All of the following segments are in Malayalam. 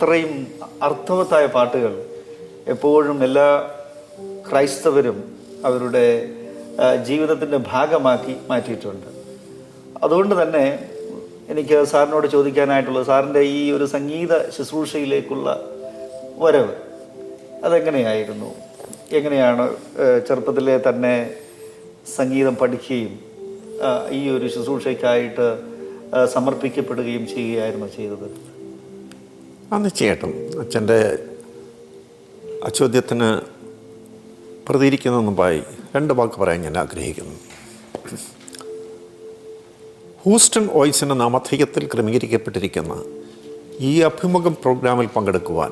അത്രയും അർത്ഥവത്തായ പാട്ടുകൾ എപ്പോഴും എല്ലാ ക്രൈസ്തവരും അവരുടെ ജീവിതത്തിൻ്റെ ഭാഗമാക്കി മാറ്റിയിട്ടുണ്ട്. അതുകൊണ്ട് തന്നെ എനിക്ക് സാറിനോട് ചോദിക്കാനായിട്ടുള്ളത്, സാറിൻ്റെ ഈ ഒരു സംഗീത ശുശ്രൂഷയിലേക്കുള്ള വരവ് അതെങ്ങനെയായിരുന്നു? എങ്ങനെയാണ് ചെറുപ്പത്തിലെ തന്നെ സംഗീതം പഠിക്കുകയും ഈ ഒരു ശുശ്രൂഷയ്ക്കായിട്ട് സമർപ്പിക്കപ്പെടുകയും ചെയ്യുകയായിരുന്നു ചെയ്തത്? തീർച്ചയായിട്ടും അച്ഛൻ്റെ ചോദ്യത്തിന് പ്രതികരിക്കുന്നതിന് മുമ്പായി 2 വാക്ക് പറയാൻ ഞാൻ ആഗ്രഹിക്കുന്നു. ഹൂസ്റ്റൺ വോയിസിൻ്റെ നാമധേയത്തിൽ ക്രമീകരിക്കപ്പെട്ടിരിക്കുന്ന ഈ അഭിമുഖം പ്രോഗ്രാമിൽ പങ്കെടുക്കുവാൻ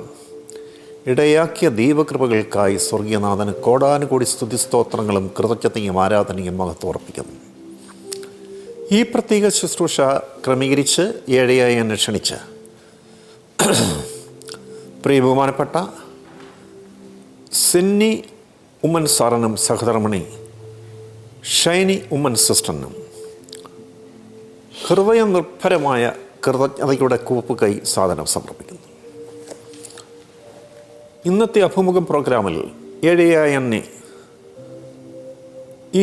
ഇടയാക്കിയ ദൈവകൃപകൾക്കായി സ്വർഗീയനാഥന് കോടാനുകൂടി സ്തുതിസ്തോത്രങ്ങളും കൃതജ്ഞതയും ആരാധനയും മഹത്വമർപ്പിക്കുന്നു. ഈ പ്രത്യേക ശുശ്രൂഷ ക്രമീകരിച്ച് ഏഴയായി എന്നെ ക്ഷണിച്ച് പ്രിയ ബഹുമാനപ്പെട്ട സിന്നി ഉമ്മൻ സാറിനും സഹധർമ്മിണി ഷൈനി ഉമ്മൻ സിസ്റ്ററിനും ഹൃദയനിർഭരമായ കൃതജ്ഞതയുടെ കൂപ്പുകൈ സാധനം സമർപ്പിക്കുന്നു. ഇന്നത്തെ അഭിമുഖം പ്രോഗ്രാമിൽ ഏഴയായി എന്നെ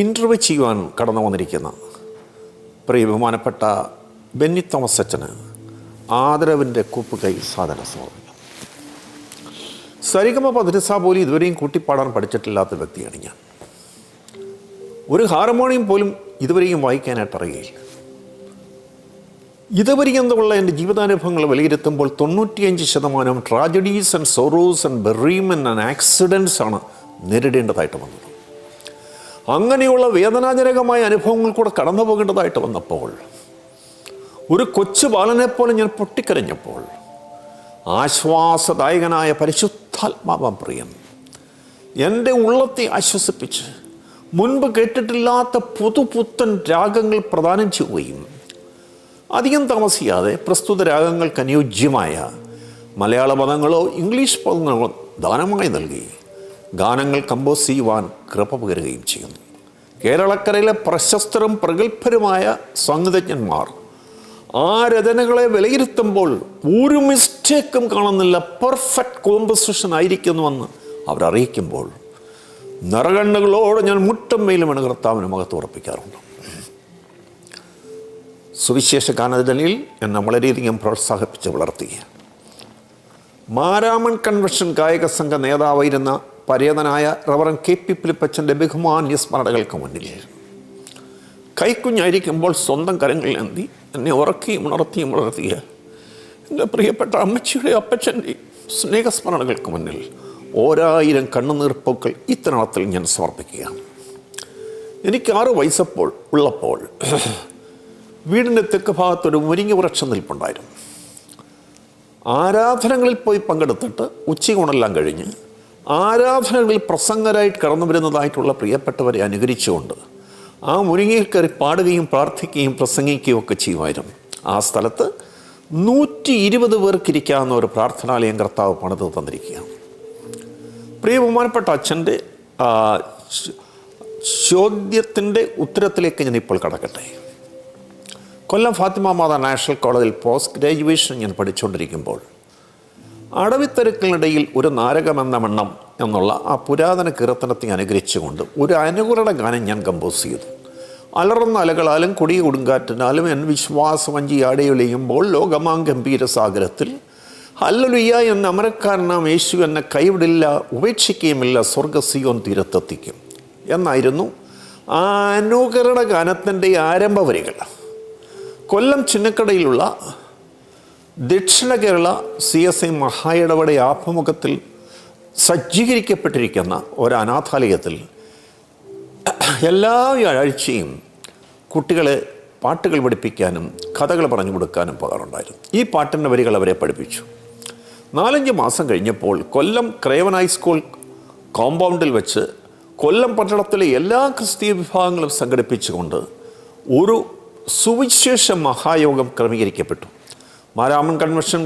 ഇൻ്റർവ്യൂ ചെയ്യുവാൻ കടന്നു വന്നിരിക്കുന്ന പ്രിയ ബഹുമാനപ്പെട്ട ബെന്നി തോമസ് അച്ഛന് ആദരവിൻ്റെ കൂപ്പുകൈ സാധനം സമർപ്പിക്കുന്നു. സരിഗമ പതിരസ പോലും ഇതുവരെയും കൂട്ടിപ്പാടാൻ പഠിച്ചിട്ടില്ലാത്ത വ്യക്തിയാണ് ഞാൻ. ഒരു ഹാർമോണിയം പോലും ഇതുവരെയും വായിക്കാനായിട്ട് അറിയില്ല. ഇതുവരെയുള്ള എൻ്റെ ജീവിതാനുഭവങ്ങൾ വിലയിരുത്തുമ്പോൾ 95% tragedies and sorrows and bereavement and accidents ആണ് നേരിടേണ്ടതായിട്ട് വന്നത്. അങ്ങനെയുള്ള വേദനാജനകമായ അനുഭവങ്ങൾ കൂടെ കടന്നു പോകേണ്ടതായിട്ട് വന്നപ്പോൾ, ഒരു കൊച്ചു ബാലനെപ്പോലെ ഞാൻ പൊട്ടിക്കരഞ്ഞപ്പോൾ, ആശ്വാസദായകനായ പരിശുദ്ധാത്മാവാം പ്രിയൻ എൻ്റെ ഉള്ളത്തെ ആശ്വസിപ്പിച്ച് മുൻപ് കേട്ടിട്ടില്ലാത്ത പുതുപുത്തൻ രാഗങ്ങൾ പ്രദാനം ചെയ്യുകയും അധികം താമസിയാതെ പ്രസ്തുത രാഗങ്ങൾക്ക് അനുയോജ്യമായ മലയാള പദങ്ങളോ ഇംഗ്ലീഷ് പദങ്ങളോ ദാനമായി നൽകി ഗാനങ്ങൾ കമ്പോസ് ചെയ്യുവാൻ കൃപ പകരുകയും ചെയ്യുന്നു. കേരളക്കരയിലെ പ്രശസ്തരും പ്രഗത്ഭരുമായ സംഗീതജ്ഞന്മാർ ആ രചനകളെ വിലയിരുത്തുമ്പോൾ ഒരു മിസ്റ്റേക്കും കാണുന്നില്ല, പെർഫെക്റ്റ് കോമ്പസിഷൻ ആയിരിക്കുന്നുവെന്ന് അവരറിയിക്കുമ്പോൾ നിറകണ്ണുകളോട് ഞാൻ മുട്ടം മേലുമാണ് കർത്താവിന് മഹത്വമർപ്പിക്കാറുണ്ട്. സുവിശേഷ ഗാനരചനയിൽ എന്നെ വളരെയധികം പ്രോത്സാഹിപ്പിച്ച് വളർത്തി മാരാമൺ കൺവെൻഷൻ ഗായക സംഘ നേതാവായിരുന്ന പരേതനായ റവറൻ കെ പി ഫിലിപ്പച്ചൻ്റെ ബഹുമാന്യ സ്മരണകൾക്ക് മുന്നിൽ കൈക്കുഞ്ഞായിരിക്കുമ്പോൾ സ്വന്തം കരങ്ങളിൽ എന്തി എന്നെ ഉറക്കിയും ഉണർത്തിയും വളർത്തിയ എൻ്റെ പ്രിയപ്പെട്ട അമ്മച്ചിയുടെ അപ്പച്ചൻ്റെ സ്നേഹസ്മരണകൾക്ക് മുന്നിൽ 1000 കണ്ണുനീർപ്പൂക്കൾ ഇത്തരണത്തിൽ ഞാൻ സമർപ്പിക്കുകയാണ്. എനിക്ക് 6 വയസ്സപ്പോൾ ഉള്ളപ്പോൾ വീടിൻ്റെ തെക്ക് ഭാഗത്തൊരു മുരിങ്ങ വൃക്ഷം നിൽപ്പുണ്ടായിരുന്നു. ആരാധനകളിൽ പോയി പങ്കെടുത്തിട്ട് ഉച്ചയൂണെല്ലാം കഴിഞ്ഞ് ആരാധനകളിൽ പ്രസംഗരായിട്ട് കടന്നു വരുന്നതായിട്ടുള്ള പ്രിയപ്പെട്ടവരെ അനുകരിച്ചുകൊണ്ട് ആ മുരിങ്ങയിൽ കയറി പാടുകയും പ്രാർത്ഥിക്കുകയും പ്രസംഗിക്കുകയും ഒക്കെ ചെയ്യുമായിരുന്നു. ആ സ്ഥലത്ത് 120 പേർക്കിരിക്കാവുന്ന ഒരു പ്രാർത്ഥനാലയം കർത്താവ് പണിത് തന്നിരിക്കുകയാണ്. പ്രിയ ബഹുമാനപ്പെട്ട അച്ഛൻ്റെ ചോദ്യത്തിൻ്റെ ഉത്തരത്തിലേക്ക് ഞാനിപ്പോൾ കടക്കട്ടെ. കൊല്ലം ഫാത്തിമ മാതാ നാഷണൽ കോളേജിൽ പോസ്റ്റ് ഗ്രാജുവേഷൻ ഞാൻ പഠിച്ചുകൊണ്ടിരിക്കുമ്പോൾ അടവിത്തിരക്കിനിടയിൽ ഒരു നാരകമെന്ന വണ്ണം എന്നുള്ള ആ പുരാതന കീർത്തനത്തെ അനുകരിച്ചുകൊണ്ട് ഒരു അനുകരണ ഗാനം ഞാൻ കമ്പോസ് ചെയ്തു. അലറുന്ന അലകളാലും കൊടിയ കൊടുങ്കാറ്റിനാലും എൻ വിശ്വാസവഞ്ചി ആടയുലയുമ്പോൾ ലോകമാം ഗംഭീര സാഗരത്തിൽ ഹല്ലേലൂയ എന്ന അമരക്കാരനാം യേശു എന്നെ കൈവിടില്ല, ഉപേക്ഷിക്കുകയുമില്ല, സ്വർഗ്ഗ സിയോൻ തീരത്തെത്തിക്കും എന്നായിരുന്നു ആ അനുകരണ ഗാനത്തിൻ്റെ ആരംഭ വരികൾ. കൊല്ലം ചിന്നക്കടയിലുള്ള ദക്ഷിണ കേരള CSI മഹായിടവയുടെ ആഭിമുഖ്യത്തിൽ സജ്ജീകരിക്കപ്പെട്ടിരിക്കുന്ന ഒരു അനാഥാലയത്തിൽ എല്ലാ വ്യാഴാഴ്ചയും കുട്ടികളെ പാട്ടുകൾ പഠിപ്പിക്കാനും കഥകൾ പറഞ്ഞു കൊടുക്കാനും പോകാറുണ്ടായിരുന്നു. ഈ പാട്ടിൻ്റെ വരികൾ അവരെ പഠിപ്പിച്ചു. 4-5 മാസം കഴിഞ്ഞപ്പോൾ കൊല്ലം ക്രേവൻ ഹൈസ്കൂൾ കോമ്പൗണ്ടിൽ വെച്ച് കൊല്ലം പട്ടണത്തിലെ എല്ലാ ക്രിസ്തീയ വിഭാഗങ്ങളും സംഘടിപ്പിച്ചുകൊണ്ട് ഒരു സുവിശേഷ മഹായോഗം ക്രമീകരിക്കപ്പെട്ടു. മാരാമൺ കൺവെൻഷൻ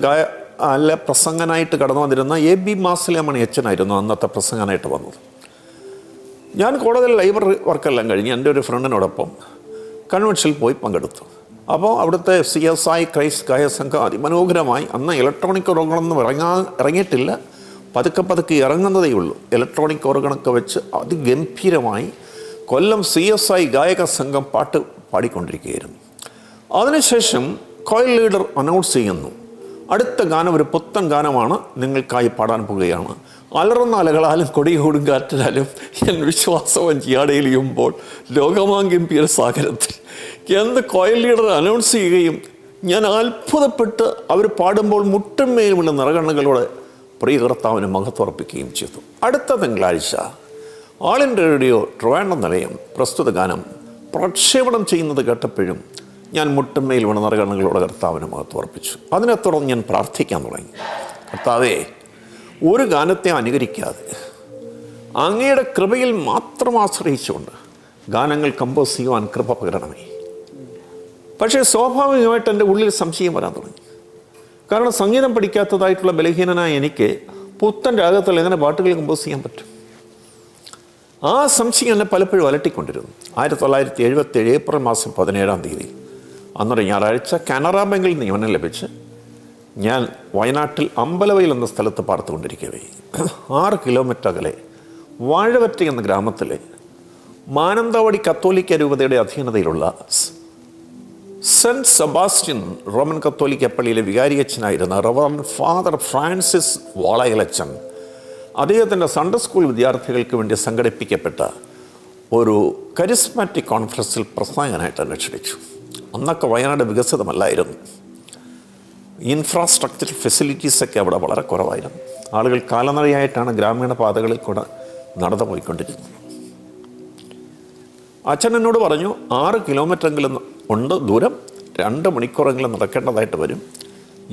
പ്രസംഗനായിട്ട് കടന്നു വന്നിരുന്ന AB മാസിലമണി അച്ഛനായിരുന്നു അന്നത്തെ പ്രസംഗനായിട്ട് വന്നത്. ഞാൻ കോളേജിൽ ലൈബ്രറി വർക്കെല്ലാം കഴിഞ്ഞ് എൻ്റെ ഒരു ഫ്രണ്ടിനോടൊപ്പം കൺവെൻഷനിൽ പോയി പങ്കെടുത്തു. അപ്പോൾ അവിടുത്തെ CSI ക്രൈസ്റ്റ് ഗായ സംഘം അതിമനോഹരമായി, അന്ന് ഇലക്ട്രോണിക് ഓർഗണൊന്നും ഇറങ്ങിയിട്ടില്ല, പതുക്കെ ഇറങ്ങുന്നതേ ഉള്ളൂ. ഇലക്ട്രോണിക് ഓർഗണൊക്കെ വെച്ച് അതിഗംഭീരമായി കൊല്ലം CSI ഗായക സംഘം പാട്ട് പാടിക്കൊണ്ടിരിക്കുകയായിരുന്നു. അതിനുശേഷം കോയിൽ ലീഡർ അനൗൺസ് ചെയ്യുന്നു, അടുത്ത ഗാനം ഒരു പുത്തൻ ഗാനമാണ്, നിങ്ങൾക്കായി പാടാൻ പോവുകയാണ്. അലറുന്ന അലകളാലും കൊടികൂടും കാറ്റിനാലും ഞാൻ വിശ്വാസവൻ ജിയാടയിലെയുമ്പോൾ ലോകമാംഗംഭീര സാഗരത്തിൽ എന്ന് കോയിൽ ലീഡർ അനൗൺസ് ചെയ്യുകയും ഞാൻ അത്ഭുതപ്പെട്ട് അവർ പാടുമ്പോൾ മുട്ടുമേലുമുള്ള നിറകണ്ണുകളോടെ പ്രിയ കർത്താവിന് മഹത്വർപ്പിക്കുകയും ചെയ്തു. അടുത്ത തിങ്കളാഴ്ച ആൾ ഇന്ത്യ റേഡിയോ ട്രിവാൻഡ്രം നിലയം പ്രസ്തുത ഗാനം പ്രക്ഷേപണം ചെയ്യുന്നത് കേട്ടപ്പോഴും ഞാൻ മുട്ടുമേൽ വീണ നിറകണ്ണുകളോടെ കർത്താവിന് മഹത്വർപ്പിച്ചു. അതിനെ തുടർന്ന് ഞാൻ പ്രാർത്ഥിക്കാൻ തുടങ്ങി. കർത്താവേ, ഒരു ഗാനത്തെ അനുകരിക്കാതെ അങ്ങയുടെ കൃപയിൽ മാത്രം ആശ്രയിച്ചുകൊണ്ട് ഗാനങ്ങൾ കമ്പോസ് ചെയ്യുവാൻ കൃപ പകരണമേ. പക്ഷേ സ്വാഭാവികമായിട്ട് എൻ്റെ ഉള്ളിൽ സംശയം വരാൻ തുടങ്ങി. കാരണം സംഗീതം പഠിക്കാത്തതായിട്ടുള്ള ബലഹീനനായ എനിക്ക് പുത്തൻ രാഗത്തിൽ എങ്ങനെ പാട്ടുകൾ കമ്പോസ് ചെയ്യാൻ പറ്റും? ആ സംശയം എന്നെ പലപ്പോഴും അലട്ടിക്കൊണ്ടിരുന്നു. 1977 ഏപ്രിൽ മാസം 17 അന്നൊരു ഞായറാഴ്ച കാനറ ബാങ്കിൽ നിയമനം ലഭിച്ച് ഞാൻ വയനാട്ടിൽ അമ്പലവയൽ എന്ന സ്ഥലത്ത് പാർത്തുകൊണ്ടിരിക്കവേ 6 കിലോമീറ്റർ അകലെ വാഴവറ്റ എന്ന ഗ്രാമത്തിലെ മാനന്തവാടി കത്തോലിക്ക രൂപതയുടെ അധീനതയിലുള്ള സെൻറ്റ് സെബാസ്റ്റ്യൻ റോമൻ കത്തോലിക്ക പള്ളിയിലെ വികാരിയച്ഛനായിരുന്ന റവറൻഡ് ഫാദർ ഫ്രാൻസിസ് വാളയലച്ചൻ അദ്ദേഹത്തിൻ്റെ സൺഡേ സ്കൂൾ വിദ്യാർത്ഥികൾക്ക് വേണ്ടി സംഘടിപ്പിക്കപ്പെട്ട ഒരു കരിസ്മാറ്റിക് കോൺഫറൻസിൽ പ്രസംഗകനായിട്ട് എന്നെ ക്ഷണിച്ചു. അന്നൊക്കെ വയനാട് വികസിതമല്ലായിരുന്നു. ഇൻഫ്രാസ്ട്രക്ചർ ഫെസിലിറ്റീസൊക്കെ അവിടെ വളരെ കുറവായിരുന്നു. ആളുകൾ കാൽനടയായിട്ടാണ് ഗ്രാമീണ പാതകളിൽ കൂടെ നടന്നു പോയിക്കൊണ്ടിരുന്നത്. അച്ഛൻ എന്നോട് പറഞ്ഞു, 6 കിലോമീറ്ററെങ്കിലും ഉണ്ട് ദൂരം, 2 മണിക്കൂറെങ്കിലും നടക്കേണ്ടതായിട്ട് വരും,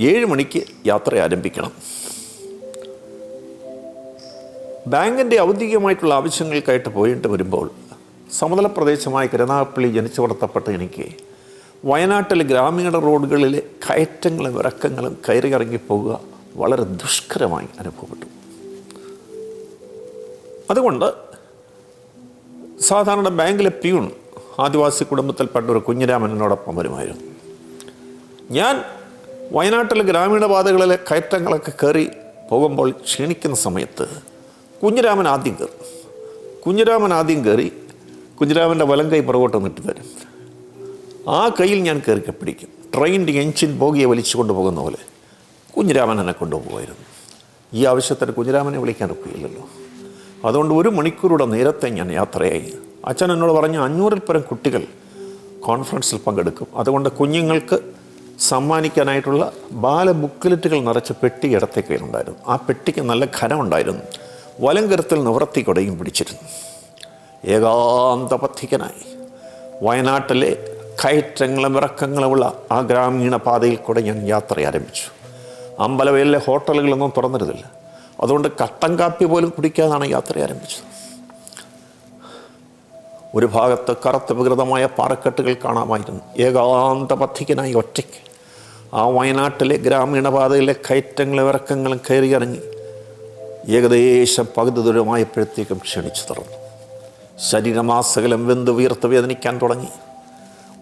7 മണിക്ക് യാത്ര ആരംഭിക്കണം. ബാങ്കിൻ്റെ ഔദ്യോഗികമായിട്ടുള്ള ആവശ്യങ്ങൾക്കായിട്ട് പോയിട്ട് വരുമ്പോൾ സമതല പ്രദേശമായ കരുനാഗപ്പള്ളി ജനിച്ചു വളർത്തപ്പെട്ട എനിക്ക് വയനാട്ടിലെ ഗ്രാമീണ റോഡുകളിലെ കയറ്റങ്ങളും ഇറക്കങ്ങളും കയറി ഇറങ്ങിപ്പോവുക വളരെ ദുഷ്കരമായി അനുഭവപ്പെട്ടു. അതുകൊണ്ട് സാധാരണ ബാങ്കിലെ പ്യൂൺ ആദിവാസി കുടുംബത്തിൽപ്പെട്ട ഒരു കുഞ്ഞിരാമൻ എന്നോടൊപ്പം വരുമായിരുന്നു. ഞാൻ വയനാട്ടിലെ ഗ്രാമീണ പാതകളിലെ കയറ്റങ്ങളൊക്കെ കയറി പോകുമ്പോൾ ക്ഷീണിക്കുന്ന സമയത്ത് കുഞ്ഞിരാമൻ ആദ്യം കയറി കുഞ്ഞിരാമൻ്റെ വലം കൈ പുറകോട്ട് നിട്ട് തരും. ആ കയ്യിൽ ഞാൻ കയറി പിടിക്കും. ട്രെയിനിൻ്റെ എഞ്ചിൻ ബോഗിയെ വലിച്ചു കൊണ്ടുപോകുന്ന പോലെ കുഞ്ഞിരാമൻ എന്നെ കൊണ്ടുപോകുമായിരുന്നു. ഈ ആവശ്യത്തിന് കുഞ്ഞിരാമനെ വിളിക്കാൻ ഒക്കുകയില്ലല്ലോ. അതുകൊണ്ട് 1 മണിക്കൂറുടെ നേരത്തെ ഞാൻ യാത്രയായി. അച്ഛൻ എന്നോട് പറഞ്ഞു, 500-ൽ പരം കുട്ടികൾ കോൺഫറൻസിൽ പങ്കെടുക്കും, അതുകൊണ്ട് കുഞ്ഞുങ്ങൾക്ക് സമ്മാനിക്കാനായിട്ടുള്ള ബാല ബുക്ക്ലെറ്റുകൾ നിറച്ച പെട്ടി ഇടത്തെ കയ്യിലുണ്ടായിരുന്നു. ആ പെട്ടിക്ക് നല്ല ഘനമുണ്ടായിരുന്നു. വലം കരുത്തിൽ നിവർത്തി കൊടയും പിടിച്ചിരുന്നു. ഏകാന്തപഥികനായി വയനാട്ടിലെ കയറ്റങ്ങളും ഇറക്കങ്ങളുമുള്ള ആ ഗ്രാമീണ പാതയിൽ കൂടെ ഞാൻ യാത്ര ആരംഭിച്ചു. അമ്പലവയലിലെ ഹോട്ടലുകളൊന്നും തുറന്നിരുന്നില്ല. അതുകൊണ്ട് കട്ടൻ കാപ്പി പോലും കുടിക്കാതാണ് യാത്ര ആരംഭിച്ചത്. ഒരു ഭാഗത്ത് കറുത്ത വികൃതമായ പാറക്കെട്ടുകൾ കാണാമായിരുന്നു. ഏകാന്തപഥികനായി ഒറ്റയ്ക്ക് ആ വയനാട്ടിലെ ഗ്രാമീണ പാതയിലെ കയറ്റങ്ങളും ഇറക്കങ്ങളും കയറി ഇറങ്ങി ഏകദേശം പകുതി ദൂരമായപ്പോഴത്തേക്കും ക്ഷണിച്ചു തുറന്നു. ശരീരമാസകലം വെന്ത് വീർത്ത് വേദനിക്കാൻ തുടങ്ങി.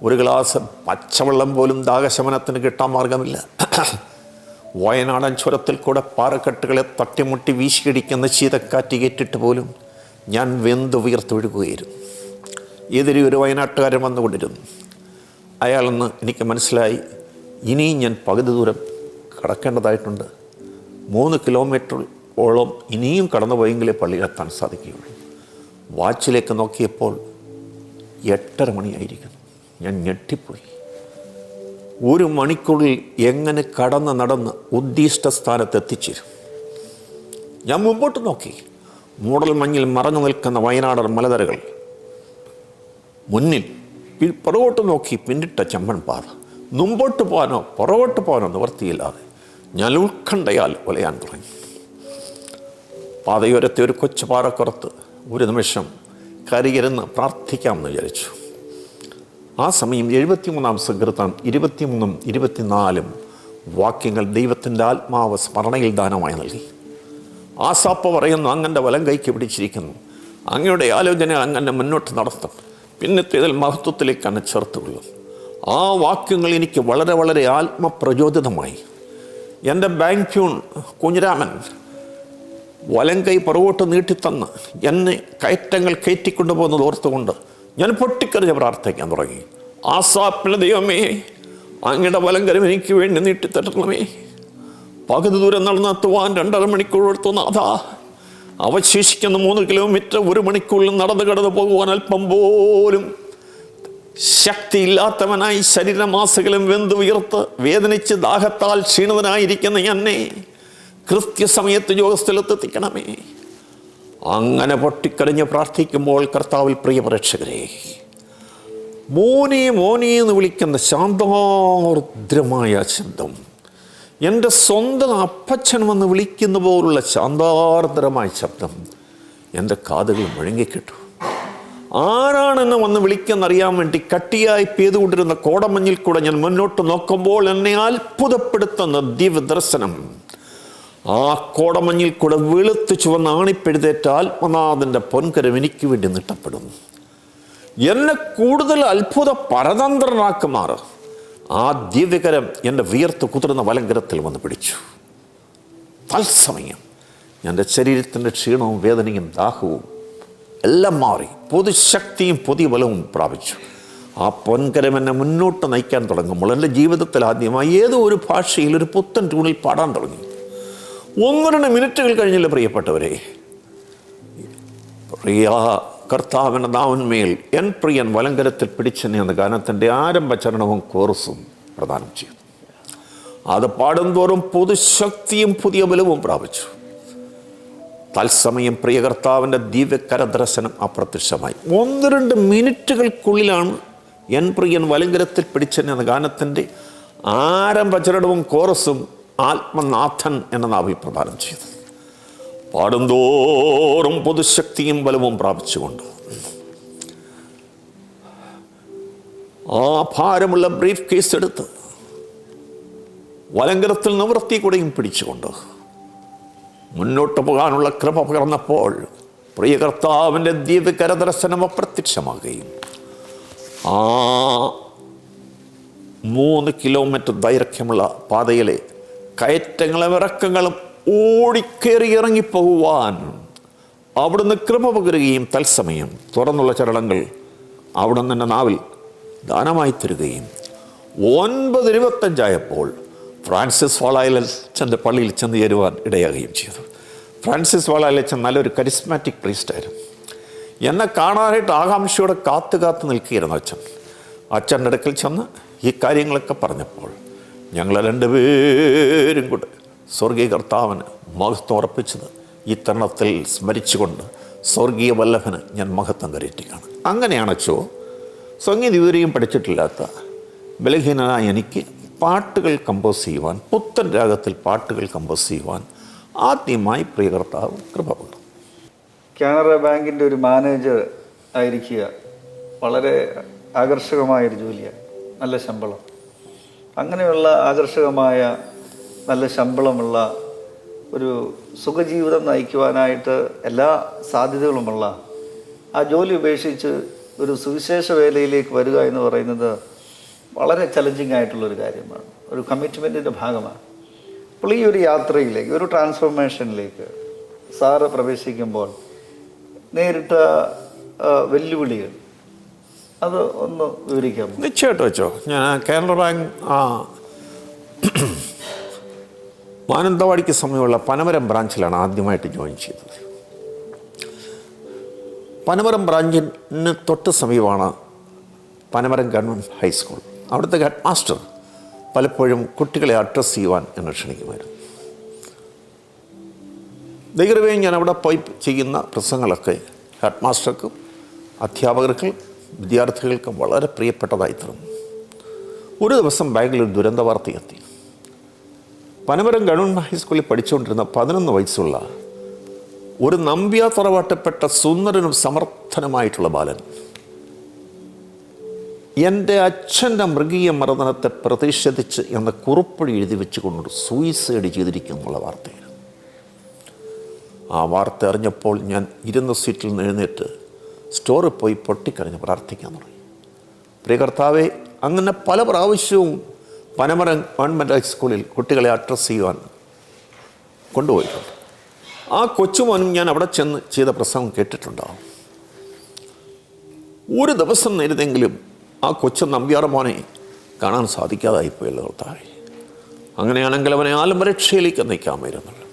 ഒരു ഗ്ലാസ് പച്ചവെള്ളം പോലും ദാഹശമനത്തിന് കിട്ടാൻ മാർഗമില്ല. വയനാടൻ ചുരത്തിൽ കൂടെ പാറക്കെട്ടുകളെ തട്ടിമുട്ടി വീശിയടിക്കുന്ന ശീതക്കാറ്റ് ഏറ്റിട്ട് പോലും ഞാൻ വെന്ത് വീർത്തൊഴുകുകയായിരുന്നു. എതിരെ ഒരു വയനാട്ടുകാരൻ വന്നുകൊണ്ടിരുന്നു. അയാളെന്ന് എനിക്ക് മനസ്സിലായി. ഇനിയും ഞാൻ പകുതി ദൂരം കടക്കേണ്ടതായിട്ടുണ്ട്. 3 കിലോമീറ്ററോളം ഇനിയും കടന്നുപോയെങ്കിലേ പള്ളിയിലെത്താൻ സാധിക്കുകയുള്ളൂ. വാച്ചിലേക്ക് നോക്കിയപ്പോൾ 8:30 മണിയായിരിക്കുന്നു. ഞാൻ ഞെട്ടിപ്പോയി. 1 മണിക്കൂറിൽ എങ്ങനെ നടന്ന് ഉദ്ദിഷ്ട സ്ഥാനത്ത് എത്തിച്ചേരും? ഞാൻ മുമ്പോട്ട് നോക്കി. മൂടൽ മഞ്ഞിൽ മറഞ്ഞു നിൽക്കുന്ന വയനാടൻ മലനിരകൾ, മുന്നിൽ പുറകോട്ട് നോക്കി പിന്നിട്ട ചെമ്മൺ പാത. മുമ്പോട്ട് പോകാനോ പുറകോട്ട് പോകാനോ നിവർത്തിയില്ലാതെ ഞാൻ ഉത്കണ്ഠയാൽ ഉലയാൻ തുടങ്ങി. പാതയോരത്തെ ഒരു കൊച്ചു പാറക്കുറത്ത് ഒരു നിമിഷം കരയിരുന്ന് പ്രാർത്ഥിക്കാമെന്ന് വിചാരിച്ചു. ആ സമയം 73-ാം സങ്കീർത്തനം 23-ഉം 24-ഉം വാക്യങ്ങൾ ദൈവത്തിൻ്റെ ആത്മാവ് സ്മരണയിൽ ദാനമായി നൽകി. ആസാപ്പ് പറയുന്നു, അങ്ങൻ്റെ വലം കൈക്ക് പിടിച്ചിരിക്കുന്നു, അങ്ങയുടെ ആലോചന അങ്ങനെ മുന്നോട്ട് നടത്തും, പിന്നത്തേതിൽ മഹത്വത്തിലേക്ക് എന്നെ ചേർത്തുകൊള്ളും. ആ വാക്യങ്ങൾ എനിക്ക് വളരെ വളരെ ആത്മപ്രചോദിതമായി. എൻ്റെ ബാങ്ക് പ്യൂൺ കുഞ്ഞിരാമൻ വലം കൈ പുറകോട്ട് നീട്ടിത്തന്ന് എന്നെ കയറ്റങ്ങൾ കയറ്റിക്കൊണ്ടുപോകുന്നത് ഓർത്തുകൊണ്ട് ഞാൻ പൊട്ടിക്കറിഞ്ഞ് പ്രാർത്ഥിക്കാൻ തുടങ്ങി. ആസാപ്പിന് ദൈവമേ, അങ്ങയുടെ വലം കരം എനിക്ക് വേണ്ടി നീട്ടിത്തരണമേ. പകുതി ദൂരം നടന്നെത്തുവാൻ 2.5 മണിക്കൂർ എടുത്തു നാഥാ. അവശേഷിക്കുന്ന 3 കിലോമീറ്റർ 1 മണിക്കൂറിൽ കടന്നു പോകുവാൻ അല്പം പോലും ശക്തിയില്ലാത്തവനായി ശരീരമാസകലം വെന്ത് ഉയർത്ത് വേദനിച്ച് ദാഹത്താൽ ക്ഷീണിതനായിരിക്കുന്ന എന്നെ കൃത്യസമയത്ത് യോഗസ്ഥലത്തെത്തിക്കണമേ. അങ്ങനെ പൊട്ടിക്കരഞ്ഞ് പ്രാർത്ഥിക്കുമ്പോൾ കർത്താവിൽ പ്രിയ പ്രേക്ഷകരെ, മോനെ മോനെ എന്ന് വിളിക്കുന്ന ശാന്താർദ്രമായ ശബ്ദം, എൻ്റെ സ്വന്തം അപ്പച്ചൻ വന്ന് വിളിക്കുന്ന പോലുള്ള ശാന്താർദ്രമായ ശബ്ദം എൻ്റെ കാതുകൾ മുഴങ്ങിക്കിട്ടു. ആരാണെന്ന് വന്ന് വിളിക്കുന്നറിയാൻ വേണ്ടി കട്ടിയായി പെയ്തുകൊണ്ടിരുന്ന കോടമഞ്ഞിൽ കൂടെ ഞാൻ മുന്നോട്ട് നോക്കുമ്പോൾ എന്നെ അത്ഭുതപ്പെടുത്തുന്ന ദിവ്യദർശനം. ആ കോടമഞ്ഞിൽ കൂടെ വെളുത്ത് ചുവന്ന ആണിപ്പെഴുതേറ്റ ആത്മനാഥൻ്റെ പൊൻകരം എനിക്ക് വേണ്ടി നീട്ടപ്പെടുന്നു. എന്നെ കൂടുതൽ അത്ഭുത പരതന്ത്രനാക്കുമാർ ആ ദിവ്യകരം എൻ്റെ വിയർത്ത് കുതിർന്ന വലങ്കരത്തിൽ വന്ന് പിടിച്ചു. തത്സമയം എൻ്റെ ശരീരത്തിൻ്റെ ക്ഷീണവും വേദനയും ദാഹവും എല്ലാം മാറി പൊതുശക്തിയും പുതിയ ബലവും പ്രാപിച്ചു. ആ പൊൻകരം എന്നെ മുന്നോട്ട് നയിക്കാൻ തുടങ്ങുമ്പോൾ എൻ്റെ ജീവിതത്തിൽ ആദ്യമായി ഏതോ ഒരു ഭാഷയിൽ ഒരു പുത്തൻ ട്യൂണിൽ പാടാൻ തുടങ്ങി. 1-2 മിനിറ്റുകൾ കഴിഞ്ഞില്ല പ്രിയപ്പെട്ടവരെ, പ്രിയ കർത്താവിൻ്റെ നാവിന്മേൽ എൻ പ്രിയൻ വലങ്കരത്തിൽ പിടിച്ചെന്നെ എന്ന ഗാനത്തിൻ്റെ ആരംഭ ചരണവും കോറസും പ്രദാനം ചെയ്തു. അത് പാടുന്തോറും പുതുശക്തിയും പുതിയ ബലവും പ്രാപിച്ചു. തത്സമയം പ്രിയ കർത്താവിൻ്റെ ദിവ്യകരദർശനം അപ്രത്യക്ഷമായി. 1-2 മിനിറ്റുകൾക്കുള്ളിലാണ് എൻ പ്രിയൻ വലങ്കരത്തിൽ പിടിച്ചെന്നെ എന്ന ഗാനത്തിൻ്റെ ആരംഭ ചരണവും കോറസും ആത്മനാഥൻ എന്ന നാവിൽ പ്രദാനം ചെയ്തു. പാടുന്തോറും പുതുശക്തിയും ബലവും പ്രാപിച്ചുകൊണ്ട് ആ ഭാരമുള്ള ബ്രീഫ് കേസ് എടുത്ത് വലങ്കരത്തിൽ നിവൃത്തി കൂടെയും പിടിച്ചുകൊണ്ട് മുന്നോട്ട് പോകാനുള്ള കൃപ പകർന്നപ്പോൾ പ്രിയ കർത്താവിൻ്റെ ദിവ്യകരദർശനം അപ്രത്യക്ഷമാകുകയും ആ 3 കിലോമീറ്റർ ദൈർഘ്യമുള്ള പാതയിലെ കയറ്റങ്ങളും ഇറക്കങ്ങളും ഓടിക്കേറി ഇറങ്ങിപ്പോകുവാൻ അവിടുന്ന് കൃപ പകരുകയും തത്സമയം തുറന്നുള്ള ചരണങ്ങൾ അവിടുന്ന് എൻ്റെ നാവിൽ ദാനമായി തരികയും 9:25 ഫ്രാൻസിസ് വാളായിലച്ചൻ്റെ പള്ളിയിൽ ചെന്ന് ചേരുവാൻ ഇടയാകുകയും ചെയ്തു. ഫ്രാൻസിസ് വാളായിലച്ചൻ നല്ലൊരു കരിസ്മാറ്റിക് പ്രീസ്റ്റായിരുന്നു. എന്നെ കാണാനായിട്ട് ആകാംക്ഷയോടെ കാത്തു നിൽക്കുകയായിരുന്നു അച്ഛൻ. അച്ഛൻ്റെ അടുക്കൽ ചെന്ന് ഈ കാര്യങ്ങളൊക്കെ പറഞ്ഞപ്പോൾ ഞങ്ങൾ 2 പേരും കൂടെ സ്വർഗീയ കർത്താവിന് മഹത്വം ഉറപ്പിച്ചത് ഈ തരുണത്തിൽ സ്മരിച്ചുകൊണ്ട് സ്വർഗീയ വല്ലഭന് ഞാൻ മഹത്വം കരയറ്റുകയാണ്. അങ്ങനെയാണച്ചോ സംഗീത ഇതുവരെയും പഠിച്ചിട്ടില്ലാത്ത ബലഹീനനായ എനിക്ക് പാട്ടുകൾ കമ്പോസ് ചെയ്യുവാൻ, പുത്തൻ രാഗത്തിൽ പാട്ടുകൾ കമ്പോസ് ചെയ്യുവാൻ ആദ്യമായി പ്രിയ കർത്താവ് കൃപ പകർന്നു. കാനറ ബാങ്കിൻ്റെ ഒരു മാനേജർ ആയിരിക്കുക വളരെ ആകർഷകമായൊരു ജോലിയാണ്. നല്ല ശമ്പളം. അങ്ങനെയുള്ള ആകർഷകമായ നല്ല ശമ്പളമുള്ള ഒരു സുഖജീവിതം നയിക്കുവാനായിട്ട് എല്ലാ സാധ്യതകളുമുള്ള ആ ജോലി ഉപേക്ഷിച്ച് ഒരു സുവിശേഷ വേലയിലേക്ക് വരിക എന്ന് പറയുന്നത് വളരെ ചലഞ്ചിങ് ആയിട്ടുള്ളൊരു കാര്യമാണ്, ഒരു കമ്മിറ്റ്മെൻറ്റിൻ്റെ ഭാഗമാണ്. അപ്പോൾ ഈ ഒരു യാത്രയിലേക്ക്, ഒരു ട്രാൻസ്ഫോർമേഷനിലേക്ക് സാറ് പ്രവേശിക്കുമ്പോൾ നേരിട്ട വെല്ലുവിളികൾ അത് ഒന്ന് വിവരിക്കാം. നിശ്ചയമായിട്ട് വെച്ചോ. ഞാൻ കാനറ ബാങ്ക് മാനന്തവാടിക്ക് സമയമുള്ള പനമരം ബ്രാഞ്ചിലാണ് ആദ്യമായിട്ട് ജോയിൻ ചെയ്തത്. പനമരം ബ്രാഞ്ചിന് തൊട്ട് സമീപമാണ് പനമരം ഗവൺമെൻറ് ഹൈസ്കൂൾ. അവിടുത്തെ ഹെഡ് മാസ്റ്റർ പലപ്പോഴും കുട്ടികളെ അഡ്രസ്സ് ചെയ്യുവാൻ എന്നെ ക്ഷണിക്കുമായിരുന്നു. ദൈവമേ, ഞാൻ അവിടെ പോയി ചെയ്യുന്ന പ്രസംഗങ്ങളൊക്കെ ഹെഡ് മാസ്റ്റർക്കും അധ്യാപകർക്കും വിദ്യാർത്ഥികൾക്കും വളരെ പ്രിയപ്പെട്ടതായി തീർന്നു. ഒരു ദിവസം ബാങ്കിൽ ഒരു ദുരന്ത വാർത്ത എത്തി. പനമരം ഗവൺമെൻറ് ഹൈസ്കൂളിൽ പഠിച്ചുകൊണ്ടിരുന്ന 11 വയസ്സുള്ള ഒരു നമ്പ്യാത്തറവാട്ടപ്പെട്ട സുന്ദരനും സമർത്ഥനുമായിട്ടുള്ള ബാലൻ എൻ്റെ അച്ഛൻ്റെ മൃഗീയ മർദ്ദനത്തെ പ്രതിഷേധിച്ച് എന്ന കുറിപ്പടി എഴുതി വെച്ചുകൊണ്ട് സൂയിസൈഡ് ചെയ്തിരിക്കുന്നുള്ള വാർത്തയാണ്. ആ വാർത്ത അറിഞ്ഞപ്പോൾ ഞാൻ ഇരുന്ന സീറ്റിൽ നിന്ന് എഴുന്നേറ്റ് സ്റ്റോറിൽ പോയി പൊട്ടിക്കരഞ്ഞ് പ്രാർത്ഥിക്കാൻ തുടങ്ങി. പ്രിയ കർത്താവേ, അങ്ങനെ പല പ്രാവശ്യവും പനമരം ഗവൺമെൻറ് ഹൈസ്കൂളിൽ കുട്ടികളെ അഡ്രസ്സ് ചെയ്യുവാൻ കൊണ്ടുപോയിട്ടുണ്ട്. ആ കൊച്ചുമോനും ഞാൻ അവിടെ ചെന്ന് ചെയ്ത പ്രസംഗം കേട്ടിട്ടുണ്ടാവും. ഒരു ദിവസം നേരിതെങ്കിലും ആ കൊച്ചു നമ്പ്യാർ മോനെ കാണാൻ സാധിക്കാതായിപ്പോയല്ലോ കർത്താവേ. അങ്ങനെയാണെങ്കിൽ അവനെ ആത്മരക്ഷയിലേക്ക് നയിക്കാമായിരുന്നല്ലോ.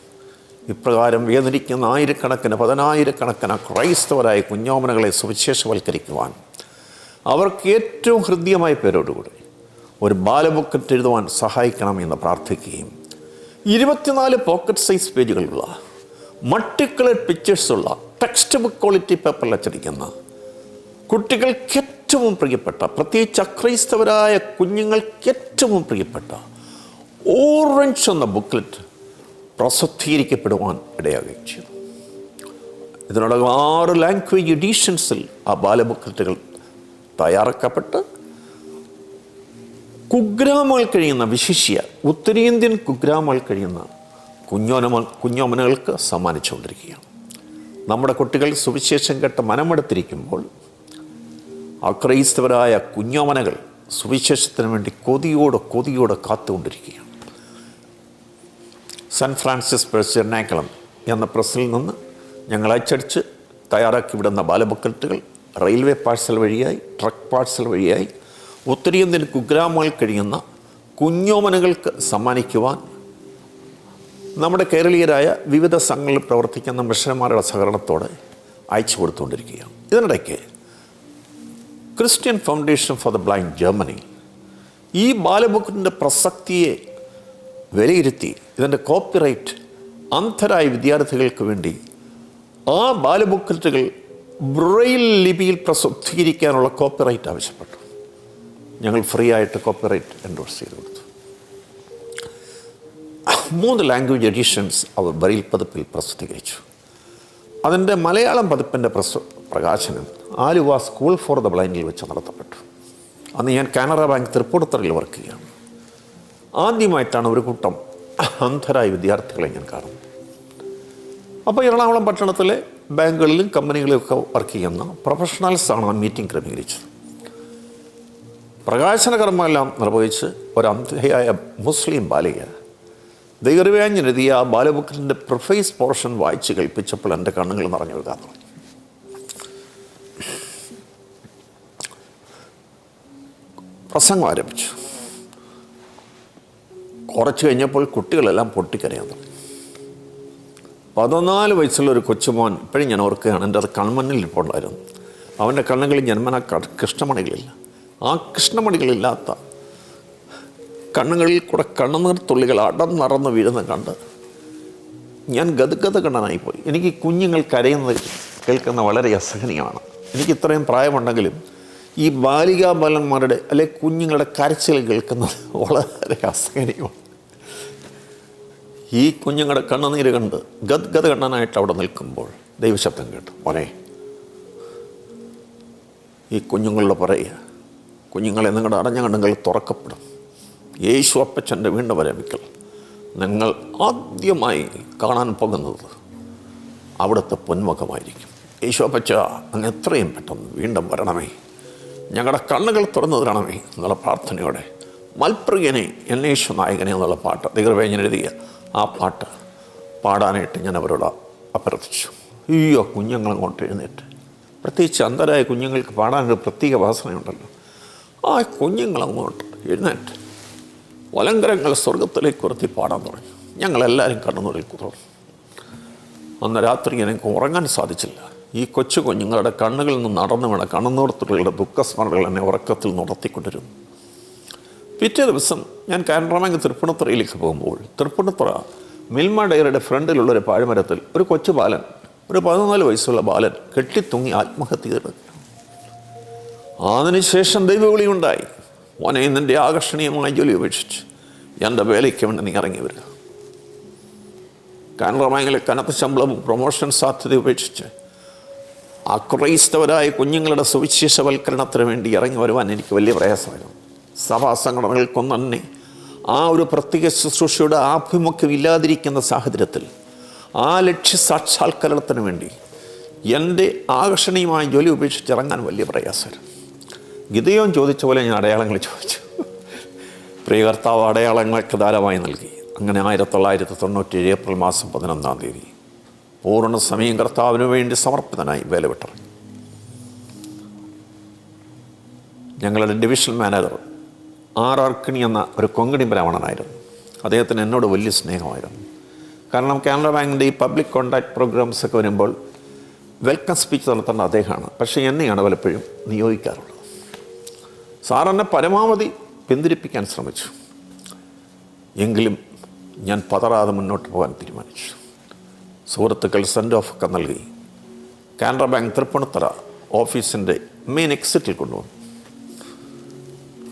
ഇപ്രകാരം വേദനിക്കുന്ന ആയിരക്കണക്കിന് പതിനായിരക്കണക്കിന് ക്രൈസ്തവരായ കുഞ്ഞോമനകളെ സുവിശേഷവൽക്കരിക്കുവാൻ അവർക്ക് ഏറ്റവും ഹൃദ്യമായ പേരോടുകൂടി ഒരു ബാലബുക്കറ്റ് എഴുതുവാൻ സഹായിക്കണമെന്ന് പ്രാർത്ഥിക്കുകയും 24 പോക്കറ്റ് സൈസ് പേജുകളുള്ള മൾട്ടിക്കളേഡ് പിക്ചേഴ്സുള്ള ടെക്സ്റ്റ് ബുക്ക് ക്വാളിറ്റി പേപ്പറിൽ അച്ചടിക്കുന്ന കുട്ടികൾക്ക് ഏറ്റവും പ്രിയപ്പെട്ട, പ്രത്യേകിച്ച് അക്രൈസ്തവരായ കുഞ്ഞുങ്ങൾക്ക് ഏറ്റവും പ്രിയപ്പെട്ട ഓറഞ്ച് എന്ന ബുക്ക്ലെറ്റ് പ്രസിദ്ധീകരിക്കപ്പെടുവാൻ ഇടയാകുകയും ചെയ്തു. ഇതിനോടകം 6 ലാംഗ്വേജ് എഡീഷൻസിൽ ആ ബാലബുക്ക്ലെറ്റുകൾ തയ്യാറാക്കപ്പെട്ട് കുഗ്രാമങ്ങൾ കഴിയുന്ന, വിശിഷ്യ ഉത്തരേന്ത്യൻ കുഗ്രാമങ്ങൾ കഴിയുന്ന കുഞ്ഞോമനകൾക്ക് സമ്മാനിച്ചുകൊണ്ടിരിക്കുകയാണ്. നമ്മുടെ കുട്ടികൾ സുവിശേഷം കേട്ട് മനമെടുത്തിരിക്കുമ്പോൾ അക്രൈസ്തവരായ കുഞ്ഞോമനകൾ സുവിശേഷത്തിന് വേണ്ടി കൊതിയോടെ കാത്തുകൊണ്ടിരിക്കുകയാണ്. സെൻറ്റ് ഫ്രാൻസിസ് പ്രസ് എറണാകുളം എന്ന പ്രസ്സിൽ നിന്ന് ഞങ്ങൾ അച്ചടിച്ച് തയ്യാറാക്കി വിടുന്ന ബാലബുക്കറ്റുകൾ റെയിൽവേ പാഴ്സൽ വഴിയായി, ട്രക്ക് പാഴ്സൽ വഴിയായി ഉത്തരേന്ത്യൻ കുഗ്രാമങ്ങളിൽ കഴിയുന്ന കുഞ്ഞോമനകൾക്ക് സമ്മാനിക്കുവാൻ നമ്മുടെ കേരളീയരായ വിവിധ സംഘങ്ങളിൽ പ്രവർത്തിക്കുന്ന മിഷനന്മാരുടെ സഹകരണത്തോടെ അയച്ചു കൊടുത്തുകൊണ്ടിരിക്കുകയാണ്. ഇതിനിടയ്ക്ക് Christian foundation for the blind Germany ഈ ബാലബുക്കിൻ്റെ പ്രസക്തിയെ വിലയിരുത്തി ഇതിൻ്റെ കോപ്പിറൈറ്റ് അന്ധരായ വിദ്യാർത്ഥികൾക്ക് വേണ്ടി ആ ബാലബുക്കറ്റുകൾ ബ്രെയിൽ ലിപിയിൽ പ്രസിദ്ധീകരിക്കാനുള്ള കോപ്പിറൈറ്റ് ആവശ്യപ്പെട്ടു. ഞങ്ങൾ ഫ്രീ ആയിട്ട് കോപ്പിറൈറ്റ് എൻഡോഴ്സ് ചെയ്ത് കൊടുത്തു. 3 ലാംഗ്വേജ് എഡിഷൻസ് അവർ ബ്രെയിൽ പതിപ്പിൽ പ്രസിദ്ധീകരിച്ചു. അതിൻ്റെ മലയാളം പതിപ്പിൻ്റെ പ്രകാശനം ആലുവ സ്കൂൾ ഫോർ ദ ബ്ലൈൻഡിൽ വെച്ച് നടത്തപ്പെട്ടു. അന്ന് ഞാൻ കാനറ ബാങ്ക് തൃപ്പൂണിത്തുറയിൽ വർക്ക് ചെയ്യുകയാണ്. ആദ്യമായിട്ടാണ് ഒരു കൂട്ടം അന്ധരായ വിദ്യാർത്ഥികളെ ഞാൻ കാണുന്നത്. അപ്പോൾ എറണാകുളം പട്ടണത്തിലെ ബാങ്കുകളിലും കമ്പനികളിലൊക്കെ വർക്ക് ചെയ്യുന്ന പ്രൊഫഷണൽസാണ് ആ മീറ്റിംഗ് ക്രമീകരിച്ചത്. പ്രകാശന കർമ്മമെല്ലാം നിർവഹിച്ച് ഒരു അന്ധയായ മുസ്ലിം ബാലിക ദൈർവ്യാഞ്ജനെഴുതിയ ആ ബാലബുക്കിൻ്റെ പ്രിഫേസ് പോർഷൻ വായിച്ച് കേൾപ്പിച്ചപ്പോൾ എൻ്റെ കണ്ണുകൾ നിറഞ്ഞു വീഴാൻ തുടങ്ങി. പ്രസംഗം ആരംഭിച്ചു. കുറച്ച് കഴിഞ്ഞപ്പോൾ കുട്ടികളെല്ലാം പൊട്ടിക്കരയാൻ തുടങ്ങി. 14 വയസ്സുള്ള ഒരു കൊച്ചുമോൻ, ഇപ്പോഴും ഞാൻ ഓർക്കുകയാണ്, എൻ്റെ അത് കൺമണ്ണിൽ ഇപ്പോൾ ഉണ്ടായിരുന്നു. അവൻ്റെ കണ്ണുകളിൽ ജന്മന കൃഷ്ണമണികളില്ല. ആ കൃഷ്ണമണികളില്ലാത്ത കണ്ണുകളിൽ കൂടെ കണ്ണുനീർ തുള്ളികൾ അടർന്നറന്ന് വീഴുന്ന കണ്ട് ഞാൻ ഗദ്ഗത കണ്ണനായിപ്പോയി. എനിക്ക് കുഞ്ഞുങ്ങൾ കരയുന്നത് കേൾക്കുന്ന വളരെ അസഹനീയമാണ്. എനിക്ക് ഇത്രയും പ്രായമുണ്ടെങ്കിലും ഈ ബാലികാബാലന്മാരുടെ അല്ലെ കുഞ്ഞുങ്ങളുടെ കരച്ചിൽ കേൾക്കുന്നത് വളരെ അസഹനീയമാണ്. ഈ കുഞ്ഞുങ്ങളുടെ കണ്ണുനീര് കണ്ട് ഗദ്ഗത കണ്ണനായിട്ട് അവിടെ നിൽക്കുമ്പോൾ ദൈവശബ്ദം കേട്ടു, മോനെ, ഈ കുഞ്ഞുങ്ങളുടെ പറയുക, കുഞ്ഞുങ്ങളെ നിങ്ങളുടെ അടഞ്ഞ കണ്ണുകൾ തുറക്കപ്പെടും. യേശു അപ്പച്ചൻ്റെ വീണ്ടും വരവിക്കൽ നിങ്ങൾ ആദ്യമായി കാണാൻ പോകുന്നത് അവിടുത്തെ പൊന്മുഖമായിരിക്കും. യേശു അപ്പച്ച, അങ്ങ് എത്രയും പെട്ടെന്ന് വീണ്ടും വരണമേ, ഞങ്ങളുടെ കണ്ണുകൾ തുറന്നു തരണമേ എന്നുള്ള പ്രാർത്ഥനയോടെ മൽപ്രിയനെ എന്നേശു നായകനെ എന്നുള്ള പാട്ട് ദൈർവേദന എഴുതിയ ആ പാട്ട് പാടാനായിട്ട് ഞാൻ അവരോട് അഭ്യർത്ഥിച്ചു. അയ്യോ, കുഞ്ഞുങ്ങളങ്ങോട്ട് എഴുന്നേറ്റ്, പ്രത്യേകിച്ച് അന്ധരായ കുഞ്ഞുങ്ങൾക്ക് പാടാനൊരു പ്രത്യേക വാസനയുണ്ടല്ലോ. ആ കുഞ്ഞുങ്ങളങ്ങോട്ട് എഴുന്നേറ്റ് വലങ്കരങ്ങൾ സ്വർഗത്തിലേക്ക് ഉയർത്തി പാടാൻ തുടങ്ങി. ഞങ്ങളെല്ലാവരും കണ്ണുനീരിൽ കുതിർന്നു. അന്ന് രാത്രി എനിക്ക് ഉറങ്ങാൻ സാധിച്ചില്ല. ഈ കൊച്ചു കുഞ്ഞുങ്ങളുടെ കണ്ണുകളിൽ നിന്ന് നടന്നു വീണ കണ്ണുനീർത്തുള്ളികളുടെ ദുഃഖസ്മരണകൾ എന്നെ ഉറക്കത്തിൽ നടത്തിക്കൊണ്ടിരുന്നു. പിറ്റേ ദിവസം ഞാൻ കാനറ ബാങ്ക് തൃപ്പൂണിത്തുറയിലേക്ക് പോകുമ്പോൾ തൃപ്പൂണിത്തുറ മിൽമ ഡയറിയുടെ ഫ്രണ്ടിലുള്ളൊരു പാഴ്മരത്തിൽ ഒരു കൊച്ചു ബാലൻ, ഒരു 14 വയസ്സുള്ള ബാലൻ കെട്ടിത്തൂങ്ങി ആത്മഹത്യ ചെയ്തത്. അതിനുശേഷം ദൈവവിളി ഉണ്ടായി, മോനെ, നിൻ്റെ ആകർഷണീയമായ ജോലി ഉപേക്ഷിച്ച് എൻ്റെ വേലയ്ക്ക് വേണ്ടി നീ ഇറങ്ങി വരിക. കാനറ ബാങ്കിലെ കനത്ത ശമ്പളവും പ്രൊമോഷൻ സാധ്യത ഉപേക്ഷിച്ച് അക്രൈസ്തവരായ കുഞ്ഞുങ്ങളുടെ സുവിശേഷവൽക്കരണത്തിന് വേണ്ടി ഇറങ്ങി വരുവാൻ എനിക്ക് വലിയ പ്രയാസമായിരുന്നു. സഭാ സംഘടനകൾക്കൊന്നും തന്നെ ആ ഒരു പ്രത്യേക ശുശ്രൂഷയുടെ ആഭിമുഖ്യം ഇല്ലാതിരിക്കുന്ന സാഹചര്യത്തിൽ ആ ലക്ഷ്യ സാക്ഷാത്കരണത്തിന് വേണ്ടി എൻ്റെ ആകർഷണീയമായ ജോലി ഉപേക്ഷിച്ച് ഇറങ്ങാൻ വലിയ പ്രയാസമായിരുന്നു. ഗിദെയോൻ ചോദിച്ച പോലെ ഞാൻ അടയാളങ്ങൾ ചോദിച്ചു. പ്രിയ കർത്താവ് അടയാളങ്ങളൊക്കെ ധാരാളമായി നൽകി. അങ്ങനെ 1997 ഏപ്രിൽ മാസം 11-ാം തീയതി പൂർണ്ണ സമയം കർത്താവിന് വേണ്ടി സമർപ്പിതനായി വേല വിട്ടിറങ്ങി. ഞങ്ങളുടെ ഡിവിഷൻ മാനേജർ ആർക്കിണി എന്ന ഒരു കൊങ്കണി ബ്രാഹ്മണനായിരുന്നു. അദ്ദേഹത്തിന് എന്നോട് വലിയ സ്നേഹമായിരുന്നു. കാരണം കാനറ ബാങ്കിൻ്റെ ഈ പബ്ലിക് കോൺടാക്ട് പ്രോഗ്രാംസൊക്കെ വരുമ്പോൾ വെൽക്കം സ്പീച്ച് നടത്തേണ്ട അദ്ദേഹമാണ്. പക്ഷേ എന്നെയാണ് പലപ്പോഴും നിയോഗിക്കാറുള്ളത്. സാറെന്നെ പരമാവധി പിന്തിരിപ്പിക്കാൻ ശ്രമിച്ചു. എങ്കിലും ഞാൻ പതറാതെ മുന്നോട്ട് പോകാൻ തീരുമാനിച്ചു. സുഹൃത്തുക്കൾ സെൻഡ് ഓഫ് ഒക്കെ നൽകി കാനറ ബാങ്ക് തൃപ്പൂണിത്തറ ഓഫീസിൻ്റെ മെയിൻ എക്സിറ്റിൽ കൊണ്ടുവന്നു.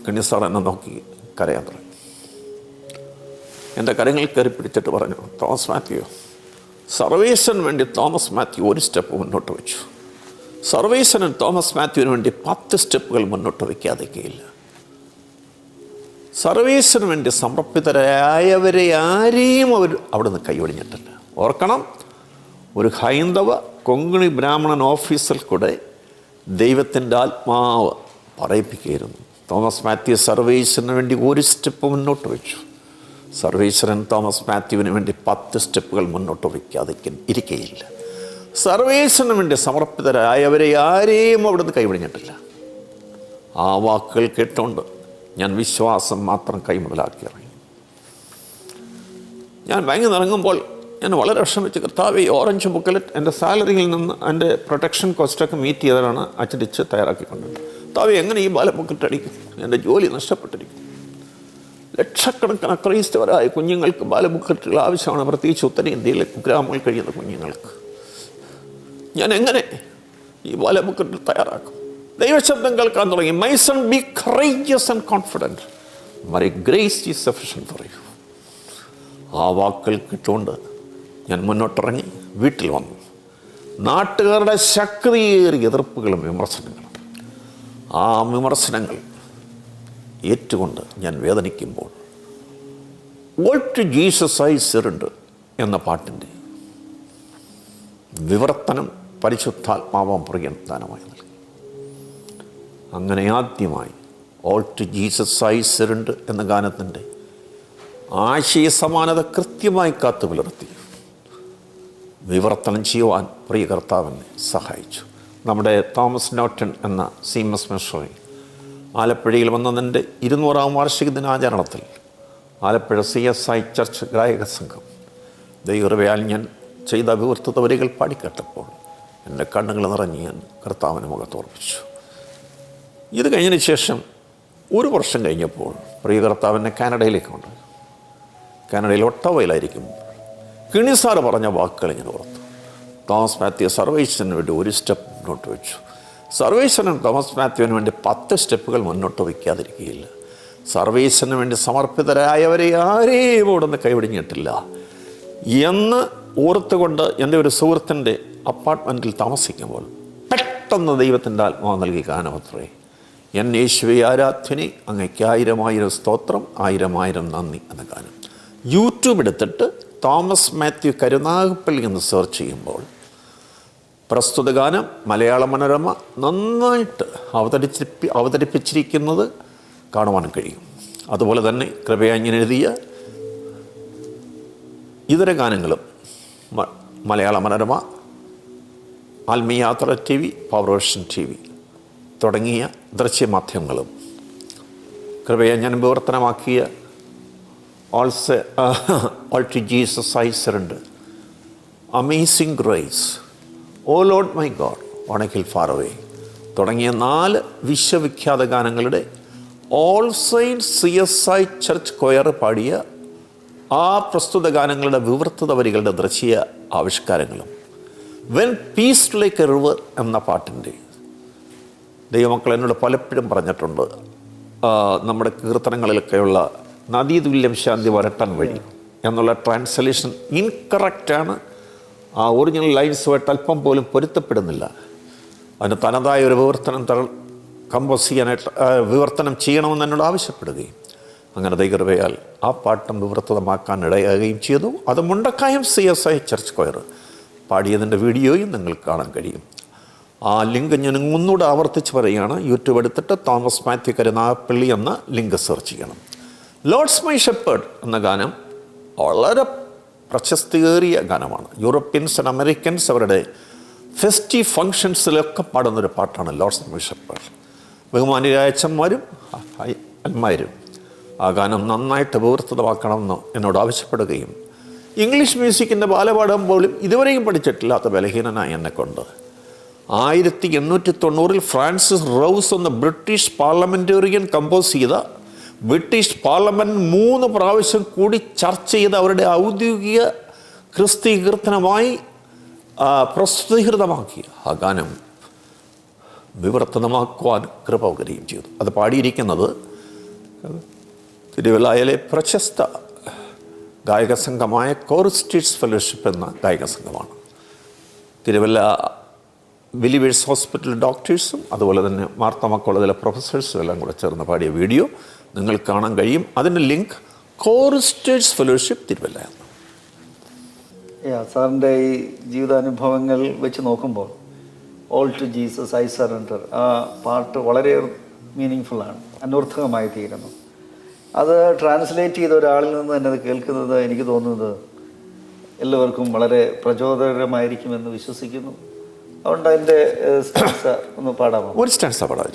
കണി സാർ എന്നെ നോക്കി കരയാൻ തുടങ്ങി. എൻ്റെ കരങ്ങളിൽ കയറി പിടിച്ചിട്ട് പറഞ്ഞു, തോമസ് മാത്യു, സർവേസിന് വേണ്ടി തോമസ് മാത്യു ഒരു സ്റ്റെപ്പ് മുന്നോട്ട് വെച്ചു. സർവേസിന് തോമസ് മാത്യുവിന് വേണ്ടി 10 സ്റ്റെപ്പുകൾ മുന്നോട്ട് വയ്ക്കാതിരിക്കുകയില്ല. സർവീസിന് വേണ്ടി സമർപ്പിതരായവരെ ആരെയും അവർ അവിടുന്ന് കൈയൊഴിഞ്ഞിട്ടില്ല. ഓർക്കണം, ഒരു ഹൈന്ദവ കൊങ്കണി ബ്രാഹ്മണൻ ഓഫീസിൽ കൂടെ ദൈവത്തിൻ്റെ ആത്മാവ് പറയിപ്പിക്കുകയായിരുന്നു. തോമസ് മാത്യു സർവീസിന് വേണ്ടി ഒരു സ്റ്റെപ്പ് മുന്നോട്ട് വെച്ചു. സർവീശ്വരൻ തോമസ് മാത്യുവിന് വേണ്ടി 10 സ്റ്റെപ്പുകൾ മുന്നോട്ട് വയ്ക്കാതെ ഇരിക്കുകയില്ല. സർവീസിന് വേണ്ടി സമർപ്പിതരായവരെ ആരെയും അവിടുന്ന് കൈവിടിഞ്ഞിട്ടില്ല. ആ വാക്കുകൾ കേട്ടുകൊണ്ട് ഞാൻ വിശ്വാസം മാത്രം കൈമുതലാക്കി ഇറങ്ങി. ഞാൻ ബാങ്കിൽ നിന്ന് ഇറങ്ങുമ്പോൾ ഞാൻ വളരെ വിഷമിച്ച്, കർത്താവേ, ഓറഞ്ച് ബുക്കലെറ്റ് എൻ്റെ സാലറിയിൽ നിന്ന് എൻ്റെ പ്രൊട്ടക്ഷൻ കോസ്റ്റൊക്കെ മീറ്റ് ചെയ്തതാണ് അച്ചടിച്ച് തയ്യാറാക്കിക്കൊണ്ടിരുന്നത്. കർത്താവേ, എങ്ങനെ ഈ ബാല ബുക്കറ്റ് അടിക്കും? എൻ്റെ ജോലി നഷ്ടപ്പെട്ടിരിക്കും. ലക്ഷക്കണക്കിന് ക്രൈസ്തവരായ കുഞ്ഞുങ്ങൾക്ക് ബാലബുക്കറ്റുകൾ ആവശ്യമാണ്, പ്രത്യേകിച്ച് ഉത്തരേന്ത്യയിലെ കുഗ്രാമങ്ങളിൽ കഴിയുന്ന കുഞ്ഞുങ്ങൾക്ക്. ഞാൻ എങ്ങനെ ഈ ബാലബുക്കറ്റ് തയ്യാറാക്കും? ദൈവശബ്ദം കേൾക്കാൻ തുടങ്ങി. My son, B courageous and confident, my grace is sufficient for you. ആ വാക്കുകൾ കിട്ടുകൊണ്ട് ഞാൻ മുന്നോട്ടിറങ്ങി വീട്ടിൽ വന്നു. നാട്ടുകാരുടെ ശക്തിയേറിയ എതിർപ്പുകളും വിമർശനങ്ങളും. ആ വിമർശനങ്ങൾ ഏറ്റുകൊണ്ട് ഞാൻ വേദനിക്കുമ്പോൾ all to Jesus I surrender എന്ന പാട്ടിൻ്റെ വിവർത്തനം പരിശുദ്ധാത്മാവാം പ്രിയൻ ദാനമായി നൽകി. അങ്ങനെ ആദ്യമായി all to Jesus I surrender എന്ന ഗാനത്തിൻ്റെ ആശയ സമാനത കൃത്യമായി കാത്തു പുലർത്തി വിവർത്തനം ചെയ്യുവാൻ പ്രിയ കർത്താവിനെ സഹായിച്ചു. നമ്മുടെ തോമസ് നോട്ടൺ എന്ന സീമസ് മിഷണറി ആലപ്പുഴയിൽ വന്നതിൻ്റെ 200-ാം വാർഷിക ദിനാചരണത്തിൽ ആലപ്പുഴ CSI ചർച്ച് ഗായക സംഘം ദൈവകൃപയാൽ ഞാൻ ചെയ്ത വിവർത്തിത വരികൾ പാടിക്കേട്ടപ്പോൾ എൻ്റെ കണ്ണുകൾ നിറഞ്ഞ് ഞാൻ കർത്താവിന് മുഖത്തോർപ്പിച്ചു. ഇത് കഴിഞ്ഞതിന് ശേഷം 1 വർഷം കഴിഞ്ഞപ്പോൾ പ്രിയ കർത്താവിനെ കാനഡയിലേക്ക് കൊണ്ടുപോയി. കാനഡയിൽ ഒട്ടോവയിലായിരിക്കും കിണി സാറ് പറഞ്ഞ വാക്കുകൾ ഞാൻ ഓർത്തു. തോമസ് മാത്യു സർവീസിന് വേണ്ടി 1 സ്റ്റെപ്പ് മുന്നോട്ട് വെച്ചു. സർവീസിനും തോമസ് മാത്യുവിന് വേണ്ടി 10 സ്റ്റെപ്പുകൾ മുന്നോട്ട് വയ്ക്കാതിരിക്കുകയില്ല. സർവീസിന് വേണ്ടി സമർപ്പിതരായവരെ ആരെയും ഓടുന്ന് കൈവിടിഞ്ഞിട്ടില്ല എന്ന് ഓർത്തുകൊണ്ട് എൻ്റെ ഒരു സുഹൃത്തിൻ്റെ അപ്പാർട്ട്മെൻറ്റിൽ താമസിക്കുമ്പോൾ പെട്ടെന്ന് ദൈവത്തിൻ്റെ ആത്മാവ് നൽകി ഗാനമത്രേ, എൻ യേശുവേ ആരാധ്യനെ, അങ്ങയ്ക്ക് 1000 സ്തോത്രം, 1000 നന്ദി എന്ന ഗാനം. യൂട്യൂബ് എടുത്തിട്ട് തോമസ് മാത്യു കരുനാഗപ്പള്ളി എന്ന് സെർച്ച് ചെയ്യുമ്പോൾ പ്രസ്തുത ഗാനം മലയാള മനോരമ നന്നായിട്ട് അവതരിപ്പിച്ചിരിക്കുന്നത് കാണുവാൻ കഴിയും. അതുപോലെ തന്നെ കൃപയാഞ്ഞൻ എഴുതിയ ഇതര ഗാനങ്ങളും Malayala Manorama, Athmeeyayathra TV, Powervision TV തുടങ്ങിയ ദൃശ്യമാധ്യമങ്ങളും കൃപയാഞ്ഞൻ വിവർത്തനമാക്കിയ all to Jesus I surrender, amazing grace, O Lord my God, on a hill far away തുടങ്ങിയ 4 വിശ്വവിഖ്യാത ഗാനങ്ങളുടെ all saints CSI church choir പാടിയ ആ പ്രസ്തുത ഗാനങ്ങളുടെ വിവർത്തിത വരികളുടെ ദൃശ്യ ആവിഷ്കാരങ്ങളും when peace like a river എന്ന പാട്ടിൻ്റെ ദൈവമക്കൾ എന്നോട് പലപ്പോഴും പറഞ്ഞിട്ടുണ്ട്, നമ്മുടെ കീർത്തനങ്ങളിലൊക്കെയുള്ള നദീതുല്യം ശാന്തി വരട്ടാൻ വഴി എന്നുള്ള ട്രാൻസ്ലേഷൻ ഇൻകറക്റ്റാണ്. ആ ഒറിജിനൽ ലൈൻസുമായിട്ട് അല്പം പോലും പൊരുത്തപ്പെടുന്നില്ല. അതിന് തനതായ ഒരു വിവർത്തനം കമ്പോസ് ചെയ്യാനായിട്ട് വിവർത്തനം ചെയ്യണമെന്ന് എന്നോട് ആവശ്യപ്പെടുകയും അങ്ങനെ ദൈവകൃപയാൽ ആ പാട്ടും വിവർത്തനമാക്കാൻ ഇടയാകുകയും ചെയ്തു. അത് മുണ്ടക്കായം CSI ചർച്ച് കൊയർ പാടിയതിൻ്റെ വീഡിയോയും നിങ്ങൾക്ക് കാണാൻ കഴിയും. ആ ലിങ്ക് ഞാൻ ഒന്നുകൂടെ ആവർത്തിച്ച് പറയുകയാണ്. യൂട്യൂബ് എടുത്തിട്ട് തോമസ് മാത്യു കരുനാഗപ്പള്ളി എന്ന ലിങ്ക് സെർച്ച് ചെയ്യണം. ലോർഡ്സ് മൈ ഷെപ്പേർഡ് എന്ന ഗാനം വളരെ പ്രശസ്തിയേറിയ ഗാനമാണ്. യൂറോപ്യൻസ് ആൻഡ് അമേരിക്കൻസ് അവരുടെ ഫെസ്റ്റീവ് ഫങ്ഷൻസിലൊക്കെ പാടുന്നൊരു പാട്ടാണ് ലോർഡ്സ് മൈ ഷെപ്പേർഡ്. ബഹുമാന്യരായ അച്ഛന്മാരും അന്മാരും ആ ഗാനം നന്നായിട്ട് വിവർത്തതമാക്കണമെന്ന് എന്നോട് ആവശ്യപ്പെടുകയും ഇംഗ്ലീഷ് മ്യൂസിക്കിൻ്റെ ബാലപാഠം പോലും ഇതുവരെയും പഠിച്ചിട്ടില്ലാത്ത ബലഹീനനായി എന്നെക്കൊണ്ട് 1890 ഫ്രാൻസിസ് റൗസ് എന്ന ബ്രിട്ടീഷ് പാർലമെൻറ്റേറിയൻ കമ്പോസ് ചെയ്ത ബ്രിട്ടീഷ് പാർലമെൻറ്റ് 3 പ്രാവശ്യം കൂടി ചർച്ച ചെയ്ത് അവരുടെ ഔദ്യോഗിക ക്രിസ്തീയ കീർത്തനമായി പ്രസിദ്ധീകൃതമാക്കിയ ആ ഗാനം വിവർത്തനമാക്കുവാൻ കൃപ കരുകയും ചെയ്തു. അത് പാടിയിരിക്കുന്നത് തിരുവല്ലായിലെ പ്രശസ്ത ഗായക സംഘമായ കോറിസ്റ്റേഴ്സ് ഫെലോഷിപ്പ് എന്ന ഗായക സംഘമാണ്. തിരുവല്ല ബിലീവേഴ്സ് ഹോസ്പിറ്റൽ ഡോക്ടേഴ്സും അതുപോലെ തന്നെ മാർത്തോമ കോളേജിലെ പ്രൊഫസേഴ്സും എല്ലാം കൂടെ ചേർന്ന് പാടിയ വീഡിയോ നിങ്ങൾ കാണാൻ കഴിയും. അതിൻ്റെ ലിങ്ക് കോറിസ്റ്റേഴ്സ് ഫെലോഷിപ്പ് തിരുവല്ല. സാറിൻ്റെ ഈ ജീവിതാനുഭവങ്ങൾ വെച്ച് നോക്കുമ്പോൾ all to Jesus I surrender ആ പാട്ട് വളരെ മീനിങ് ഫുള്ളാണ്, അനർത്ഥകമായി തീരുന്നു. അത് ട്രാൻസ്ലേറ്റ് ചെയ്ത ഒരാളിൽ നിന്ന് തന്നെ അത് കേൾക്കുന്നത് എനിക്ക് തോന്നുന്നത് എല്ലാവർക്കും വളരെ പ്രചോദനകരമായിരിക്കുമെന്ന് വിശ്വസിക്കുന്നു. അതുകൊണ്ട് അതിൻ്റെ സ്റ്റാൻസ ഒന്ന് പാടാമോ? ഒരു സ്റ്റാൻസ പാടാം.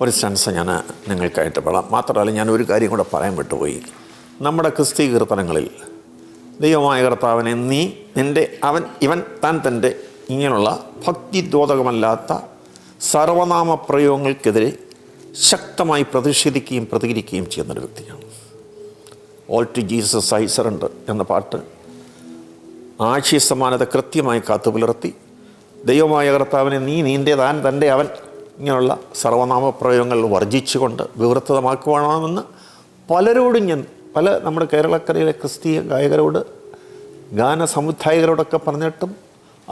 ഒരു സ്റ്റാൻസ ഞാൻ നിങ്ങൾക്കായിട്ട് പാടാം. മാത്രമല്ല ഞാൻ ഒരു കാര്യം കൂടെ പറയാൻ വിട്ടുപോയി. നമ്മുടെ ക്രിസ്തീയ കീർത്തനങ്ങളിൽ ദൈവമായ കർത്താവിനെ നീ നിൻ്റെ അവൻ ഇവൻ താൻ തൻ്റെ ഇങ്ങനെയുള്ള ഭക്തിദ്യോതകമല്ലാത്ത സർവനാമ പ്രയോഗങ്ങൾക്കെതിരെ ശക്തമായി പ്രതിഷേധിക്കുകയും പ്രതികരിക്കുകയും ചെയ്യുന്നൊരു വ്യക്തിയാണ്. All to Jesus I surrender എന്ന പാട്ട് ആശയ സമാനത കൃത്യമായി കാത്തുപുലർത്തി ദൈവമായ കർത്താവിനെ നീ നിൻ്റെ താൻ തൻ്റെ അവൻ ഇങ്ങനെയുള്ള സർവനാമ പ്രയോഗങ്ങൾ വർജിച്ചുകൊണ്ട് വിവൃത്തമാക്കുവാണമെന്ന് പലരോടും ഞാൻ നമ്മുടെ കേരളക്കരയിലെ ക്രിസ്തീയ ഗായകരോട് ഗാന സംവിധായകരോടൊക്കെ പറഞ്ഞിട്ടും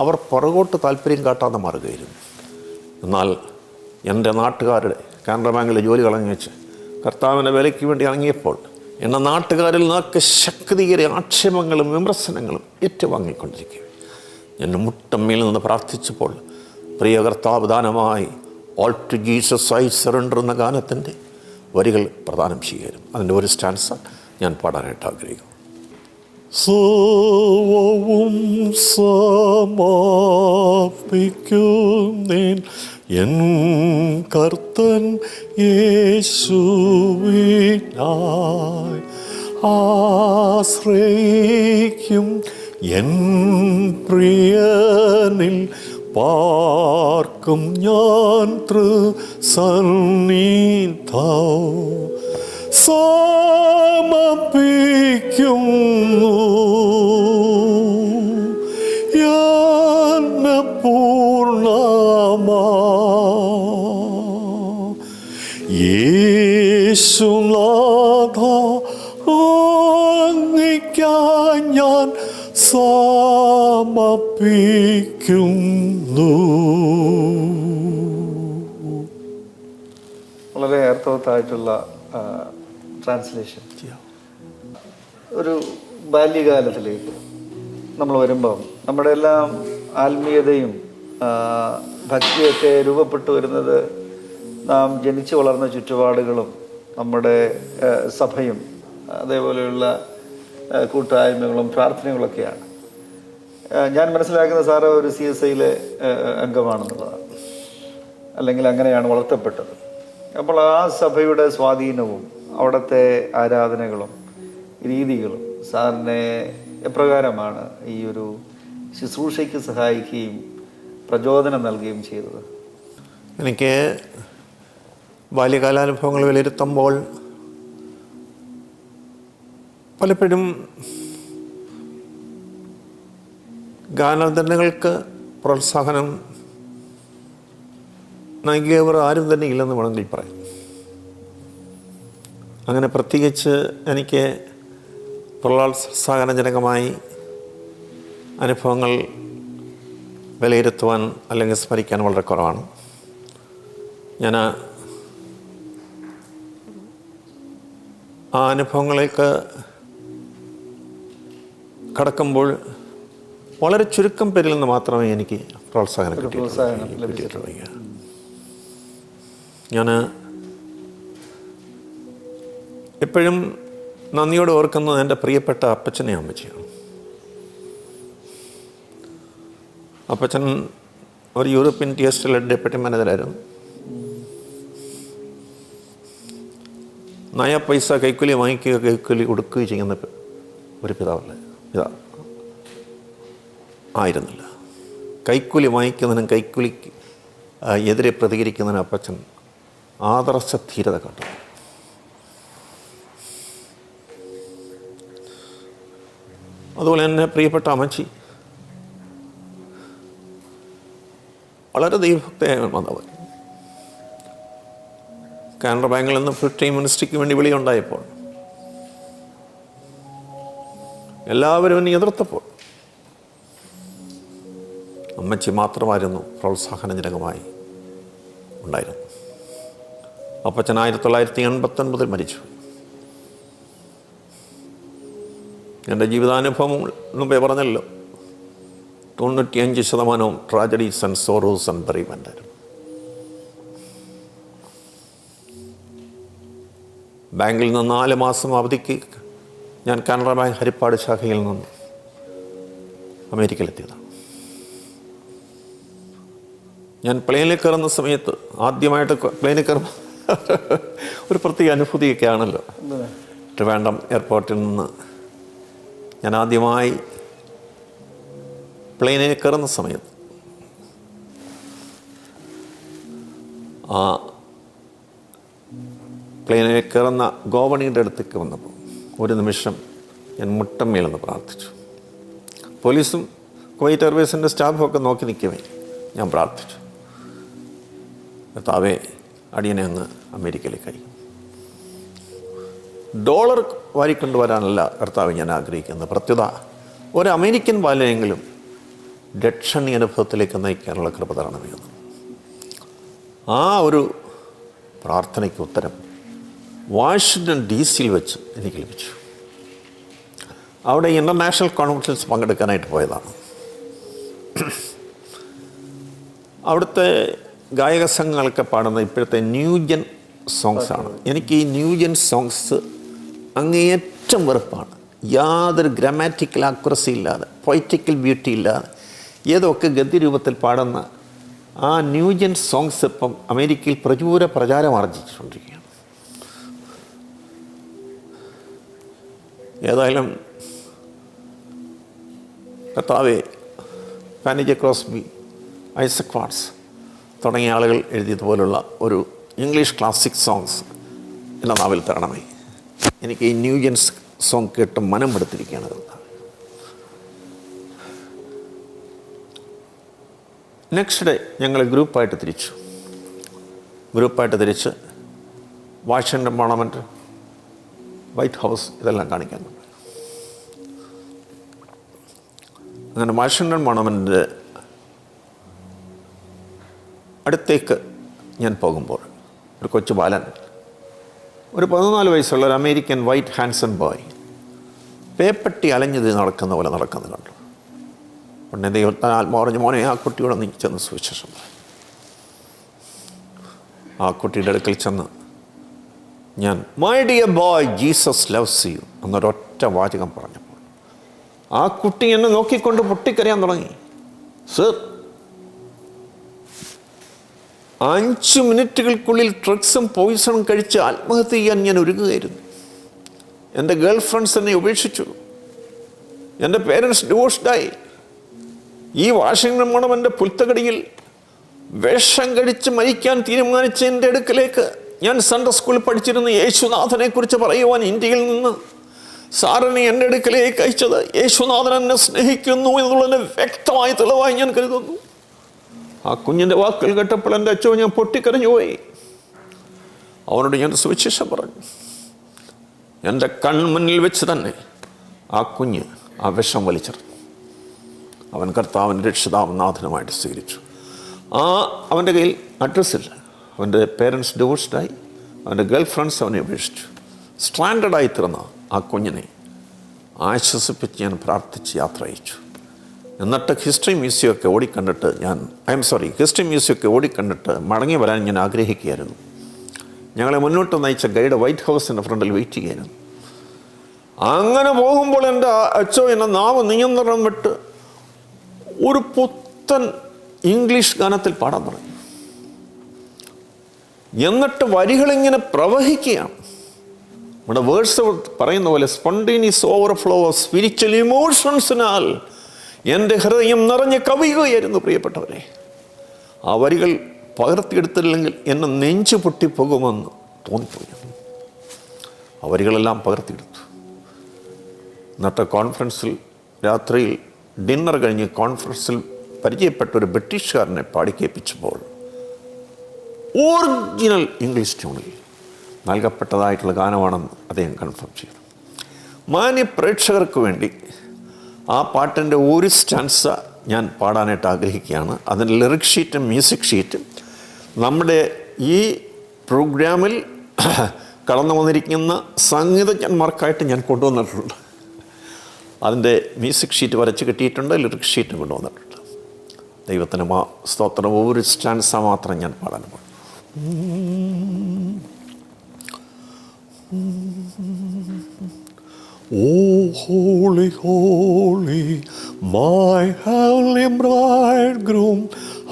അവർ പുറകോട്ട് താല്പര്യം കാട്ടാതെ മാറുകയായിരുന്നു. എന്നാൽ എൻ്റെ നാട്ടുകാരുടെ കാനറ ബാങ്കിലെ ജോലി കളഞ്ഞു വെച്ച് കർത്താവിൻ്റെ വിലയ്ക്ക് വേണ്ടി ഇറങ്ങിയപ്പോൾ എന്നെ നാട്ടുകാരിൽ നിന്നൊക്കെ ശക്തിയേറിയ ആക്ഷേപങ്ങളും വിമർശനങ്ങളും ഏറ്റുവാങ്ങിക്കൊണ്ടിരിക്കുക. ഞാൻ മുട്ടമ്മയിൽ നിന്ന് പ്രാർത്ഥിച്ചപ്പോൾ പ്രിയ കർത്താവ് ദാനമായി all to Jesus I surrender എന്ന ഗാനത്തിൻ്റെ വരികൾ പ്രദാനം ചെയ്യുകയും അതിൻ്റെ ഒരു സ്റ്റാൻസ ഞാൻ പാടാനായിട്ട് ആഗ്രഹിക്കുന്നു. സർവവും സമാപിക്കുന്നേൻ എൻ കർത്തൻ യേശുവിനായി ആശ്രയിക്കും എൻ പ്രിയനിൽ പാർക്കും ഞാൻ തൃസന്നിധം സമർപ്പിക്കുന്നു എന്നെ പൂർണ്ണമാ യേശുനാഥ അങ്ങേയ്ക്കായി ഞാൻ സമർപ്പിക്കുന്നു. വളരെ അർത്ഥവത്തായിട്ടുള്ള ട്രാൻസ്ലേഷൻ. ഒരു ബാല്യകാലത്തിലേക്ക് നമ്മൾ വരുമ്പം നമ്മുടെ എല്ലാം ആത്മീയതയും ഭക്തിയൊക്കെ രൂപപ്പെട്ടു വരുന്നത് നാം ജനിച്ചു വളർന്ന ചുറ്റുപാടുകളും നമ്മുടെ സഭയും അതേപോലെയുള്ള കൂട്ടായ്മകളും പ്രാർത്ഥനകളൊക്കെയാണ്. ഞാൻ മനസ്സിലാക്കുന്ന സാറ് ഒരു CSIയിലെ അംഗമാണെന്നുള്ളതാണ്, അല്ലെങ്കിൽ അങ്ങനെയാണ് വളർത്തപ്പെട്ടത്. അപ്പോൾ ആ സഭയുടെ സ്വാധീനവും അവിടുത്തെ ആരാധനകളും രീതികളും സാറിനെ എപ്രകാരമാണ് ഈ ഒരു ശുശ്രൂഷയ്ക്ക് സഹായിക്കുകയും പ്രചോദനം നൽകുകയും ചെയ്തത്? എനിക്ക് ബാല്യകാലാനുഭവങ്ങൾ വിലയിരുത്തുമ്പോൾ പലപ്പോഴും ഗാനാന്തരങ്ങൾക്ക് പ്രോത്സാഹനം നൽകിയവർ ആരും തന്നെ ഇല്ലെന്ന് വേണമെങ്കിൽ പറയാം. അങ്ങനെ പ്രത്യേകിച്ച് എനിക്ക് പ്രോത്സാഹനജനകമായി അനുഭവങ്ങൾ വിലയിരുത്തുവാൻ അല്ലെങ്കിൽ സ്മരിക്കാൻ വളരെ കുറവാണ്. ഞാൻ ആ അനുഭവങ്ങളിലേക്ക് കടക്കുമ്പോൾ വളരെ ചുരുക്കം പേരിൽ നിന്ന് മാത്രമേ എനിക്ക് പ്രോത്സാഹനം പ്രോത്സാഹനം കിട്ടിയിട്ടുണ്ട്. ഞാൻ എപ്പോഴും നന്ദിയോട് ഓർക്കുന്നത് എൻ്റെ പ്രിയപ്പെട്ട അപ്പച്ചനെയും അമ്മച്ചിയാണ്. അപ്പച്ചൻ ഒരു യൂറോപ്യൻ തിയേറ്ററിലെ ഡെപ്യൂട്ടി മാനേജറായിരുന്നു. 9 പൈസ കൈക്കൂലി വാങ്ങിക്കുകയോ കൈക്കൂലി കൊടുക്കുകയോ ചെയ്യുന്ന ഒരു പിതാ ആയിരുന്നില്ല. കൈക്കൂലി വാങ്ങിക്കുന്നതിനും കൈക്കൂലിക്ക് എതിരെ പ്രതികരിക്കുന്നതിനും അപ്പച്ചൻ ആദർശ ധീരത കാട്ടും. അതുപോലെ തന്നെ പ്രിയപ്പെട്ട അമ്മച്ചി വളരെ ദൈവഭക്തയായി വന്നവർ. കാനറ ബാങ്കിൽ നിന്ന് ഫുൾ ടൈം മിനിസ്ട്രിക്ക് വേണ്ടി വിളിയുണ്ടായപ്പോൾ എല്ലാവരും എന്നെ എതിർത്തപ്പോൾ അമ്മച്ചി മാത്രമായിരുന്നു പ്രോത്സാഹനജനകമായി ഉണ്ടായിരുന്നു. അപ്പച്ചൻ 1989 മരിച്ചു. എൻ്റെ ജീവിതാനുഭവം മുമ്പേ പറഞ്ഞല്ലോ, 95% ട്രാജഡീസ് ആൻഡ് സോറോസ് ആൻഡ് ബെറീവ്മെൻ്റ് ആയിരുന്നു. ബാങ്കിൽ നിന്ന് 4 മാസം അവധിക്ക് ഞാൻ കാനറ ബാങ്ക് ഹരിപ്പാട് ശാഖയിൽ നിന്ന് അമേരിക്കയിലെത്തിയതാണ്. ഞാൻ പ്ലെയിനിൽ കയറുന്ന സമയത്ത് ആദ്യമായിട്ട് പ്ലെയിനിൽ കയറുമ്പോൾ ഒരു പ്രത്യേക അനുഭൂതിയൊക്കെ ആണല്ലോ. ട്രിവാൻഡ്രം എയർപോർട്ടിൽ നിന്ന് ഞാൻ ആദ്യമായി പ്ലെയിനിൽ കയറുന്ന സമയത്ത് ആ പ്ലെയിനിൽ കയറുന്ന ഗോവണിയുടെ അടുത്തേക്ക് വന്നപ്പോൾ ഒരു നിമിഷം ഞാൻ മുട്ടമ്മയിലെന്ന് പ്രാർത്ഥിച്ചു. പോലീസും കുവൈറ്റ് എയർവേസിൻ്റെ സ്റ്റാഫും ഒക്കെ നോക്കി നിൽക്കവേ ഞാൻ പ്രാർത്ഥിച്ചു, കർത്താവേ അടിയനെ അങ്ങ് അമേരിക്കയിലേക്കായി. ഡോളർ വാരിക്കൊണ്ടുവരാനല്ല കർത്താവ് ഞാൻ ആഗ്രഹിക്കുന്നത്, പ്രത്യുത ഒരു അമേരിക്കൻ ബാലനെങ്കിലും ദക്ഷണീയ അനുഭവത്തിലേക്ക് നയിക്കാനുള്ള കൃപ തരണമെന്ന്. ആ ഒരു പ്രാർത്ഥനയ്ക്ക് ഉത്തരം വാഷിങ്ടൺ DC വെച്ച് എനിക്ക് ലഭിച്ചു. അവിടെ ഇൻ്റർനാഷണൽ കോൺഫറൻസ് പങ്കെടുക്കാനായിട്ട് പോയതാണ്. അവിടുത്തെ ഗായക സംഘങ്ങളൊക്കെ പാടുന്ന ഇപ്പോഴത്തെ ന്യൂജൻ സോങ്സാണ്. എനിക്ക് ഈ ന്യൂജൻ സോങ്സ് അങ്ങേയറ്റം വെറുപ്പാണ്. യാതൊരു ഗ്രാമാറ്റിക്കൽ ആക്യുറസി ഇല്ലാതെ, പൊയറ്റിക്കൽ ബ്യൂട്ടി ഇല്ലാതെ ഏതൊക്കെ ഗദ്യരൂപത്തിൽ പാടുന്ന ആ ന്യൂജൻ സോങ്സ് ഇപ്പം അമേരിക്കയിൽ പ്രചാരം ആർജിച്ചുകൊണ്ടിരിക്കുകയാണ്. ഏതായാലും കർത്താവെ, ഫാനി ജെ ക്രോസ്ബി, ഐസക് വാട്സ് തുടങ്ങിയ ആളുകൾ എഴുതിയതുപോലുള്ള ഒരു ഇംഗ്ലീഷ് ക്ലാസിക് സോങ്സ് എൻ്റെ നാവിൽ തരണമേ. എനിക്ക് ഈ ന്യൂജൻ സോങ് കേട്ട് മനം എടുത്തിരിക്കുകയാണ് കർത്താവ്. നെക്സ്റ്റ് ഡേ ഞങ്ങൾ ഗ്രൂപ്പായിട്ട് തിരിച്ച് വാഷിങ്ടൺ മോണമെൻറ്റ്, വൈറ്റ് ഹൗസ് ഇതെല്ലാം കാണിക്കാൻ പറ്റും. അങ്ങനെ വാഷിങ്ടൺ മോണമെൻറ്റിൻ്റെ അടുത്തേക്ക് ഞാൻ പോകുമ്പോൾ ഒരു കൊച്ചു ബാലൻ, ഒരു 14 വയസ്സുള്ള ഒരു അമേരിക്കൻ വൈറ്റ് ഹാൻഡ്സം ബോയ് പേപ്പട്ടി അലഞ്ഞത് നടക്കുന്ന പോലെ നടക്കുന്നത് കണ്ടു. ഉടനെ ദൈവത്താൽ ആത്മാവ് പറഞ്ഞു, മോനെ ആ കുട്ടിയോട് നീ ചെന്ന് സുവിശേഷം പറ. ആ കുട്ടിയുടെ അടുക്കൽ ചെന്ന് ഞാൻ my dear boy Jesus loves you എന്നൊരൊറ്റ വാചകം പറഞ്ഞപ്പോൾ ആ കുട്ടി എന്നെ നോക്കിക്കൊണ്ട് പൊട്ടിക്കരയാൻ തുടങ്ങി. സർ, 5 മിനിറ്റുകൾക്കുള്ളിൽ ഡ്രഗ്സും പോയിസണും കഴിച്ച് ആത്മഹത്യ ചെയ്യാൻ ഞാൻ ഒരുങ്ങുകയായിരുന്നു. എൻ്റെ ഗേൾ ഫ്രണ്ട്സ് എന്നെ ഉപേക്ഷിച്ചു. എൻ്റെ പേരൻസ് ഡിവോഴ്സ്ഡായി. ഈ വാഷിങ്ടൺ മോണമെൻ്റെ പുൽത്തകടിയിൽ വിഷം കഴിച്ച് മരിക്കാൻ തീരുമാനിച്ച എൻ്റെ അടുക്കലേക്ക് ഞാൻ സൺഡേ സ്കൂളിൽ പഠിച്ചിരുന്ന യേശുനാഥനെക്കുറിച്ച് പറയുവാൻ ഇന്ത്യയിൽ നിന്ന് സാറിനെ എൻ്റെ അടുക്കലേക്ക് അയച്ചത് യേശുനാഥൻ എന്നെ സ്നേഹിക്കുന്നു എന്നുള്ളതിന് വ്യക്തമായ തെളിവായി ഞാൻ കരുതുന്നു. ആ കുഞ്ഞിൻ്റെ വാക്കുകൾ കേട്ടപ്പോൾ എൻ്റെ അച്ഛൻ ഞാൻ പൊട്ടിക്കരഞ്ഞു പോയി. അവനോട് ഞാൻ സുവിശേഷം പറഞ്ഞു. എൻ്റെ കൺമുന്നിൽ വെച്ച് തന്നെ ആ കുഞ്ഞ് ആ വിഷം വലിച്ചെറിഞ്ഞു. അവൻ കർത്താവിൻ്റെ രക്ഷിതാവും നാഥനുമായിട്ട് സ്വീകരിച്ചു. അവൻ്റെ കയ്യിൽ അഡ്രസ്സില്ല. അവൻ്റെ പേരൻസ് ഡിവോഴ്സ്ഡായി. അവൻ്റെ ഗേൾ ഫ്രണ്ട്സ് അവനെ ഉപേക്ഷിച്ചു. സ്ട്രാൻഡഡായി തീർന്ന ആ കുഞ്ഞിനെ ആശ്വസിപ്പിച്ച് ഞാൻ പ്രാർത്ഥിച്ച് യാത്ര അയച്ചു. എന്നിട്ട് ഹിസ്റ്ററി മ്യൂസിയമൊക്കെ ഓടിക്കണ്ടിട്ട് ഹിസ്റ്ററി മ്യൂസിയമൊക്കെ ഓടിക്കണ്ടിട്ട് മടങ്ങി വരാൻ ഞാൻ ആഗ്രഹിക്കുകയായിരുന്നു. ഞങ്ങളെ മുന്നോട്ട് നയിച്ച ഗൈഡ് വൈറ്റ് ഹൗസിൻ്റെ ഫ്രണ്ടിൽ വെയിറ്റ് ചെയ്യായിരുന്നു. അങ്ങനെ പോകുമ്പോൾ എൻ്റെ അച്ചോ എന്നെ നാവ് നിയന്ത്രണം വിട്ട് ഒരു പുത്തൻ ഇംഗ്ലീഷ് ഗാനത്തിൽ പാടാൻ തുടങ്ങി. എന്നിട്ട് വരികളിങ്ങനെ പ്രവഹിക്കുകയാണ്. നമ്മുടെ വേർഡ്സ് പറയുന്ന പോലെ സ്പോണ്ടേനിയസ് ഓവർഫ്ലോ ഓഫ് സ്പിരിച്വൽ ഇമോഷൻസിനാൽ എൻ്റെ ഹൃദയം നിറഞ്ഞ് കവിയുകയായിരുന്നു പ്രിയപ്പെട്ടവരെ. ആ വരികൾ പകർത്തിയെടുത്തില്ലെങ്കിൽ എന്നെ നെഞ്ചു പൊട്ടിപ്പോകുമെന്ന് തോന്നിപ്പോയി. ആ വരികളെല്ലാം പകർത്തിയെടുത്തു. എന്നിട്ട് കോൺഫറൻസിൽ രാത്രിയിൽ ഡിന്നർ കഴിഞ്ഞ് കോൺഫറൻസിൽ പരിചയപ്പെട്ട ഒരു ബ്രിട്ടീഷുകാരനെ പാടിക്കേൽപ്പിച്ചപ്പോൾ ഒറിജിനൽ ഇംഗ്ലീഷ് ട്യൂണിൽ നൽകപ്പെട്ടതായിട്ടുള്ള ഗാനമാണെന്ന് അദ്ദേഹം കൺഫേം ചെയ്തു. മാന്യ പ്രേക്ഷകർക്ക് വേണ്ടി ആ പാട്ടിൻ്റെ ഒരു സ്റ്റാൻസ ഞാൻ പാടാനായിട്ട് ആഗ്രഹിക്കുകയാണ്. അതിൻ്റെ ലിറിക് ഷീറ്റും മ്യൂസിക് ഷീറ്റും നമ്മുടെ ഈ പ്രോഗ്രാമിൽ കടന്നു വന്നിരിക്കുന്ന സംഗീതജ്ഞന്മാർക്കായിട്ട് ഞാൻ കൊണ്ടുവന്നിട്ടുണ്ട്. അതിൻ്റെ മ്യൂസിക് ഷീറ്റ് വരച്ച് കിട്ടിയിട്ടുണ്ട്, ലിറിക് ഷീറ്റും കൊണ്ടുവന്നിട്ടുണ്ട്. ദൈവത്തിന് സ്തോത്രം. ഒരു സ്റ്റാൻസ മാത്രം ഞാൻ പാടാൻ പോകും. Oh, holy, holy, my heavenly bridegroom,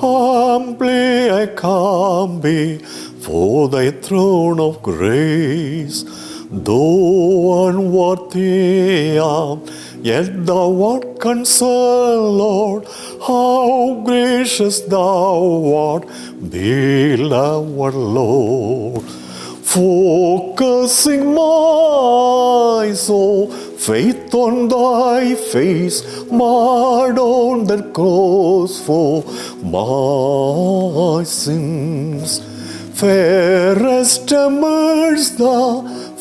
humbly I come before thy throne of grace. Though unworthy I am, yet thou art concerned, Lord, how gracious thou art, beloved Lord. Focusing my soul, faith on thy face, marred on that cross for my sins. Fairest amidst the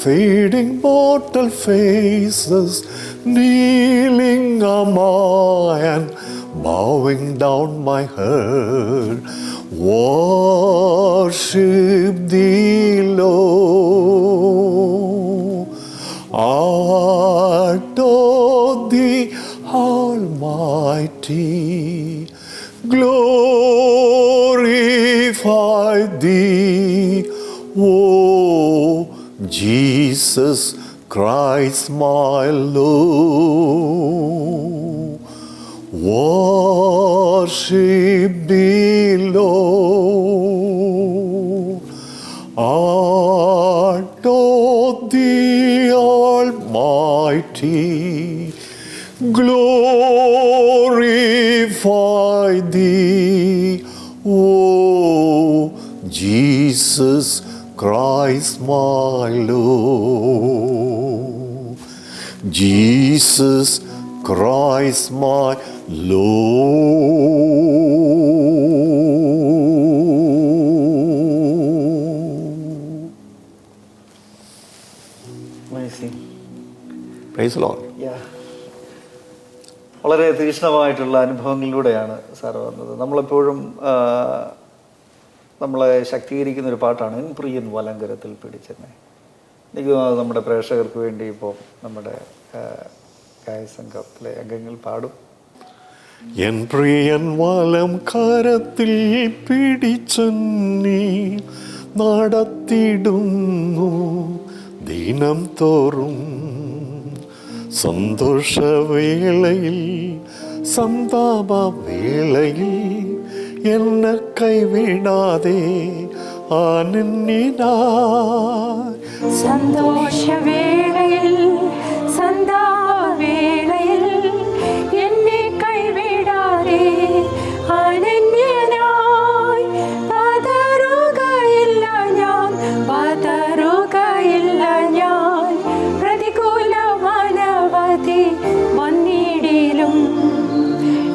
fading mortal faces, kneeling am I and bowing down my head, worship thee, Lord. Adore thee, Almighty, glorify thee, O Jesus Christ my Lord. Worship thee, Lord. Adore thee, Almighty, glorify thee, O Jesus Christ my Lord. Jesus Christ my Lord. Amazing. Praise the Lord. Yeah. വളരെ തീക്ഷ്ണമായിട്ടുള്ള അനുഭവങ്ങളിലൂടെയാണ് സാർ വന്നത്. നമ്മളെപ്പോഴും നമ്മളെ ശക്തീകരിക്കുന്ന ഒരു പാട്ടാണ് എൻ പ്രിയൻ വലങ്കരത്തിൽ പിടിച്ചെന്നെ. എനിക്ക് തോന്നുന്നത് നമ്മുടെ പ്രേക്ഷകർക്ക് വേണ്ടി ഇപ്പോൾ നമ്മുടെ ഗായസംഘത്തിലെ അംഗങ്ങൾ പാടും. എൻ പ്രിയൻ വലം കരത്തിൽ പിടിച്ചെന്നീ നടത്തിടുന്നു ദിനം തോറും, സന്തോഷവേളയിൽ സന്താപവേളയിൽ എന്നെ കൈവിടാതെ ആനന്ദിനായി. സന്തോഷവേളയിൽ സന്താപവേളയിൽ എന്നെ കൈവിടാതെ അനന്യനായി. പതറുകയില്ല ഞാൻ, പതറുകയില്ല ഞാൻ. പ്രതികൂലമനവധി വന്നിടിലും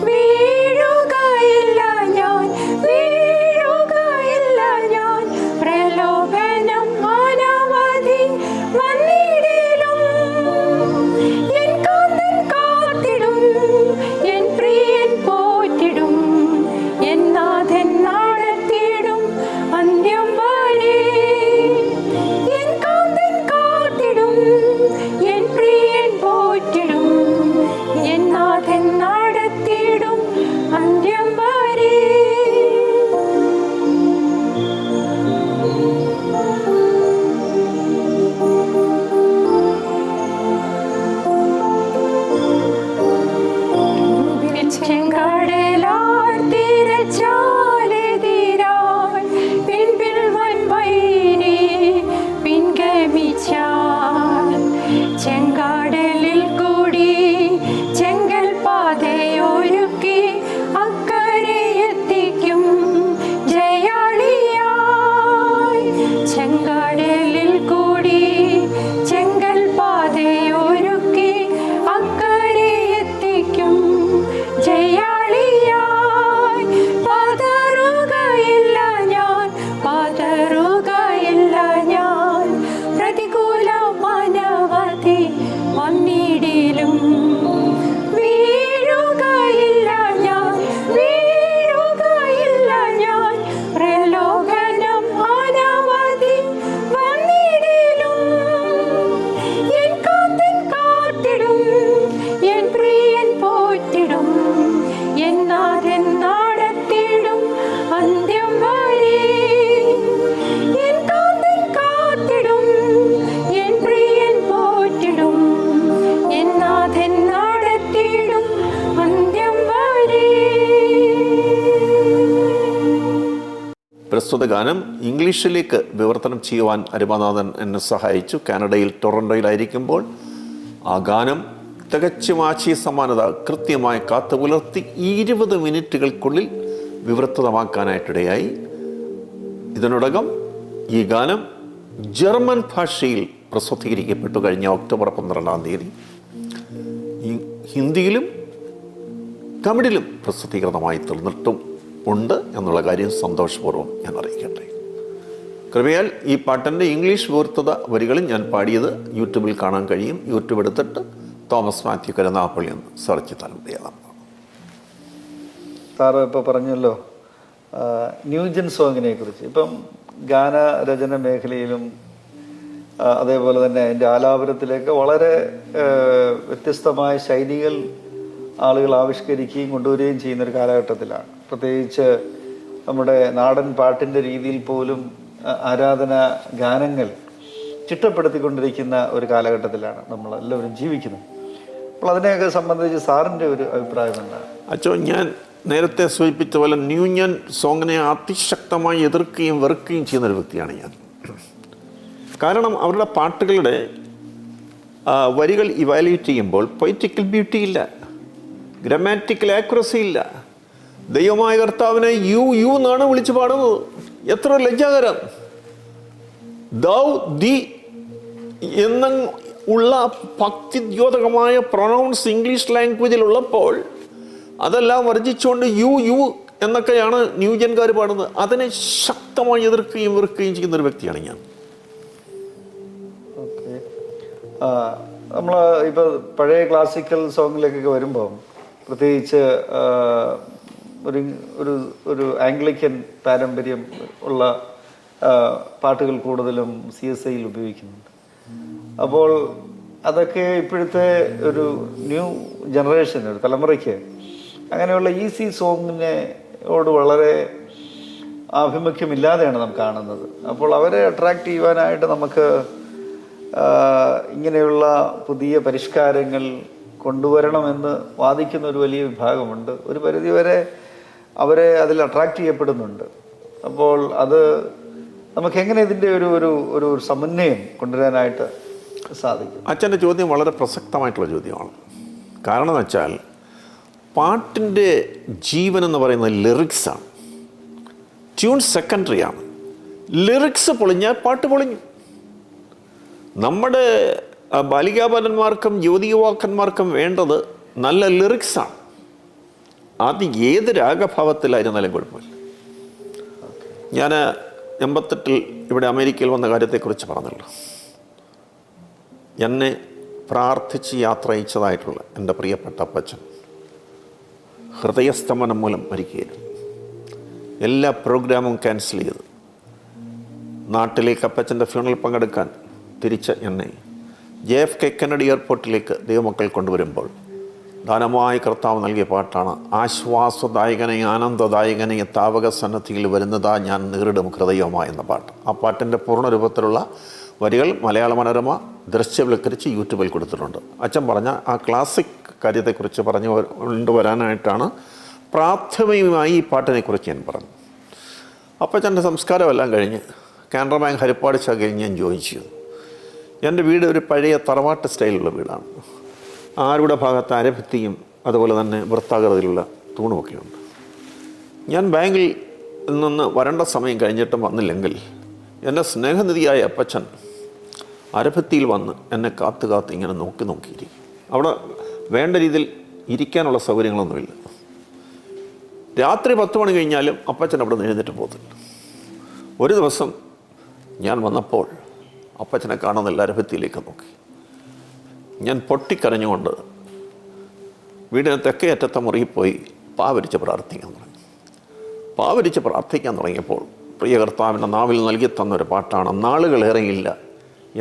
വീഴുകയില്ല ഞാൻ, വീഴുകയില്ല ഞാൻ. പ്രലോഭനം അനവധി വന്നിടിലും ഒരുക്കി അക്കരെ എത്തിക്കും ജയാളിയായി. ചെങ്കടലിൽ കൂടി ചെങ്കൽ പാതയൊരുക്കി അക്കരെ എത്തിക്കും ജയാളിയായി. പതറുകയില്ല ഞാൻ, പതറുകയില്ല ഞാൻ. പ്രതികൂലം അനവധി വന്നിടിലും വീഴുകയില്ല ഞാൻ, വീഴുകയില്ല ഞാൻ. പ്രലോഭനം അനവധി വന്നിടിലും എൻ കാന്തൻ കാത്തിടും, എൻ പ്രിയൻ പോറ്റിടും, എൻ നാഥൻ നടത്തിടും അന്ത്യം വരെ. എൻ കാന്തൻ കാത്തിടും, എൻ പ്രിയൻ പോറ്റിടും, എൻ നാഥൻ നടത്തിടും അന്ത്യം വരെ. പ്രസ്തുത ഗാനം ഇംഗ്ലീഷിലേക്ക് വിവർത്തനം ചെയ്യുവാൻ അരുമനാഥൻ എന്നെ സഹായിച്ചു. കാനഡയിൽ ടൊറൻറ്റോയിലായിരിക്കുമ്പോൾ ആ ഗാനം തികച്ചും ആശയ സമാനത കൃത്യമായി കാത്തുപുലർത്തി 20 മിനിറ്റുകൾക്കുള്ളിൽ വിവർത്തനമാക്കാനായിട്ടിടയായി. ഇതിനോടകം ഈ ഗാനം ജർമ്മൻ ഭാഷയിൽ പ്രസിദ്ധീകരിക്കപ്പെട്ടു കഴിഞ്ഞ ഒക്ടോബർ 12-ാം തീയതി. ഹിന്ദിയിലും തമിഴിലും പ്രസിദ്ധീകൃതമായി തീർന്നിട്ടും ഉണ്ട് എന്നുള്ള കാര്യം സന്തോഷപൂർവ്വം ഞാൻ അറിയിക്കട്ടെ. കൃപയാൽ ഈ പാട്ടിൻ്റെ ഇംഗ്ലീഷ് വിവർത്തത വരികളും ഞാൻ പാടിയത് യൂട്യൂബിൽ കാണാൻ കഴിയും. യൂട്യൂബ് എടുത്തിട്ട് തോമസ് മാത്യു കരുനാഗപ്പള്ളി എന്ന് സെർച്ച് ചെയ്താൽ മതിയാതാണ്. സാറ് ഇപ്പോൾ പറഞ്ഞല്ലോ ന്യൂജൻ സോങ്ങിനെ കുറിച്ച്. ഇപ്പം ഗാനരചന മേഖലയിലും അതേപോലെ തന്നെ അതിൻ്റെ ആലാപനത്തിലേക്ക് വളരെ വ്യത്യസ്തമായ ശൈലികൾ ആളുകൾ ആവിഷ്കരിക്കുകയും കൊണ്ടുവരികയും ചെയ്യുന്നൊരു കാലഘട്ടത്തിലാണ്. പ്രത്യേകിച്ച് നമ്മുടെ നാടൻ പാട്ടിൻ്റെ രീതിയിൽ പോലും ആരാധന ഗാനങ്ങൾ ചിട്ടപ്പെടുത്തിക്കൊണ്ടിരിക്കുന്ന ഒരു കാലഘട്ടത്തിലാണ് നമ്മളെല്ലാവരും ജീവിക്കുന്നത്. അപ്പോൾ അതിനെയൊക്കെ സംബന്ധിച്ച് സാറിൻ്റെ ഒരു അഭിപ്രായം എന്താണ്? അച്ചോ, ഞാൻ നേരത്തെ സൂചിപ്പിച്ച പോലെ ന്യൂജൻ സോങ്ങിനെ അതിശക്തമായി എതിർക്കുകയും വെറുക്കുകയും ചെയ്യുന്നൊരു വ്യക്തിയാണ് ഞാൻ. കാരണം അവരുടെ പാട്ടുകളുടെ വരികൾ ഇവാലുവേറ്റ് ചെയ്യുമ്പോൾ പൊയറ്റിക്കൽ ബ്യൂട്ടി ഇല്ല, ഗ്രാമാറ്റിക്കൽ ആക്യുറസി ഇല്ല. ദൈവമായ കർത്താവിനെ യു യു എന്നാണ് വിളിച്ചു പാടുന്നത്. എത്ര ലജ്ജാകരം! ദൗ ദി എന്ന ഉള്ള ഭക്തിദ്യോതകമായ പ്രൊനൗൺസ് ഇംഗ്ലീഷ് ലാംഗ്വേജിലുള്ളപ്പോൾ അതെല്ലാം വർജിച്ചുകൊണ്ട് യു യു എന്നൊക്കെയാണ് ന്യൂജൻകാർ പാടുന്നത്. അതിനെ ശക്തമായി എതിർക്കുകയും വെറുക്കുകയും ചെയ്യുന്നൊരു വ്യക്തിയാണ് ഞാൻ. ഓക്കെ, നമ്മൾ ഇപ്പോൾ പഴയ ക്ലാസിക്കൽ സോങ്ങിലേക്കൊക്കെ വരുമ്പോൾ പ്രത്യേകിച്ച് ഒരു ഒരു ഒരു ആംഗ്ലിക്കൻ പാരമ്പര്യം ഉള്ള പാട്ടുകൾ കൂടുതലും CSIയിൽ ഉപയോഗിക്കുന്നുണ്ട്. അപ്പോൾ അതൊക്കെ ഇപ്പോഴത്തെ ഒരു ന്യൂ ജനറേഷൻ, ഒരു തലമുറയ്ക്ക് അങ്ങനെയുള്ള ഈസി സോങ്ങിനോട് വളരെ ആഭിമുഖ്യമില്ലാതെയാണ് നാം കാണുന്നത്. അപ്പോൾ അവരെ അട്രാക്റ്റ് ചെയ്യുവാനായിട്ട് നമുക്ക് ഇങ്ങനെയുള്ള പുതിയ പരിഷ്കാരങ്ങൾ കൊണ്ടുവരണമെന്ന് വാദിക്കുന്ന ഒരു വലിയ വിഭാഗമുണ്ട്. ഒരു പരിധിവരെ അവരെ അതിൽ അട്രാക്റ്റ് ചെയ്യപ്പെടുന്നുണ്ട്. അപ്പോൾ അത് നമുക്ക് എങ്ങനെ ഇതിൻ്റെ ഒരു ഒരു ഒരു സമന്വയം കൊണ്ടുവരാനായിട്ട് സാധിക്കും? അച്ഛൻ്റെ ചോദ്യം വളരെ പ്രസക്തമായിട്ടുള്ള ചോദ്യമാണ്. കാരണം എന്ന് വെച്ചാൽ പാട്ടിൻ്റെ ജീവൻ എന്ന് പറയുന്നത് ലിറിക്സാണ്. ട്യൂൺ സെക്കൻഡറിയാണ്. ലിറിക്സ് പൊളിഞ്ഞാൽ പാട്ട് പൊളിഞ്ഞു. നമ്മുടെ ബാലികാബാലന്മാർക്കും യുവതീയുവാക്കന്മാർക്കും വേണ്ടത് നല്ല ലിറിക്സാണ്. അത് ഏത് രാഗഭാവത്തിലായിരുന്നാലും കുഴപ്പമില്ല. ഞാൻ 88 ഇവിടെ അമേരിക്കയിൽ വന്ന കാര്യത്തെക്കുറിച്ച് പറഞ്ഞല്ലോ. എന്നെ പ്രാർത്ഥിച്ച് യാത്ര അയച്ചതായിട്ടുള്ള എൻ്റെ പ്രിയപ്പെട്ട അപ്പച്ചൻ ഹൃദയസ്തംഭനം മൂലം മരിക്കുകയായിരുന്നു. എല്ലാ പ്രോഗ്രാമും ക്യാൻസൽ ചെയ്ത് നാട്ടിലേക്ക് അപ്പച്ചൻ്റെ ഫ്യൂണറൽ പങ്കെടുക്കാൻ തിരിച്ച് എന്നെ JFK കെന്നഡി എയർപോർട്ടിലേക്ക് ദൈവമക്കൾ കൊണ്ടുവരുമ്പോൾ ദാനമായി കർത്താവ് നൽകിയ പാട്ടാണ് ആശ്വാസദായകനെ ആനന്ദദായകനെ താവക സന്നദ്ധിയിൽ വരുന്നതാ ഞാൻ നേരിടും ഹൃദയവുമായി എന്ന പാട്ട്. ആ പാട്ടിൻ്റെ പൂർണ്ണരൂപത്തിലുള്ള വരികൾ മലയാള മനോരമ ദൃശ്യവൽക്കരിച്ച് യൂട്യൂബിൽ കൊടുത്തിട്ടുണ്ട്. അച്ഛൻ പറഞ്ഞ ആ ക്ലാസിക് കാര്യത്തെക്കുറിച്ച് പറഞ്ഞു കൊണ്ടുവരാനായിട്ടാണ് പ്രാഥമികമായി ഈ പാട്ടിനെക്കുറിച്ച് ഞാൻ പറഞ്ഞു. അപ്പോൾ അച്ഛൻ്റെ സംസ്കാരമെല്ലാം കഴിഞ്ഞ് കാനറ ബാങ്ക് ഹരിപ്പാട് ശാഖയിൽ ഞാൻ ജോയിൻ ചെയ്തു. എൻ്റെ വീട് ഒരു പഴയ തറവാട്ട് സ്റ്റൈലുള്ള വീടാണ്. ആരുടെ ഭാഗത്ത് അരഭിത്തിയും അതുപോലെ തന്നെ വൃത്താകൃതിയിലുള്ള തൂണുമൊക്കെയുണ്ട്. ഞാൻ ബാങ്കിൽ നിന്ന് വരേണ്ട സമയം കഴിഞ്ഞിട്ടും വന്നില്ലെങ്കിൽ എൻ്റെ സ്നേഹനിധിയായ അപ്പച്ചൻ അരഭത്തിയിൽ വന്ന് എന്നെ കാത്ത് ഇങ്ങനെ നോക്കിയിരിക്കും. അവിടെ വേണ്ട രീതിയിൽ ഇരിക്കാനുള്ള സൗകര്യങ്ങളൊന്നുമില്ല. രാത്രി 10 മണി കഴിഞ്ഞാലും അപ്പച്ചൻ അവിടെ നിന്ന് എഴുന്നേറ്റ് പോകത്തില്ല. ഒരു ദിവസം ഞാൻ വന്നപ്പോൾ അപ്പച്ചനെ കാണുന്നില്ല, അരഭത്തിയിലേക്ക് നോക്കി. ഞാൻ പൊട്ടിക്കരഞ്ഞുകൊണ്ട് വീടിന് തെക്കേ അറ്റത്തെ മുറിയിൽ പോയി പാവരിച്ച് പ്രാർത്ഥിക്കാൻ തുടങ്ങിയപ്പോൾ പ്രിയ കർത്താവിൻ്റെ നാവിൽ നൽകി തന്നൊരു പാട്ടാണ് നാളുകളേറെയില്ല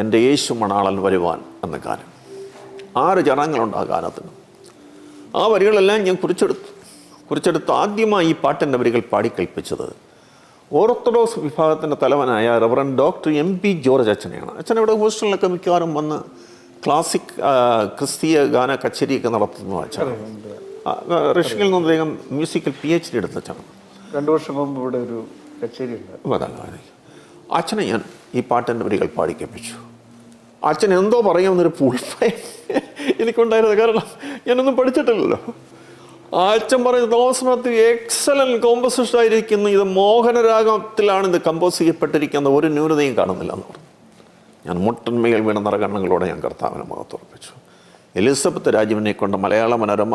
എൻ്റെ യേശു മണാളൻ വരുവാൻ എന്ന ഗാനം. 6 ചരണങ്ങളുണ്ട് ആ ഗാനത്തിന്. ആ വരികളെല്ലാം ഞാൻ കുറിച്ചെടുത്ത് ആദ്യമായി ഈ പാട്ടിൻ്റെ വരികൾ പാടിക്കൽപ്പിച്ചത് ഓർത്തഡോക്സ് വിഭാഗത്തിൻ്റെ തലവനായ റവറൻ ഡോക്ടർ MP ജോർജ് അച്ഛനെയാണ്. അച്ഛൻ ഇവിടെ ഹോസ്റ്റലിലൊക്കെ മിക്കവാറും വന്ന് ക്ലാസിക് ക്രിസ്തീയ ഗാന കച്ചേരിയൊക്കെ നടത്തുന്നു. അച്ഛൻ റഷ്യയിൽ നിന്ന് അദ്ദേഹം മ്യൂസിക്കൽ PhD എടുത്ത അച്ഛനാണ്. 2 വർഷം മുമ്പ് ഇവിടെ ഒരു കച്ചേരി ഉണ്ട്. അച്ഛനെ ഞാൻ ഈ പാട്ടിൻ്റെ വരികൾ പാടിക്കൽപ്പിച്ചു. അച്ഛൻ എന്തോ പറയാമെന്നൊരു പൂൾഭയം എനിക്കുണ്ടായിരുന്നത്. കാരണം ഞാനൊന്നും പഠിച്ചിട്ടില്ലല്ലോ. അച്ഛൻ പറഞ്ഞു, തോമസ് മാത്യു എക്സലൻറ്റ് കോമ്പോസിഷൻ ആയിരിക്കുന്നു, ഇത് മോഹനരാഗത്തിലാണ് ഇത് കമ്പോസ് ചെയ്യപ്പെട്ടിരിക്കുന്നത്, ഒരു ന്യൂനതയും കാണുന്നില്ല എന്ന് പറഞ്ഞു. ഞാൻ മുട്ടന്മേൽ വീണ നിറകണ്ണുകളോടെ ഞാൻ കർത്താവിനെ മുഖത്തുറപ്പിച്ചു. എലിസബത്ത് രാജുവിനെ കൊണ്ട് മലയാള മനോരമ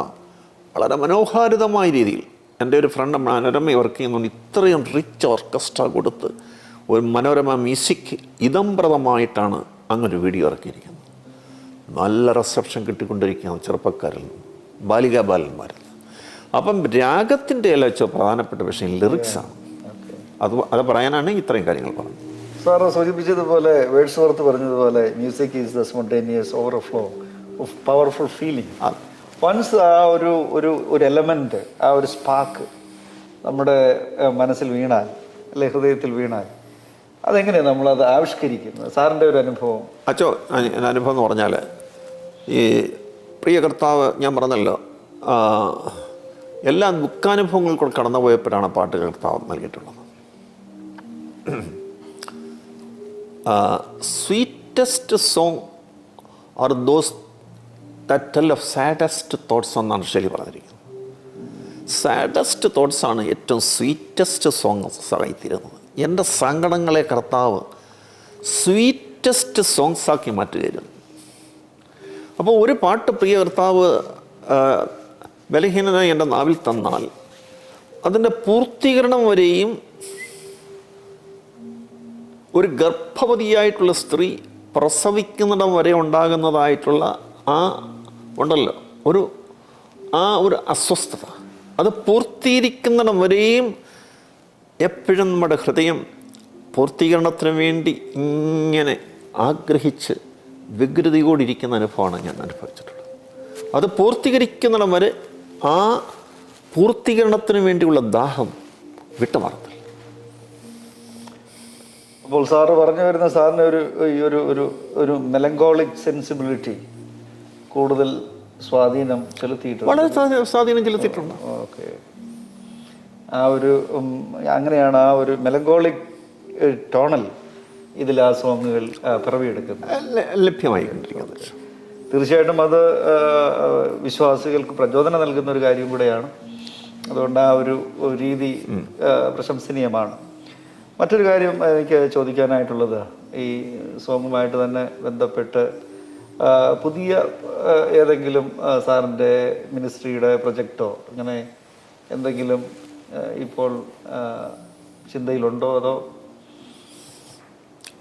വളരെ മനോഹാരിതമായ രീതിയിൽ, എൻ്റെ ഒരു ഫ്രണ്ട് മനോരമ വർക്ക് ചെയ്യുന്നുണ്ട്, ഇത്രയും റിച്ച് ഓർക്കസ്ട്ര കൊടുത്ത് ഒരു മനോരമ മ്യൂസിക് ഇതംപ്രദമായിട്ടാണ് അങ്ങനൊരു വീഡിയോ ഇറക്കിയിരിക്കുന്നത്. നല്ല റിസപ്ഷൻ കിട്ടിക്കൊണ്ടിരിക്കുകയാണ് ചെറുപ്പക്കാരിൽ നിന്ന്, ബാലികാ ബാലന്മാരിൽ. അപ്പം രാഗത്തിൻ്റെ അല്ല വെച്ചാൽ പ്രധാനപ്പെട്ട വിഷയം ലിറിക്സാണ്. അത് പറയാനാണ് ഇത്രയും കാര്യങ്ങൾ പറഞ്ഞത്. സാറ് സൂചിപ്പിച്ചതുപോലെ വേർഡ്സ്വർത്ത് പറഞ്ഞതുപോലെ music is the spontaneous overflow of powerful feeling. Once ആ ഒരു എലമെൻറ്റ്, ആ ഒരു സ്പാർക്ക് നമ്മുടെ മനസ്സിൽ വീണാൽ, അല്ലെ ഹൃദയത്തിൽ വീണാൽ, അതെങ്ങനെയാണ് നമ്മളത് ആവിഷ്കരിക്കുന്നത്? സാറിൻ്റെ ഒരു അനുഭവം. അനുഭവം എന്ന് പറഞ്ഞാൽ, ഈ പ്രിയ കർത്താവ് ഞാൻ പറഞ്ഞല്ലോ, എല്ലാ ദുഃഖാനുഭവങ്ങൾ കൂടെ കടന്നു പോയപ്പോഴാണ് പാട്ട് കർത്താവ് നൽകിയിട്ടുള്ളത്. Sweetest song are those that tell of saddest thoughts എന്നാണ് ശരി പറഞ്ഞിരിക്കുന്നത്. സാഡസ്റ്റ് തോട്ട്സാണ് ഏറ്റവും സ്വീറ്റസ്റ്റ് സോങ്സ് ആയിത്തീരുന്നത്. എൻ്റെ സങ്കടങ്ങളെ കർത്താവ് സ്വീറ്റസ്റ്റ് സോങ്സാക്കി മാറ്റുകയായിരുന്നു. അപ്പോൾ ഒരു പാട്ട് പ്രിയ കർത്താവ് ബലഹീനനായി എൻ്റെ നാവിൽ തന്നാൽ അതിൻ്റെ പൂർത്തീകരണം വരെയും ഒരു ഗർഭവതിയായിട്ടുള്ള സ്ത്രീ പ്രസവിക്കുന്നിടം വരെ ഉണ്ടാകുന്നതായിട്ടുള്ള ഉണ്ടല്ലോ ഒരു അസ്വസ്ഥത, അത് പൂർത്തീകരിക്കുന്നിടം വരെയും എപ്പോഴും നമ്മുടെ ഹൃദയം പൂർത്തീകരണത്തിന് വേണ്ടി ഇങ്ങനെ ആഗ്രഹിച്ച് വികൃതിയോടിരിക്കുന്ന അനുഭവമാണ് ഞാൻ അനുഭവിച്ചിട്ടുള്ളത്. അത് പൂർത്തീകരിക്കുന്നിടം വരെ ആ പൂർത്തീകരണത്തിന് വേണ്ടിയുള്ള ദാഹം വിട്ടുമാറത്തില്ല. അപ്പോൾ സാറ് പറഞ്ഞു വരുന്ന സാറിന് ഒരു മെലങ്കോളിക് സെൻസിബിലിറ്റി കൂടുതൽ സ്വാധീനം ചെലുത്തിയിട്ടുണ്ട്. വളരെ സ്വാധീനം ചെലുത്തിയിട്ടുണ്ട്. ഓക്കെ. അങ്ങനെയാണ് ആ ഒരു മെലങ്കോളിക് ടോണൽ ഇതിൽ ആ സോങ്ങുകൾ പിറവിയെടുക്കുന്നത്, ലഭ്യമായിക്കൊണ്ടിരിക്കുന്നത്. തീർച്ചയായിട്ടും അത് വിശ്വാസികൾക്ക് പ്രചോദനം നൽകുന്ന ഒരു കാര്യം കൂടെയാണ്. അതുകൊണ്ട് ആ ഒരു രീതി പ്രശംസനീയമാണ്. മറ്റൊരു കാര്യം എനിക്ക് ചോദിക്കാനായിട്ടുള്ളത്, ഈ സോങ്ങുമായിട്ട് തന്നെ ബന്ധപ്പെട്ട് പുതിയ ഏതെങ്കിലും സാറിൻ്റെ മിനിസ്ട്രിയുടെ പ്രൊജക്റ്റോ അങ്ങനെ എന്തെങ്കിലും ഇപ്പോൾ ചിന്തയിലുണ്ടോ? അതോ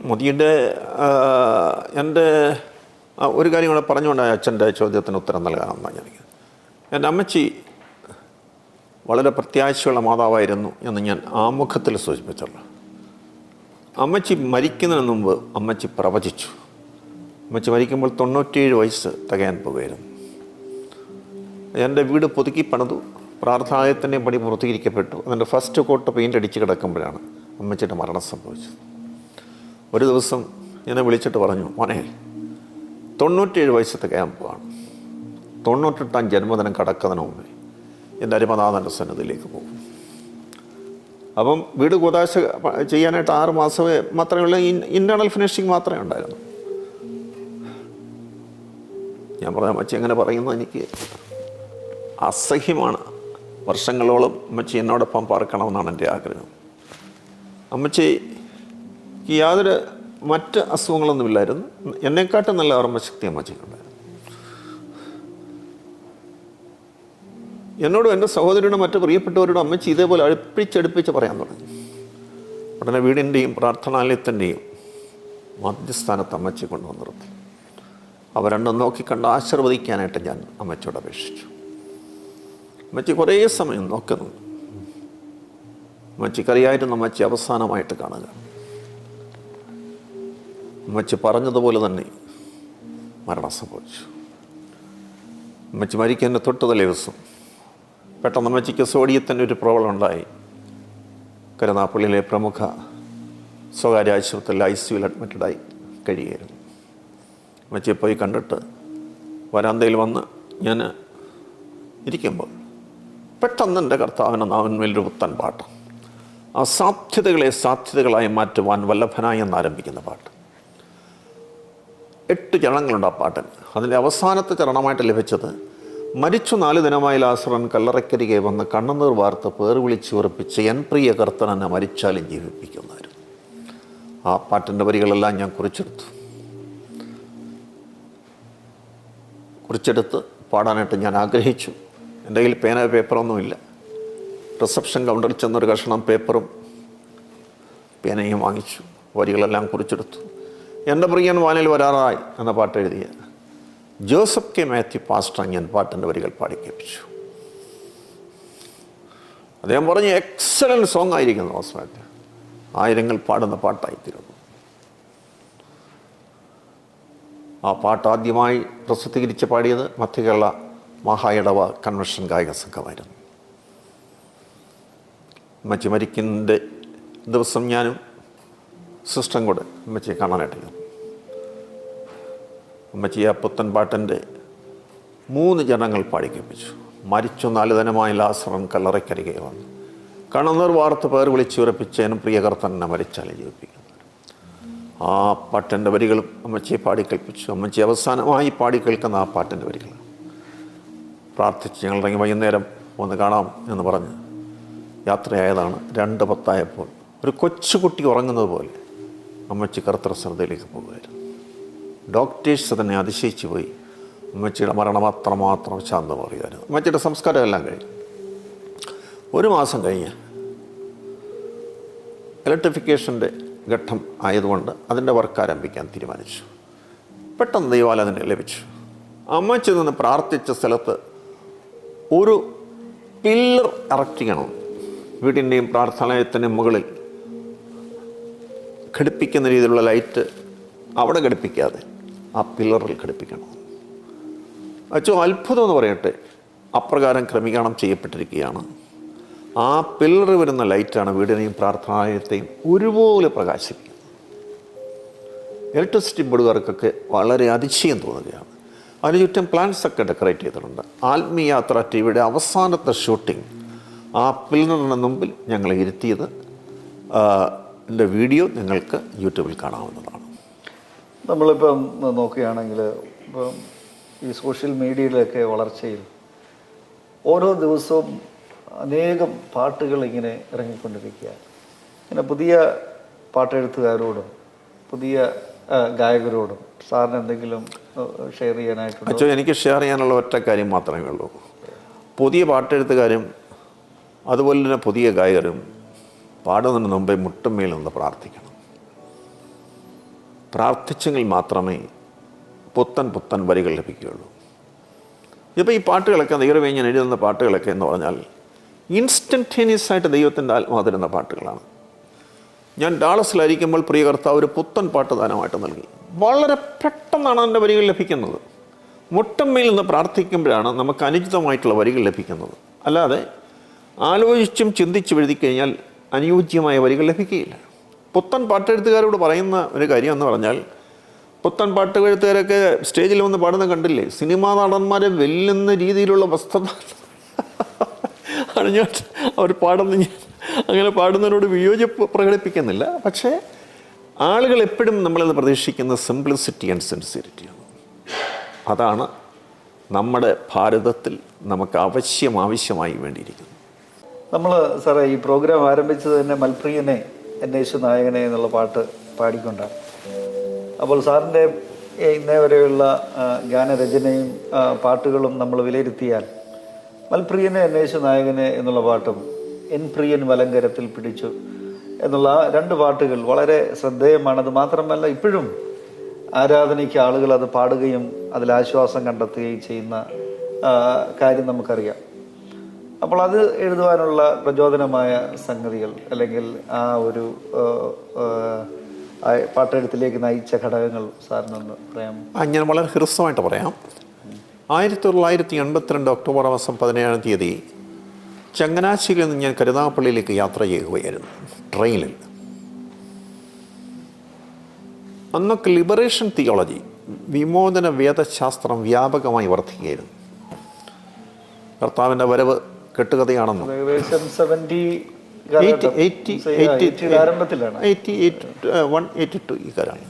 മോദിയുടെ എൻ്റെ ഒരു കാര്യം കൂടെ പറഞ്ഞുകൊണ്ടാണ് അച്ഛൻ്റെ ചോദ്യത്തിന് ഉത്തരം നൽകാമെന്നാണ് ഞാൻ. എൻ്റെ അമ്മച്ചി വളരെ പ്രത്യാശയുള്ള മാതാവായിരുന്നു എന്ന് ഞാൻ ആമുഖത്തിൽ സൂചിപ്പിച്ചല്ലോ. അമ്മച്ചി മരിക്കുന്നതിന് മുമ്പ് അമ്മച്ചി പ്രവചിച്ചു. അമ്മച്ചി മരിക്കുമ്പോൾ 97 വയസ്സ് തികയാൻ പോകുമായിരുന്നു. എൻ്റെ വീട് പുതുക്കി പണിതു, പ്രാർത്ഥാലയത്തിൻ്റെ പണി പൂർത്തീകരിക്കപ്പെട്ടു. അതിൻ്റെ ഫസ്റ്റ് കോട്ട് പെയിൻ്റ് അടിച്ച് കിടക്കുമ്പോഴാണ് അമ്മച്ചിയുടെ മരണം സംഭവിച്ചത്. ഒരു ദിവസം എന്നെ വിളിച്ചിട്ട് പറഞ്ഞു, മോനെ 97 വയസ്സ് തികയാൻ പോവാണ്, 98ാം ജന്മദിനം കടക്കുന്നതിന് മുമ്പേ എൻ്റെ അരിമനാഥൻ്റെ സന്നിധിയിലേക്ക് പോകും. അപ്പം വീട് കൂതാശ ചെയ്യാനായിട്ട് 6 മാസമേ മാത്രമേ ഉള്ള ഇൻറ്റേർണൽ ഫിനിഷിങ് മാത്രമേ ഉണ്ടായിരുന്നു. ഞാൻ പറഞ്ഞ അമ്മച്ചി അങ്ങനെ പറയുന്നത് എനിക്ക് അസഹ്യമാണ്. വർഷങ്ങളോളം അമ്മച്ചി എന്നോടൊപ്പം പാർക്കണമെന്നാണ് എൻ്റെ ആഗ്രഹം. അമ്മച്ചിക്ക് യാതൊരു മറ്റ് അസുഖങ്ങളൊന്നുമില്ലായിരുന്നു. എന്നെക്കാട്ടും നല്ല ഓർമ്മശക്തി അമ്മച്ചിക്കുണ്ടായിരുന്നു. എന്നോടും എൻ്റെ സഹോദരിയോടും മറ്റ് പ്രിയപ്പെട്ടവരോടും അമ്മച്ചി ഇതേപോലെ അടുപ്പിച്ചടുപ്പിച്ച് പറയാൻ തുടങ്ങി. ഉടനെ വീടിൻ്റെയും പ്രാർത്ഥനാലയത്തിൻ്റെയും മധ്യസ്ഥാനത്ത് അമ്മച്ചി കൊണ്ടുവന്ന് നിർത്തി. അവ രണ്ടും നോക്കിക്കണ്ട് ആശീർവദിക്കാനായിട്ട് ഞാൻ അമ്മച്ചിയോട് അപേക്ഷിച്ചു. അമ്മച്ചി കുറേ സമയം നോക്കുന്നു. അമ്മച്ചിക്കറിയായിരുന്നു അമ്മച്ചി അവസാനമായിട്ട് കാണുക. അമ്മച്ചി പറഞ്ഞതുപോലെ തന്നെ മരണം സംഭവിച്ചു. അമ്മച്ചി മരിക്കുന്നതിന് തൊട്ട് തലേ ദിവസം പെട്ടെന്ന് അമ്മച്ചിക്ക് സോഡിയത്തിൻ്റെ ഒരു പ്രോബ്ലം ഉണ്ടായി. കരുനാപ്പള്ളിയിലെ പ്രമുഖ സ്വകാര്യ ആശുപത്രിയിൽ ICUവിൽ അഡ്മിറ്റഡായി കഴിയുകയായിരുന്നു. അമ്മച്ചിയെ പോയി കണ്ടിട്ട് വരാന്തയിൽ വന്ന് ഞാൻ ഇരിക്കുമ്പോൾ പെട്ടെന്ന് എൻ്റെ കർത്താവിൻ്റെ നാവിന്മേലൊരു പുത്തൻ പാട്ട്, അസാധ്യതകളെ സാധ്യതകളായി മാറ്റുവാൻ വല്ലഭനായി എന്നാരംഭിക്കുന്ന പാട്ട്. 8 ചരണങ്ങളുണ്ട് ആ പാട്ടിന്. അതിൻ്റെ അവസാനത്തെ ചരണമായിട്ട് ലഭിച്ചത്, മരിച്ചു 4 ദിനമായി ലാസറൻ കല്ലറക്കരികെ വന്ന് കണ്ണുനീർ വാർത്ത് പേർ വിളിച്ച് ഉറപ്പിച്ച് എൻ പ്രിയ കർത്തൻ എന്നെ മരിച്ചാലും ജീവിപ്പിക്കുന്നതായിരുന്നു. ആ പാട്ടിൻ്റെ വരികളെല്ലാം ഞാൻ കുറിച്ചെടുത്ത് പാടാനായിട്ട് ഞാൻ ആഗ്രഹിച്ചു. എൻ്റെ കയ്യിൽ പേന പേപ്പറൊന്നുമില്ല. റിസപ്ഷൻ കൗണ്ടറിൽ ചെന്നൊരു കഷണം പേപ്പറും പേനയും വാങ്ങിച്ചു. വരികളെല്ലാം കുറിച്ചെടുത്തു. എൻ്റെ പ്രിയൻ വാനിൽ വരാറായി എന്ന പാട്ട് എഴുതിയ ജോസഫ് കെ മാത്യു പാസ്റ്റർ ഞാൻ പാട്ടിൻ്റെ വരികൾ പാടിക്കേൽപ്പിച്ചു. അദ്ദേഹം പറഞ്ഞ് എക്സലൻറ്റ് സോങ് ആയിരിക്കുന്നു അവസാനത്തെ, ആയിരങ്ങൾ പാടുന്ന പാട്ടായിത്തീരുന്നു. ആ പാട്ട് ആദ്യമായി പ്രസിദ്ധീകരിച്ച് പാടിയത് മധ്യകേരള മഹായിടവ കൺവെൻഷൻ ഗായക സംഘമായിരുന്നു. അമ്മച്ചി മരിക്കുന്നതിൻ്റെ ദിവസം ഞാനും സിസ്റ്ററും കൂടെ അമ്മച്ചിയെ കാണാനായിട്ട്. അമ്മച്ചി ആ പുത്തൻ പാട്ടിൻ്റെ 3 ജനങ്ങൾ പാടിക്കേൽപ്പിച്ചു. മരിച്ചു 4 ദിനമായി ലാസറൻ കല്ലറക്കരികെ വന്നു കണ്ണുനീർ വാർത്ത് പേർ വിളിച്ചുറപ്പിച്ച് എൻ പ്രിയ കർത്തനെ മരിച്ചാലും ജീവിപ്പിക്കുന്നു. ആ പാട്ടിൻ്റെ വരികളും അമ്മച്ചിയെ പാടിക്കേൽപ്പിച്ചു. അമ്മച്ചി അവസാനമായി പാടിക്കേൾക്കുന്ന ആ പാട്ടിൻ്റെ വരികൾ പ്രാർത്ഥിച്ച് ഞങ്ങൾ ഇറങ്ങി വൈകുന്നേരം ഒന്ന് കാണാം എന്ന് പറഞ്ഞ് യാത്രയായതാണ്. 2:10 ഒരു കൊച്ചുകുട്ടി ഉറങ്ങുന്നത് പോലെ അമ്മച്ചി കർത്തൃസന്നിധിയിലേക്ക് പോകുമായിരുന്നു. ഡോക്ടേഴ്സ് തന്നെ അതിശയിച്ചു പോയി. അമ്മച്ചിയുടെ മരണം അത്രമാത്രം ശാന്തമറിയായിരുന്നു. അമ്മച്ചിയുടെ സംസ്കാരം എല്ലാം കഴിഞ്ഞു. 1 മാസം കഴിഞ്ഞ് ഇലക്ട്രിഫിക്കേഷൻ്റെ ഘട്ടം ആയതുകൊണ്ട് അതിൻ്റെ വർക്ക് ആരംഭിക്കാൻ തീരുമാനിച്ചു. പെട്ടെന്ന് ദൈവാലയം തന്നെ ലഭിച്ചു. അമ്മച്ചി നിന്ന് പ്രാർത്ഥിച്ച സ്ഥലത്ത് ഒരു പില്ലർ ഇറക്റ്റ് ചെയ്യണം. വീടിൻ്റെയും പ്രാർത്ഥനാലയത്തിൻ്റെയും മുകളിൽ ഘടിപ്പിക്കുന്ന രീതിയിലുള്ള ലൈറ്റ് അവിടെ ഘടിപ്പിക്കാതെ ആ പില്ലറിൽ ഘടിപ്പിക്കണം. അച്ചോ അത്ഭുതം എന്ന് പറയട്ടെ, അപ്രകാരം ക്രമീകരണം ചെയ്യപ്പെട്ടിരിക്കുകയാണ്. ആ പില്ലർ വരുന്ന ലൈറ്റാണ് വീടിനെയും പ്രാർത്ഥനാലയത്തെയും ഒരുപോലെ പ്രകാശിപ്പിക്കുന്നത്. ഇലക്ട്രിസിറ്റി ബോർഡുകാർക്കൊക്കെ വളരെ അതിശയം തോന്നുകയാണ്. അതിന് ചുറ്റും പ്ലാന്റ്സൊക്കെ ഡെക്കറേറ്റ് ചെയ്തിട്ടുണ്ട്. ആത്മീയാത്ര ടിവിയുടെ അവസാനത്തെ ഷൂട്ടിംഗ് ആ പില്ലറിന് മുമ്പിൽ ഞങ്ങൾ ഇരുത്തിയത് എൻ്റെ വീഡിയോ നിങ്ങൾക്ക് യൂട്യൂബിൽ കാണാവുന്നതാണ്. നമ്മളിപ്പം നോക്കുകയാണെങ്കിൽ ഇപ്പം ഈ സോഷ്യൽ മീഡിയയിലൊക്കെ വളർച്ചയിൽ ഓരോ ദിവസവും അനേകം പാട്ടുകൾ ഇങ്ങനെ ഇറങ്ങിക്കൊണ്ടിരിക്കുകയാണ്. ഇങ്ങനെ പുതിയ പാട്ടെഴുത്തുകാരോടും പുതിയ ഗായകരോടും സാറിന് എന്തെങ്കിലും ഷെയർ ചെയ്യാനായിട്ടുണ്ടോ? അച്ഛൻ എനിക്ക് ഷെയർ ചെയ്യാനുള്ള ഒറ്റ കാര്യം മാത്രമേ ഉള്ളൂ. പുതിയ പാട്ടെഴുത്തുകാരും അതുപോലെ തന്നെ പുതിയ ഗായകരും പാടുന്നതിന് മുമ്പേ മുട്ടുമേൽ നിന്ന് പ്രാർത്ഥിക്കണം. പ്രാർത്ഥിച്ചെങ്കിൽ മാത്രമേ പുത്തൻ വരികൾ ലഭിക്കുകയുള്ളൂ. ഇപ്പോൾ ഈ പാട്ടുകളൊക്കെ ദൈവമേ ഞാൻ എഴുതുന്ന പാട്ടുകളൊക്കെ എന്ന് പറഞ്ഞാൽ ഇൻസ്റ്റൻറ്റേനിയസ് ആയിട്ട് ദൈവത്തിൻ്റെ ആത്മാവ് തരുന്ന പാട്ടുകളാണ്. ഞാൻ ഡാളസിലായിരിക്കുമ്പോൾ പ്രിയ കർത്താവ് ഒരു പുത്തൻ പാട്ട് ദാനമായിട്ട് നൽകി. വളരെ പെട്ടെന്നാണ് അതിൻ്റെ വരികൾ ലഭിക്കുന്നത്. മുട്ടമ്മയിൽ നിന്ന് പ്രാർത്ഥിക്കുമ്പോഴാണ് നമുക്ക് അനുചിതമായിട്ടുള്ള വരികൾ ലഭിക്കുന്നത്. അല്ലാതെ ആലോചിച്ചും ചിന്തിച്ചും എഴുതി കഴിഞ്ഞാൽ അനുയോജ്യമായ വരികൾ ലഭിക്കുകയില്ല. പുത്തൻ പാട്ടെഴുത്തുകാരോട് പറയുന്ന ഒരു കാര്യം എന്ന് പറഞ്ഞാൽ, പുത്തൻ പാട്ടെഴുത്തുകാരൊക്കെ സ്റ്റേജിൽ വന്ന് പാടുന്ന കണ്ടില്ലേ, സിനിമാ നടന്മാരെ വെല്ലുന്ന രീതിയിലുള്ള വസ്തുത അണിഞ്ഞോട്ട് അവർ പാടുന്ന. ഞാൻ അങ്ങനെ പാടുന്നതിനോട് വിയോജിപ്പ് പ്രകടിപ്പിക്കുന്നില്ല. പക്ഷേ ആളുകൾ എപ്പോഴും നമ്മളിന്ന് പ്രതീക്ഷിക്കുന്ന സിംപ്ലിസിറ്റി ആൻഡ് സിൻസിയറിറ്റിയാണ്. അതാണ് നമ്മുടെ ഭാരതത്തിൽ നമുക്ക് ആവശ്യമായി വേണ്ടിയിരിക്കുന്നത്. നമ്മൾ സാറേ ഈ പ്രോഗ്രാം ആരംഭിച്ചത് തന്നെ മൽപ്രിയനെ എന്നേശു നായകനെ എന്നുള്ള പാട്ട് പാടിക്കൊണ്ടാണ്. അപ്പോൾ സാറിൻ്റെ ഇന്നേ വരെയുള്ള ഗാനരചനയും പാട്ടുകളും നമ്മൾ വിലയിരുത്തിയാൽ മൽപ്രിയനെ എന്നേശു നായകനെ എന്നുള്ള പാട്ടും എൻ പ്രിയൻ വലങ്കരത്തിൽ പിടിച്ചു എന്നുള്ള ആ 2 പാട്ടുകൾ വളരെ ശ്രദ്ധേയമാണ്. അത് മാത്രമല്ല ഇപ്പോഴും ആരാധനയ്ക്ക് ആളുകൾ അത് പാടുകയും അതിലാശ്വാസം കണ്ടെത്തുകയും ചെയ്യുന്ന കാര്യം നമുക്കറിയാം. അപ്പോൾ അത് എഴുതുവാനുള്ള പ്രചോദനമായ സംഗതികൾ അല്ലെങ്കിൽ ആ ഒരു പാട്ടെഴുത്തിലേക്ക് നയിച്ച ഘടകങ്ങൾ സാറിനൊന്ന് പറയാം. ഞാൻ വളരെ ഹ്രസ്വമായിട്ട് പറയാം. 1982 ഒക്ടോബർ മാസം 17-ാം തീയതി ചങ്ങനാശ്ശേരിയിൽ നിന്ന് ഞാൻ കരുനാഗപ്പള്ളിയിലേക്ക് യാത്ര ചെയ്യുകയായിരുന്നു ട്രെയിനിൽ. അന്നൊക്കെ ലിബറേഷൻ തിയോളജി, വിമോചന വേദശാസ്ത്രം വ്യാപകമായി വർദ്ധിക്കുകയായിരുന്നു. കർത്താവിൻ്റെ വരവ് കെട്ടുകഥയാണെന്നും ഏകദേശം 82 ഈ കാലാണ്.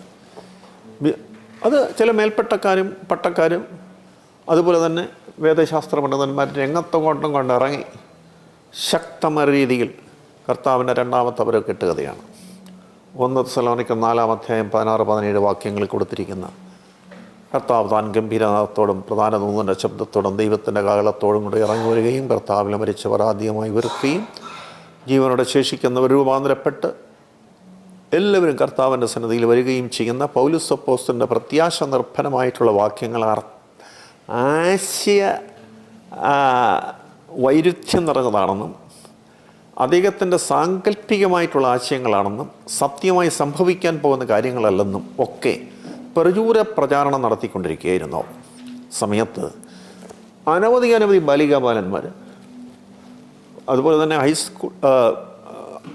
അത് ചില മേൽപ്പട്ടക്കാരും പട്ടക്കാരും അതുപോലെ തന്നെ വേദശാസ്ത്ര പണ്ഡിതന്മാർ രംഗത്തൊങ്ങോട്ടും കൊണ്ടിറങ്ങി ശക്തമായ രീതിയിൽ കർത്താവിൻ്റെ 2ാമത്തെ വരവ് കെട്ടുകഥയാണ്. 1 തെസ്സലോനിക്കർ 4-ാം അധ്യായം 16-17 വാക്യങ്ങളിൽ കൊടുത്തിരിക്കുന്ന കർത്താവ് താൻ ഗംഭീരനാഥത്തോടും പ്രധാന ദൂതൻ്റെ ശബ്ദത്തോടും ദൈവത്തിൻ്റെ കാഹളത്തോടും കൂടി ഇറങ്ങി വരികയും കർത്താവിൽ മരിച്ചവർ ആദ്യമായി ഉയർത്തുകയും ജീവനോടെ ശേഷിക്കുന്നവർ രൂപാന്തരപ്പെട്ട് എല്ലാവരും കർത്താവിൻ്റെ സന്നിധിയിൽ വരികയും ചെയ്യുന്ന പൗലോസ് അപ്പോസ്തലൻ്റെ പ്രത്യാശ നിർഭരമായിട്ടുള്ള വാക്യങ്ങൾ ആശയ വൈരുദ്ധ്യം നിറഞ്ഞതാണെന്നും അദ്ദേഹത്തിൻ്റെ സാങ്കല്പികമായിട്ടുള്ള ആശയങ്ങളാണെന്നും സത്യമായി സംഭവിക്കാൻ പോകുന്ന കാര്യങ്ങളല്ലെന്നും ഒക്കെ പ്രചൂര പ്രചാരണം നടത്തിക്കൊണ്ടിരിക്കുകയായിരുന്നു. സമയത്ത് അനവധി ബാലികാബാലന്മാർ, അതുപോലെ തന്നെ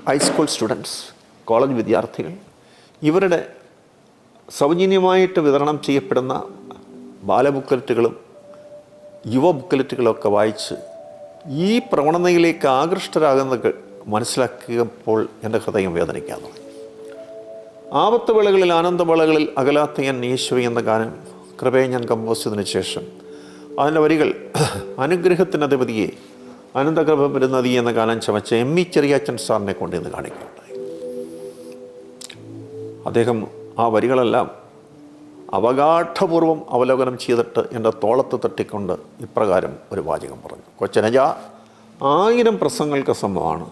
ഹൈസ്കൂൾ സ്റ്റുഡൻസ്, കോളേജ് വിദ്യാർത്ഥികൾ, ഇവരുടെ സൗജന്യമായിട്ട് വിതരണം ചെയ്യപ്പെടുന്ന ബാലബുക്കലെറ്റുകളും യുവ ബുക്കലെറ്റുകളൊക്കെ വായിച്ച് ഈ പ്രവണതയിലേക്ക് ആകൃഷ്ടരാകുന്നത് മനസ്സിലാക്കിയപ്പോൾ എൻ്റെ ഹൃദയം വേദനിക്കാൻ തുടങ്ങി. ആപത്ത് വേളകളിൽ ആനന്ദവേളകളിൽ അകലാത്ത ഞാൻ യേശുവേ എന്ന ഗാനം കൃപയെ ഞാൻ കമ്പോസ് ചെയ്തതിനു ശേഷം അതിൻ്റെ വരികൾ അനുഗ്രഹത്തിൻ്റെ അധിപതിയെ അനന്തകൃപ വരുന്നതി എന്ന ഗാനം ചമച്ച എം.ഇ. ചെറിയാച്ചൻ സാറിനെ കൊണ്ടിന്ന് കാണിക്കുകയുണ്ടായി. അദ്ദേഹം ആ വരികളെല്ലാം അവഗാഠപൂർവം അവലോകനം ചെയ്തിട്ട് എൻ്റെ തോളത്ത് തട്ടിക്കൊണ്ട് ഇപ്രകാരം ഒരു വാചകം പറഞ്ഞു: കൊച്ചനജ, 1000 പ്രസംഗങ്ങൾക്ക് സമമാണ്,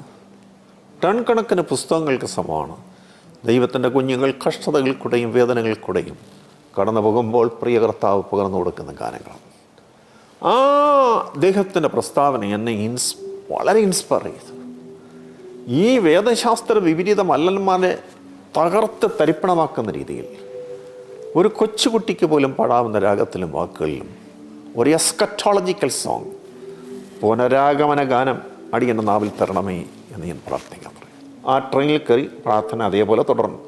ടൺ കണക്കിന് പുസ്തകങ്ങൾക്ക് സമമാണ്. ദൈവത്തിൻ്റെ കുഞ്ഞുങ്ങൾ കഷ്ടതകൾക്കൂടെയും വേദനകൾക്കൂടെയും കടന്നു പോകുമ്പോൾ പ്രിയ കർത്താവ് പകർന്നു കൊടുക്കുന്ന ഗാനങ്ങളാണ്. ആ അദ്ദേഹത്തിൻ്റെ പ്രസ്താവന എന്നെ വളരെ ഇൻസ്പയർ ചെയ്തു. ഈ വേദശാസ്ത്ര വിപരീത മല്ലന്മാരെ തകർത്ത് തരിപ്പണമാക്കുന്ന രീതിയിൽ ഒരു കൊച്ചുകുട്ടിക്ക് പോലും പാടാവുന്ന രാഗത്തിലും വാക്കുകളിലും ഒരു എസ്കറ്റോളജിക്കൽ സോങ്, പുനരാഗമന ഗാനം അടിയൻ്റെ നാവിൽ തരണമേ എന്ന് ഞാൻ പ്രാർത്ഥിക്കാൻ പറയും. ആ ട്രെയിനിൽ കയറി പ്രാർത്ഥന അതേപോലെ തുടർന്നു.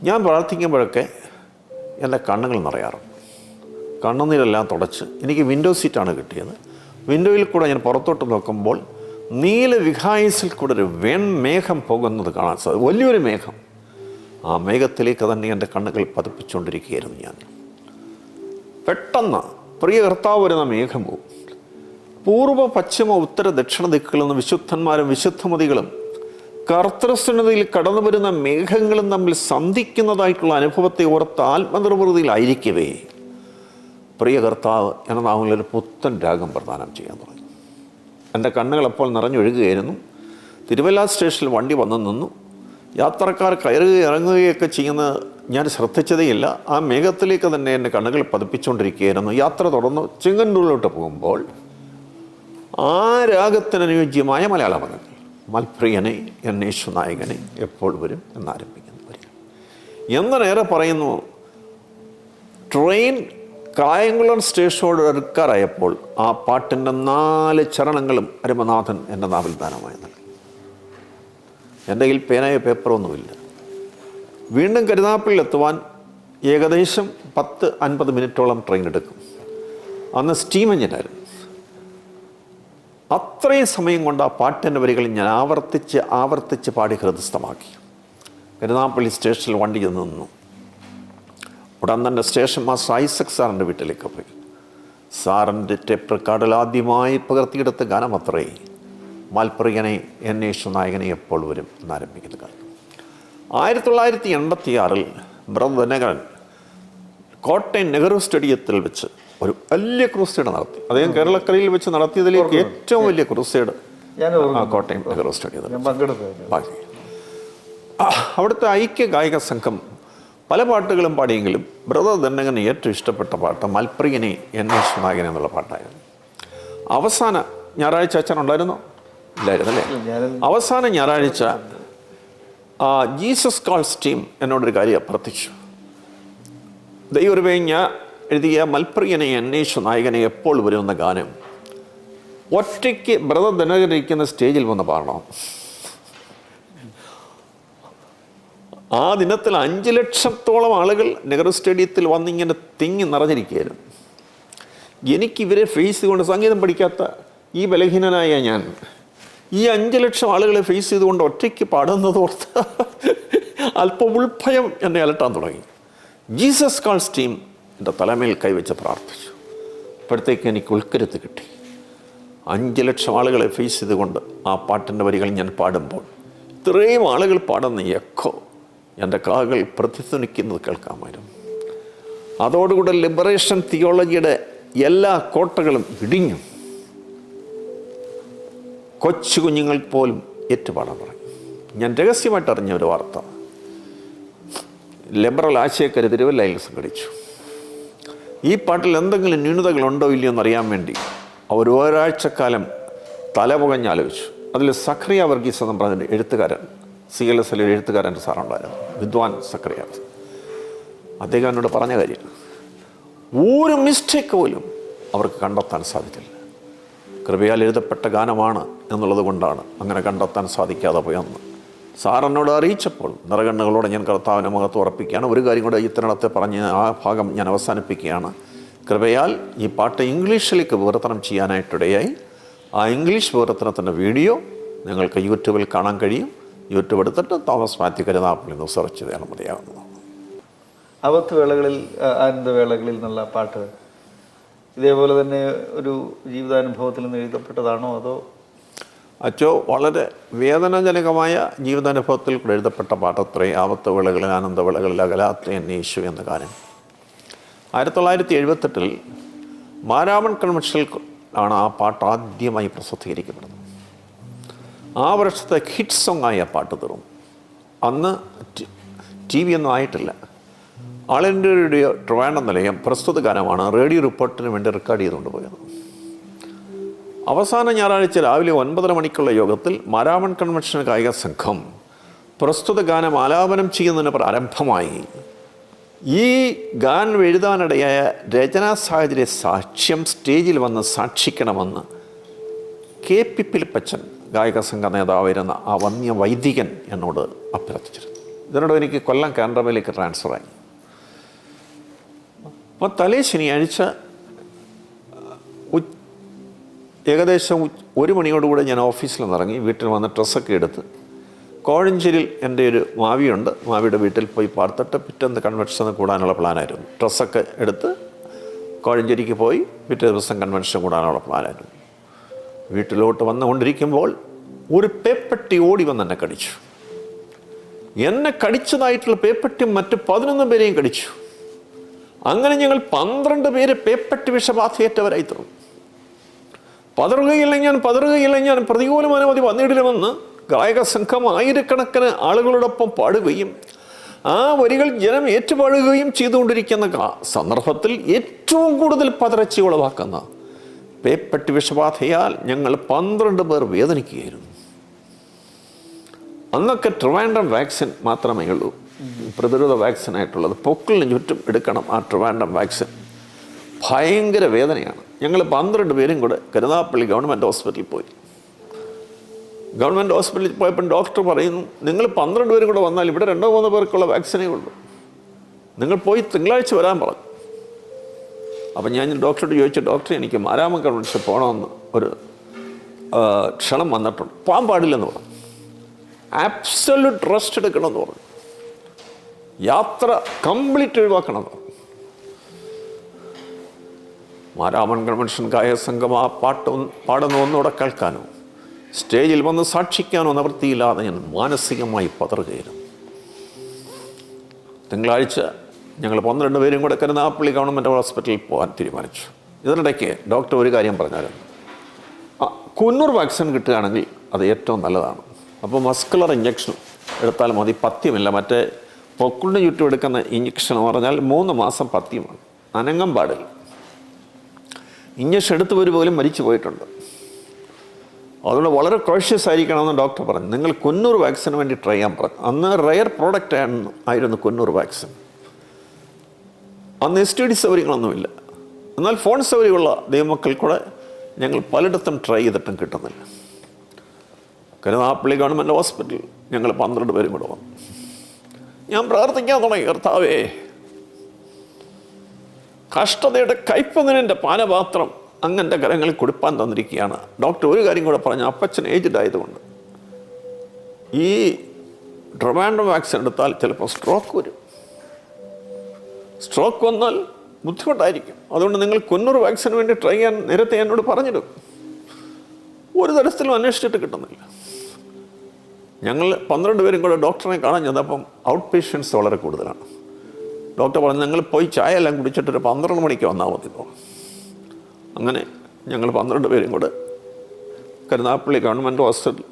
ഞാൻ പ്രാർത്ഥിക്കുമ്പോഴൊക്കെ എൻ്റെ കണ്ണുകൾ നിറയാറുണ്ട്. കണ്ണുനീരെല്ലാം തുടച്ച് എനിക്ക് വിൻഡോ സീറ്റാണ് കിട്ടിയത്. വിൻഡോയിൽ കൂടെ ഞാൻ പുറത്തോട്ട് നോക്കുമ്പോൾ നീല വിഹായസിൽ കൂടെ ഒരു വെൺമേഘം പോകുന്നത് കാണാൻ സാധിക്കും. വലിയൊരു മേഘം. ആ മേഘത്തിലേക്ക് തന്നെ എൻ്റെ കണ്ണുകൾ പതിപ്പിച്ചുകൊണ്ടിരിക്കുകയായിരുന്നു ഞാൻ. പെട്ടെന്ന് പ്രിയ കർത്താവ് വരുന്ന മേഘം പോകും. പൂർവ്വ പശ്ചിമ ഉത്തര ദക്ഷിണ ദിക്കുകളിൽ നിന്ന് വിശുദ്ധന്മാരും വിശുദ്ധമതികളും കർത്തൃസന്നിധിയിൽ കടന്നു വരുന്ന മേഘങ്ങളും തമ്മിൽ സന്ധിക്കുന്നതായിട്ടുള്ള അനുഭവത്തെ ഓർത്ത് ആത്മനിർവൃതിയിലായിരിക്കവേ പ്രിയ കർത്താവ് എന്ന നാമങ്ങളൊരു പുത്തൻ രാഗം പ്രദാനം ചെയ്യാൻ തുടങ്ങി. എൻ്റെ കണ്ണുകൾ അപ്പോൾ നിറഞ്ഞൊഴുകുകയായിരുന്നു. തിരുവല്ല സ്റ്റേഷനിൽ വണ്ടി വന്നു നിന്നു. യാത്രക്കാർ കയറുകയും ഇറങ്ങുകയൊക്കെ ചെയ്യുന്നത് ഞാൻ ശ്രദ്ധിച്ചതേയില്ല. ആ മേഘത്തിലേക്ക് തന്നെ എൻ്റെ കണ്ണുകൾ പതിപ്പിച്ചുകൊണ്ടിരിക്കുകയായിരുന്നു. യാത്ര തുടർന്ന് ചെങ്ങന്നൂരിലോട്ട് പോകുമ്പോൾ ആ രാഗത്തിനനുയോജ്യമായ മലയാള പദങ്ങൾ മൽപ്രിയനെ എന്നേശു നായകനെ എപ്പോൾ വരും എന്നാരംഭിക്കുന്ന വരിക. എന്നേറെ പറയുന്നു, ട്രെയിൻ കായംകുളം സ്റ്റേഷനോട് അടുക്കാറായപ്പോൾ ആ പാട്ടിൻ്റെ 4 ചരണങ്ങളും അരുമനാഥൻ എൻ്റെ നാവിൽ ദാനമായി നൽകി. എൻ്റെ കയ്യിൽ പേനയോ പേപ്പറൊന്നുമില്ല. വീണ്ടും കരുനാഗപ്പള്ളിയിലെത്തുവാൻ ഏകദേശം 10-50 മിനിറ്റോളം ട്രെയിൻ എടുക്കും. അന്ന് സ്റ്റീം എഞ്ചിനായിരുന്നു. അത്രയും സമയം കൊണ്ട് ആ പാട്ടിൻ്റെ വരികൾ ഞാൻ ആവർത്തിച്ച് പാടി ഹൃദയസ്ഥമാക്കി. കരുനാഗപ്പള്ളി സ്റ്റേഷനിൽ വണ്ടി ചെന്ന് നിന്നു. ഉടൻ തന്നെ സ്റ്റേഷൻ മാസ്റ്റർ ഐസക് സാറിൻ്റെ വീട്ടിലേക്ക് പോയി. സാറിൻ്റെ ടേപ്പ് റെക്കോർഡിൽ ആദ്യമായി പകർത്തിയെടുത്ത ഗാനം അത്രേ മാൽപ്രിയനെ എന്നേശു നായകനെ എപ്പോൾ വരും എന്നാരംഭിക്കുന്ന കാലം. 1986 ബ്രദർ ദിനകരൻ കോട്ടയം നെഹ്റു സ്റ്റേഡിയത്തിൽ വെച്ച് ഒരു വലിയ ക്രൂസൈഡ് നടത്തി. അദ്ദേഹം കേരളക്കരയിൽ വെച്ച് നടത്തിയതിലേക്ക് ഏറ്റവും വലിയ ക്രൂസൈഡ് കോട്ടയം നെഹ്റു സ്റ്റേഡിയത്തിൽ. അവിടുത്തെ ഐക്യ ഗായക സംഘം പല പാട്ടുകളും പാടിയെങ്കിലും ബ്രദർ ദിനകരന് ഏറ്റവും ഇഷ്ടപ്പെട്ട പാട്ട് മാൽപ്രിയനെ എന്നേശു നായകനെ എന്നുള്ള പാട്ടായിരുന്നു. അവസാന ഞായറാഴ്ച അച്ഛൻ ഉണ്ടായിരുന്നോ? ഇല്ലായിരുന്നു അല്ലേ? അവസാന ഞായറാഴ്ച ജീസസ് കാൾസ് ടീം എന്നോടൊരു കാര്യം അഭ്യർത്ഥിച്ചു. ദൈവമേ, ഞാൻ എഴുതിയ മൽപ്രിയനെ എന്നേശു നായകനെ എപ്പോൾ വരുമെന്ന ഗാനം ഒറ്റയ്ക്ക് ബ്രദർ ദിനകരൻ സ്റ്റേജിൽ വന്ന് പാടണം. ആ ദിനത്തിൽ 5 ലക്ഷത്തോളം ആളുകൾ നെഹ്റു സ്റ്റേഡിയത്തിൽ വന്നിങ്ങനെ തിങ്ങി നിറഞ്ഞിരിക്കുകയായിരുന്നു. എനിക്കിവരെ ഫേസ് ചെയ്തുകൊണ്ട്, സംഗീതം പഠിക്കാത്ത ഈ ബലഹീനനായ ഞാൻ ഈ 5 ലക്ഷം ആളുകളെ ഫേസ് ചെയ്തുകൊണ്ട് ഒറ്റയ്ക്ക് പാടുന്നതോർത്ത് അല്പം ഉൾഭയം എന്നെ അലട്ടാൻ തുടങ്ങി. ജീസസ് കാൾസ് ടീം എൻ്റെ തലമേൽ കൈവച്ച് പ്രാർത്ഥിച്ചു. അപ്പോഴത്തേക്ക് എനിക്ക് ഉൾക്കരുത്ത് കിട്ടി. 5 ലക്ഷം ആളുകളെ ഫേസ് ചെയ്തുകൊണ്ട് ആ പാട്ടിൻ്റെ വരികൾ ഞാൻ പാടുമ്പോൾ ഇത്രയും ആളുകൾ പാടുന്ന എക്കോ എൻ്റെ കാതുകൾ പ്രതിധ്വനിക്കുന്നത് കേൾക്കാമായിരുന്നു. അതോടുകൂടെ ലിബറേഷൻ തിയോളജിയുടെ എല്ലാ കോട്ടകളും ഇടിഞ്ഞു. കൊച്ചു കുഞ്ഞുങ്ങൾക്ക് പോലും ഏറ്റുപാടാൻ തുടങ്ങി. ഞാൻ രഹസ്യമായിട്ട് അറിഞ്ഞ ഒരു വാർത്ത, ലിബറൽ ആശയക്കാർ തിരുവല്ലയിൽ സംഘടിച്ചു. ഈ പാട്ടിൽ എന്തെങ്കിലും ന്യൂനതകളുണ്ടോ ഇല്ലയോ എന്നറിയാൻ വേണ്ടി അവർ ഒരാഴ്ചക്കാലം തലപുകഞ്ഞാലോചിച്ചു. അതിൽ സഖറിയ വർഗീസ് എന്ന് പറഞ്ഞ എഴുത്തുകാരൻ, CLSL എഴുത്തുകാരൻ്റെ സാറുണ്ടായിരുന്നു, വിദ്വാൻ സഖറിയ. അദ്ദേഹം എന്നോട് പറഞ്ഞ കാര്യം, ഒരു മിസ്റ്റേക്ക് പോലും അവർക്ക് കണ്ടെത്താൻ സാധിച്ചില്ല. കൃപയാൽ എഴുതപ്പെട്ട ഗാനമാണ് എന്നുള്ളത് കൊണ്ടാണ് അങ്ങനെ കണ്ടെത്താൻ സാധിക്കാതെ പോയെന്ന് സാർ എന്നോട് അറിയിച്ചപ്പോൾ നിറകണ്ണുകളോടെ ഞാൻ കർത്താവിനെ മുഖത്ത് ഉറപ്പിക്കുകയാണ്. ഒരു കാര്യം കൂടെ ഇത്തരണത്തെ പറഞ്ഞ് ആ ഭാഗം ഞാൻ അവസാനിപ്പിക്കുകയാണ്. കൃപയാൽ ഈ പാട്ട് ഇംഗ്ലീഷിലേക്ക് വിവർത്തനം ചെയ്യാനായിട്ടിടയായി. ആ ഇംഗ്ലീഷ് വിവർത്തനത്തിൻ്റെ വീഡിയോ നിങ്ങൾക്ക് യൂട്യൂബിൽ കാണാൻ കഴിയും. യൂട്യൂബ് എടുത്തിട്ട് തോമസ് മാത്യു കരുനാഗപ്പള്ളി എന്ന് സെർച്ച് ചെയ്താൽ മതിയാകുന്നു. അബദ്ധവേളകളിൽ, ആനന്ദവേളകളിൽ എന്നുള്ള പാട്ട് ഇതേപോലെ തന്നെ ഒരു ജീവിതാനുഭവത്തിൽ നിന്ന് എഴുതപ്പെട്ടതാണോ അതോ? അച്ചോ, വളരെ വേദനാജനകമായ ജീവിതാനുഭവത്തിൽ കൂടെ എഴുതപ്പെട്ട പാട്ടത്രേ ആപത്തുവേളകളിൽ, ആനന്ദവേളകളിൽ അകലാത്ത എന്നെ യേശു എന്ന ഗാനം. 1978 മാരാമൺ കൺവെൻഷനിൽ ആണ് ആ പാട്ട് ആദ്യമായി പ്രസിദ്ധീകരിക്കപ്പെടുന്നത്. ആ വർഷത്തെ ഹിറ്റ് സോങ് ആയി ആ പാട്ട് തീർന്നു. അന്ന് TV ഒന്നും ആയിട്ടില്ല. ആൾ ഇന്ത്യ റേഡിയോ ട്രിവാൻഡ്രം നിലയം പ്രസ്തുത ഗാനമാണ് റേഡിയോ റിപ്പോർട്ടിന് വേണ്ടി റെക്കോർഡ് ചെയ്തുകൊണ്ട് പോയത്. അവസാന ഞായറാഴ്ച രാവിലെ 9:30 മണിക്കുള്ള യോഗത്തിൽ മാരാമൺ കൺവെൻഷൻ ഗായക സംഘം പ്രസ്തുത ഗാനം ആലാപനം ചെയ്യുന്നതിന് പ്രാരംഭമായി. ഈ ഗാനം എഴുതാനിടയായ രചനാ സാഹചര്യ സാക്ഷ്യം സ്റ്റേജിൽ വന്ന് സാക്ഷിക്കണമെന്ന് KP പിലിപ്പച്ചൻ, ഗായക സംഘ നേതാവായിരുന്ന ആ വന്യ വൈദികൻ എന്നോട് അഭ്യർത്ഥിച്ചിരുന്നു. ഇതിനോട് എനിക്ക് കൊല്ലം കാനറയിലേക്ക് ട്രാൻസ്ഫറായി. അപ്പോൾ തലേ ശനിയാഴ്ച ഏകദേശം 1 മണിയോടുകൂടെ ഞാൻ ഓഫീസിൽ നിന്നിറങ്ങി വീട്ടിൽ വന്ന് ഡ്രസ്സൊക്കെ എടുത്ത് കോഴഞ്ചേരിയിൽ എൻ്റെ ഒരു മാവിയുണ്ട്, മാവിയുടെ വീട്ടിൽ പോയി പാർത്തിട്ട് പിറ്റേന്ന് കൺവെൻഷന് കൂടാനുള്ള പ്ലാനായിരുന്നു. ഡ്രസ്സൊക്കെ എടുത്ത് കോഴഞ്ചേരിക്ക് പോയി പിറ്റേ ദിവസം കൺവെൻഷൻ കൂടാനുള്ള പ്ലാനായിരുന്നു. വീട്ടിലോട്ട് വന്നുകൊണ്ടിരിക്കുമ്പോൾ ഒരു പേപ്പട്ടി ഓടി വന്ന് എന്നെ കടിച്ചു. എന്നെ കടിച്ചതായിട്ടുള്ള പേപ്പട്ടി മറ്റ് 11 പേരെയും കടിച്ചു. അങ്ങനെ ഞങ്ങൾ 12 പേര് പേപ്പട്ടി വിഷബാധയേറ്റവരായി തീർന്നു. പതറുകയില്ല ഞാൻ പ്രതികൂല അനുമതി വന്നിടിലുമെന്ന് ഗായക സംഘം ആയിരക്കണക്കിന് ആളുകളോടൊപ്പം പാടുകയും ആ വരികൾ ജനം ഏറ്റുപാടുകയും ചെയ്തുകൊണ്ടിരിക്കുന്ന സന്ദർഭത്തിൽ ഏറ്റവും കൂടുതൽ പതറച്ചി ഉളവാക്കുന്ന പേപ്പട്ടി വിഷബാധയാൽ ഞങ്ങൾ 12 പേർ വേദനിക്കുകയായിരുന്നു. അന്നൊക്കെ ട്രിവാൻഡ്രം വാക്സിൻ മാത്രമേ ഉള്ളൂ പ്രതിരോധ വാക്സിനായിട്ടുള്ളത്. പൊക്കിളിന് ചുറ്റും എടുക്കണം ആ ട്രിവാൻഡ്രം വാക്സിൻ. ഭയങ്കര വേദനയാണ്. ഞങ്ങൾ 12 പേരും കൂടെ കരുനാഗപ്പള്ളി ഗവൺമെൻറ് ഹോസ്പിറ്റലിൽ പോയി. ഗവൺമെൻറ് ഹോസ്പിറ്റലിൽ പോയപ്പോൾ ഡോക്ടർ പറയുന്നു, നിങ്ങൾ 12 പേരും കൂടെ വന്നാൽ ഇവിടെ 2-3 പേർക്കുള്ള വാക്സിനേ ഉള്ളൂ, നിങ്ങൾ പോയി തിങ്കളാഴ്ച വരാൻ പറഞ്ഞു. അപ്പം ഞാൻ ഡോക്ടറോട് ചോദിച്ചു, ഡോക്ടർ എനിക്ക് മാരാമൺ കൺവെൻഷൻ പോകണമെന്ന് ഒരു ക്ഷണം വന്നിട്ടുണ്ട്, പോകാൻ പാടില്ലെന്ന് പറഞ്ഞു. ആബ്സല്യൂട്ട് റെസ്റ്റ് എടുക്കണമെന്ന് പറഞ്ഞു. യാത്ര കംപ്ലീറ്റ് ഒഴിവാക്കണമെന്ന് പറഞ്ഞു. മാരാമൺ കൺവെൻഷൻ ഗായക സംഘം ആ പാട്ട് പാടുന്ന ഒന്നുകൂടെ കേൾക്കാനോ സ്റ്റേജിൽ വന്ന് സാക്ഷിക്കാനോ നിവൃത്തിയില്ലാതെ ഞാൻ മാനസികമായി പതറുകയായിരുന്നു. തിങ്കളാഴ്ച ഞങ്ങൾ 12 പേരും കൂടെ കരുനാഗപ്പള്ളി ഗവൺമെൻറ് ഹോസ്പിറ്റലിൽ പോകാൻ തീരുമാനിച്ചു. ഇതിനിടയ്ക്ക് ഡോക്ടർ ഒരു കാര്യം പറഞ്ഞായിരുന്നു, കുന്നൂർ വാക്സിൻ കിട്ടുകയാണെങ്കിൽ അത് ഏറ്റവും നല്ലതാണ്. അപ്പോൾ മസ്കുലർ ഇഞ്ചക്ഷൻ എടുത്താൽ മതി, പഥ്യമില്ല. മറ്റേ പൊക്കിളിന് ചുറ്റും എടുക്കുന്ന ഇഞ്ചക്ഷൻ എന്ന് പറഞ്ഞാൽ 3 മാസം പഥ്യമാണ്, അനങ്ങം പാടില്ല. ഇഞ്ചക്ഷൻ എടുത്തവർ പോലും മരിച്ചു പോയിട്ടുണ്ട്. അതുകൊണ്ട് വളരെ കോഷ്യസ് ആയിരിക്കണമെന്ന് ഡോക്ടർ പറഞ്ഞു. നിങ്ങൾ കുന്നൂർ വാക്സിന് വേണ്ടി ട്രൈ ചെയ്യാൻ പറഞ്ഞു. അന്ന് റെയർ പ്രോഡക്റ്റ് ആയിരുന്നു കുന്നൂർ വാക്സിൻ. അന്ന് STD സൗകര്യങ്ങളൊന്നുമില്ല. എന്നാൽ ഫോൺ സൗകര്യമുള്ള ദൈവമക്കൾ കൂടെ ഞങ്ങൾ പലയിടത്തും ട്രൈ ചെയ്തിട്ടും കിട്ടുന്നില്ല. കരുനാഗപ്പള്ളി ഗവൺമെൻറ് ഹോസ്പിറ്റൽ ഞങ്ങൾ 12 പേരും കൂടെ വന്നു. ഞാൻ പ്രാർത്ഥിക്കാൻ തുടങ്ങി, കർത്താവേ, കഷ്ടതയുടെ കയ്പൊന്നിൻ്റെ പാനപാത്രം അങ്ങൻ്റെ കരങ്ങളിൽ കൊടുപ്പാൻ തന്നിരിക്കുകയാണ്. ഡോക്ടർ ഒരു കാര്യം കൂടെ പറഞ്ഞു, അപ്പച്ചൻ ഏജ്ഡ് ആയതുകൊണ്ട് ഈ ട്രിവാൻഡ്രം വാക്സിൻ എടുത്താൽ ചിലപ്പോൾ സ്ട്രോക്ക് വരും. സ്ട്രോക്ക് വന്നാൽ ബുദ്ധിമുട്ടായിരിക്കും. അതുകൊണ്ട് നിങ്ങൾ കുന്നൂർ വാക്സിന് വേണ്ടി ട്രൈ ചെയ്യാൻ നേരത്തെ എന്നോട് പറഞ്ഞിടും. ഒരു തരത്തിലും അന്വേഷിച്ചിട്ട് കിട്ടുന്നില്ല. ഞങ്ങൾ 12 പേരും കൂടെ ഡോക്ടറെ കാണാൻ ചെന്നപ്പം ഔട്ട് പേഷ്യൻസ് വളരെ കൂടുതലാണ്. ഡോക്ടർ പറഞ്ഞു, നിങ്ങൾ പോയി ചായ എല്ലാം കുടിച്ചിട്ടൊരു 12 മണിക്ക് വന്നാൽ മതി. അങ്ങനെ ഞങ്ങൾ 12 പേരും കൂടെ കരുനാഗപ്പള്ളി ഗവൺമെൻറ് ഹോസ്പിറ്റൽ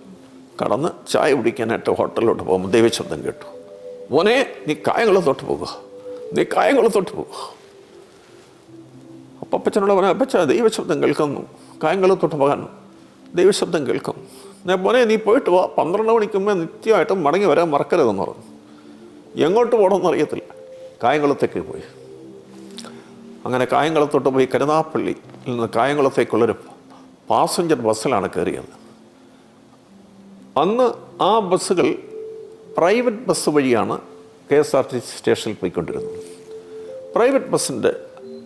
കടന്ന് ചായ കുടിക്കാനായിട്ട് ഹോട്ടലിലോട്ട് പോകുമ്പോൾ ദൈവശബ്ദം കേട്ടു, മോനെ നീ കായംകുളത്തോട്ട് പോകുക, നീ കായംകുളത്തോട്ട് പോകുക. അപ്പം അപ്പച്ചനോട് പറഞ്ഞു, അപ്പച്ച ദൈവശബ്ദം കേൾക്കുന്നു, കായംകുളത്തോട്ട് പോകാൻ ദൈവശബ്ദം കേൾക്കുന്നു. ഞാൻ മോനെ നീ പോയിട്ട് വാ, 12 മണിക്ക് മുമ്പേ നിത്യമായിട്ടും മടങ്ങി വരാൻ മറക്കരുതെന്ന് പറഞ്ഞു. എങ്ങോട്ട് പോകണമെന്ന് അറിയത്തില്ല. കായംകുളത്തേക്ക് പോയി. അങ്ങനെ കായംകുളത്തോട്ട് പോയി കരുനാഗപ്പള്ളിയിൽ നിന്ന് കായംകുളത്തേക്കുള്ളൊരു പാസഞ്ചർ ബസ്സിലാണ് കയറിയത്. അന്ന് ആ ബസ്സുകൾ പ്രൈവറ്റ് ബസ് വഴിയാണ് KSRTC സ്റ്റേഷനിൽ പോയിക്കൊണ്ടിരുന്നത്. പ്രൈവറ്റ് ബസ്സിൻ്റെ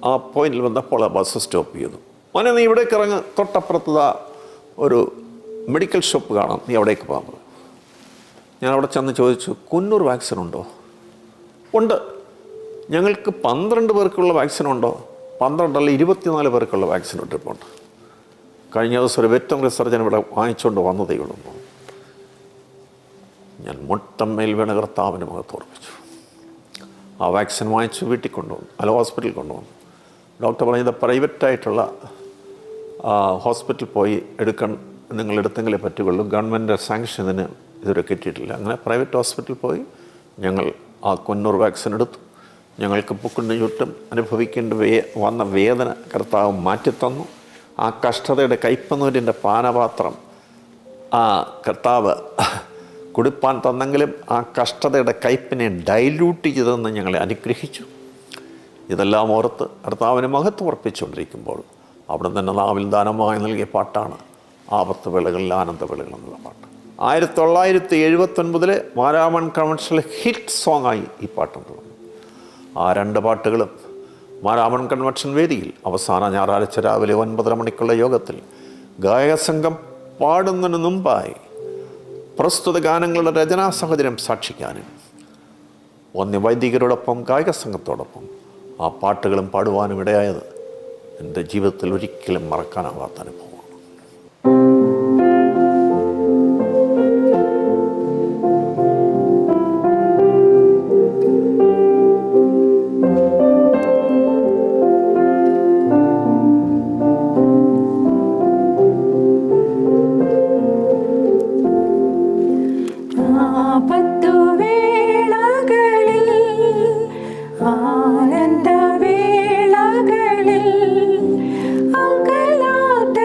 ആ പോയിന്റിൽ വന്നപ്പോൾ ആ ബസ് സ്റ്റോപ്പ് ചെയ്തു. മോനെ നീ ഇവിടേക്ക് ഇറങ്ങ്, തൊട്ടപ്പുറത്ത് ഒരു മെഡിക്കൽ ഷോപ്പ് കാണാം, നീ അവിടേക്ക് പോകാൻ. ഞാൻ അവിടെ ചെന്ന് ചോദിച്ചു, കുന്നൂർ വാക്സിൻ ഉണ്ടോ? ഉണ്ട്. ഞങ്ങൾക്ക് 12 പേർക്കുള്ള വാക്സിൻ ഉണ്ടോ? 12 അല്ല 24 പേർക്കുള്ള വാക്സിൻ ഇട്ടിട്ടുണ്ട്. കഴിഞ്ഞ ദിവസം ഒരു വെറ്ററിനറി സർജൻ ഇവിടെ വാങ്ങിച്ചുകൊണ്ട് വന്നതേ ഉള്ളൂ. ഞാൻ മുട്ടമ്മയിൽ വീണ കർത്താവിന് മുഖത്തോർപ്പിച്ചു. ആ വാക്സിൻ വാങ്ങിച്ച് വീട്ടിൽ കൊണ്ടുവന്നു, അല്ല ഹോസ്പിറ്റലിൽ കൊണ്ടുവന്നു. ഡോക്ടർ പറഞ്ഞത് പ്രൈവറ്റായിട്ടുള്ള ഹോസ്പിറ്റലിൽ പോയി നിങ്ങൾ എടുത്തെങ്കിലേ പറ്റുകയുള്ളൂ, ഗവൺമെൻറ് സാങ്ഷൻ ഇതിന് ഇതുവരെ കിട്ടിയിട്ടില്ല. അങ്ങനെ പ്രൈവറ്റ് ഹോസ്പിറ്റലിൽ പോയി ഞങ്ങൾ ആ കുന്നൂർ വാക്സിൻ എടുത്തു. ഞങ്ങൾക്ക് പൊക്കിളിന് ചുറ്റും അനുഭവിക്കേണ്ട വന്ന വേദന കർത്താവ് മാറ്റിത്തന്നു. ആ കഷ്ടതയുടെ കയ്പനൂരിൻ്റെ പാനപാത്രം ആ കർത്താവ് കുടിപ്പാൻ തന്നെങ്കിലും ആ കഷ്ടതയുടെ കയ്പിനെ ഡൈല്യൂട്ട് ചെയ്തെന്ന് ഞങ്ങളെ അനുഗ്രഹിച്ചു. ഇതെല്ലാം ഓർത്ത് കർത്താവിന് മഹത്വം അർപ്പിച്ചുകൊണ്ടിരിക്കുമ്പോൾ അവിടെ തന്നെ നാവിൽ ദാനമായി നൽകിയ പാട്ടാണ് ആപത്ത് വേളകളിൽ ആനന്ദവേളകൾ എന്നുള്ള പാട്ട്. 1979 മാരാമൺ കൺവെൻഷനിലെ ഹിറ്റ് സോങ്ങായി ഈ പാട്ടുണ്ട്. ആ 2 പാട്ടുകളും മാരാമൺ കൺവെൻഷൻ വേദിയിൽ അവസാന ഞായറാഴ്ച രാവിലെ 9:30 മണിക്കുള്ള യോഗത്തിൽ ഗായകസംഘം പാടുന്നതിന് മുമ്പായി പ്രസ്തുത ഗാനങ്ങളുടെ രചനാ സാഹചര്യം സാക്ഷിക്കാനും വൈദികരോടൊപ്പം ഗായക സംഘത്തോടൊപ്പം ആ പാട്ടുകളും പാടുവാനും ഇടയായത് എൻ്റെ ജീവിതത്തിൽ ഒരിക്കലും മറക്കാനാവാത്ത അനുഭവമാണ്. ആനന്ദവേളകളിൽ അകലാത്ത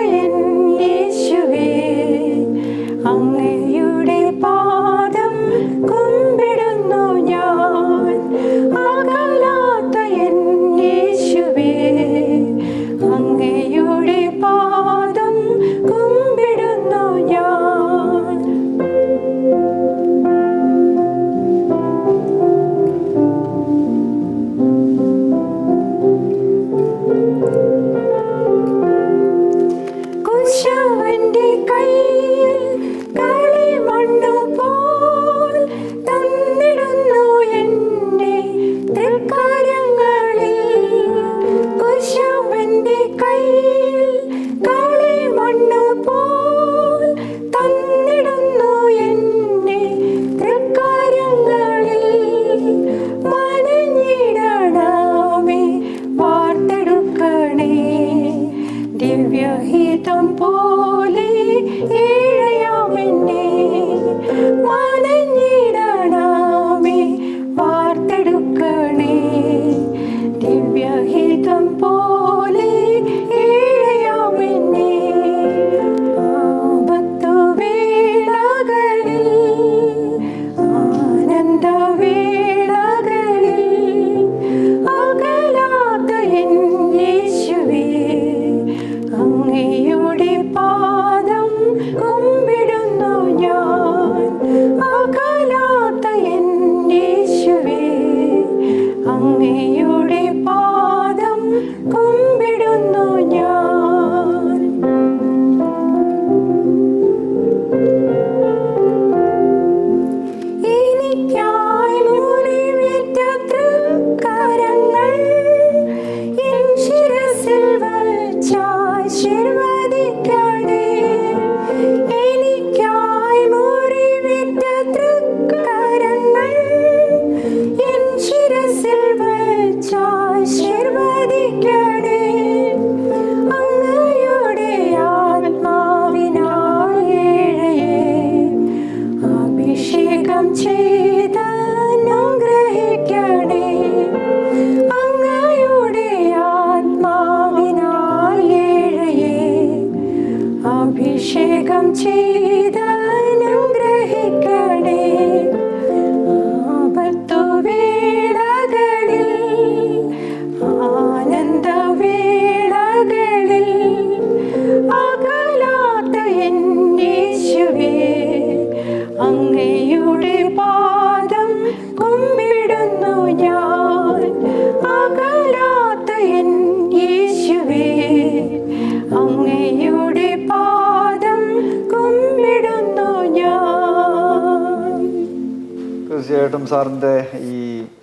തീർച്ചയായിട്ടും സാറിൻ്റെ ഈ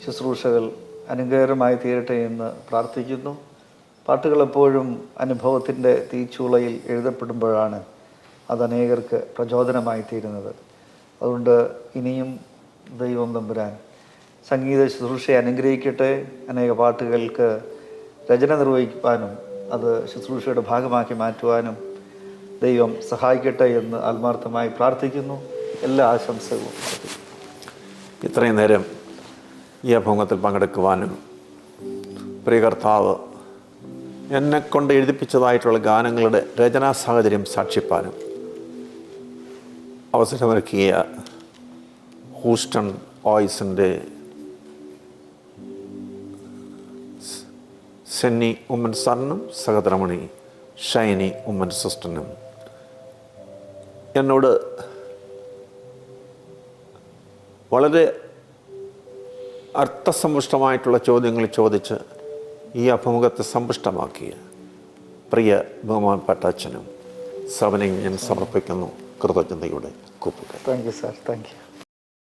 ശുശ്രൂഷകൾ അനുഗ്രഹമായി തീരട്ടെ എന്ന് പ്രാർത്ഥിക്കുന്നു. പാട്ടുകൾ എപ്പോഴും അനുഭവത്തിൻ്റെ തീച്ചൂളയിൽ എഴുതപ്പെടുമ്പോഴാണ് അത് അനേകർക്ക് പ്രചോദനമായി തീരുന്നത്. അതുകൊണ്ട് ഇനിയും ദൈവം തമ്പുരാൻ സംഗീത ശുശ്രൂഷയെ അനുഗ്രഹിക്കട്ടെ. അനേക പാട്ടുകൾക്ക് രചന നിർവഹിക്കാനും അത് ശുശ്രൂഷയുടെ ഭാഗമാക്കി മാറ്റുവാനും ദൈവം സഹായിക്കട്ടെ എന്ന് ആത്മാർത്ഥമായി പ്രാർത്ഥിക്കുന്നു. എല്ലാ ആശംസകളും അർപ്പിക്കുന്നു. ഇത്രയും നേരം ഈ അഭിമുഖത്തിൽ പങ്കെടുക്കുവാനും പ്രിയ കർത്താവ് എന്നെക്കൊണ്ട് എഴുതിപ്പിച്ചതായിട്ടുള്ള ഗാനങ്ങളുടെ രചനാ സാഹചര്യം സാക്ഷിപ്പാനും അവസരമൊരുക്കിയ ഹൂസ്റ്റൺ വോയിസിൻ്റെ സെന്നി ഉമ്മൻ സാറിനും സഹധർമ്മിണി ഷൈനി ഉമ്മൻ സിസ്റ്ററിനും എന്നോട് വളരെ അർത്ഥസമ്പുഷ്ടമായിട്ടുള്ള ചോദ്യങ്ങൾ ചോദിച്ച് ഈ അഭിമുഖത്തെ സമ്പുഷ്ടമാക്കിയ പ്രിയ ബഹുമാനപ്പെട്ട അച്ഛനും സഭനെ ഞാൻ സമർപ്പിക്കുന്നു കൃതജ്ഞതയുടെ കൂപ്പുകൾ. Thank you sir. Thank U.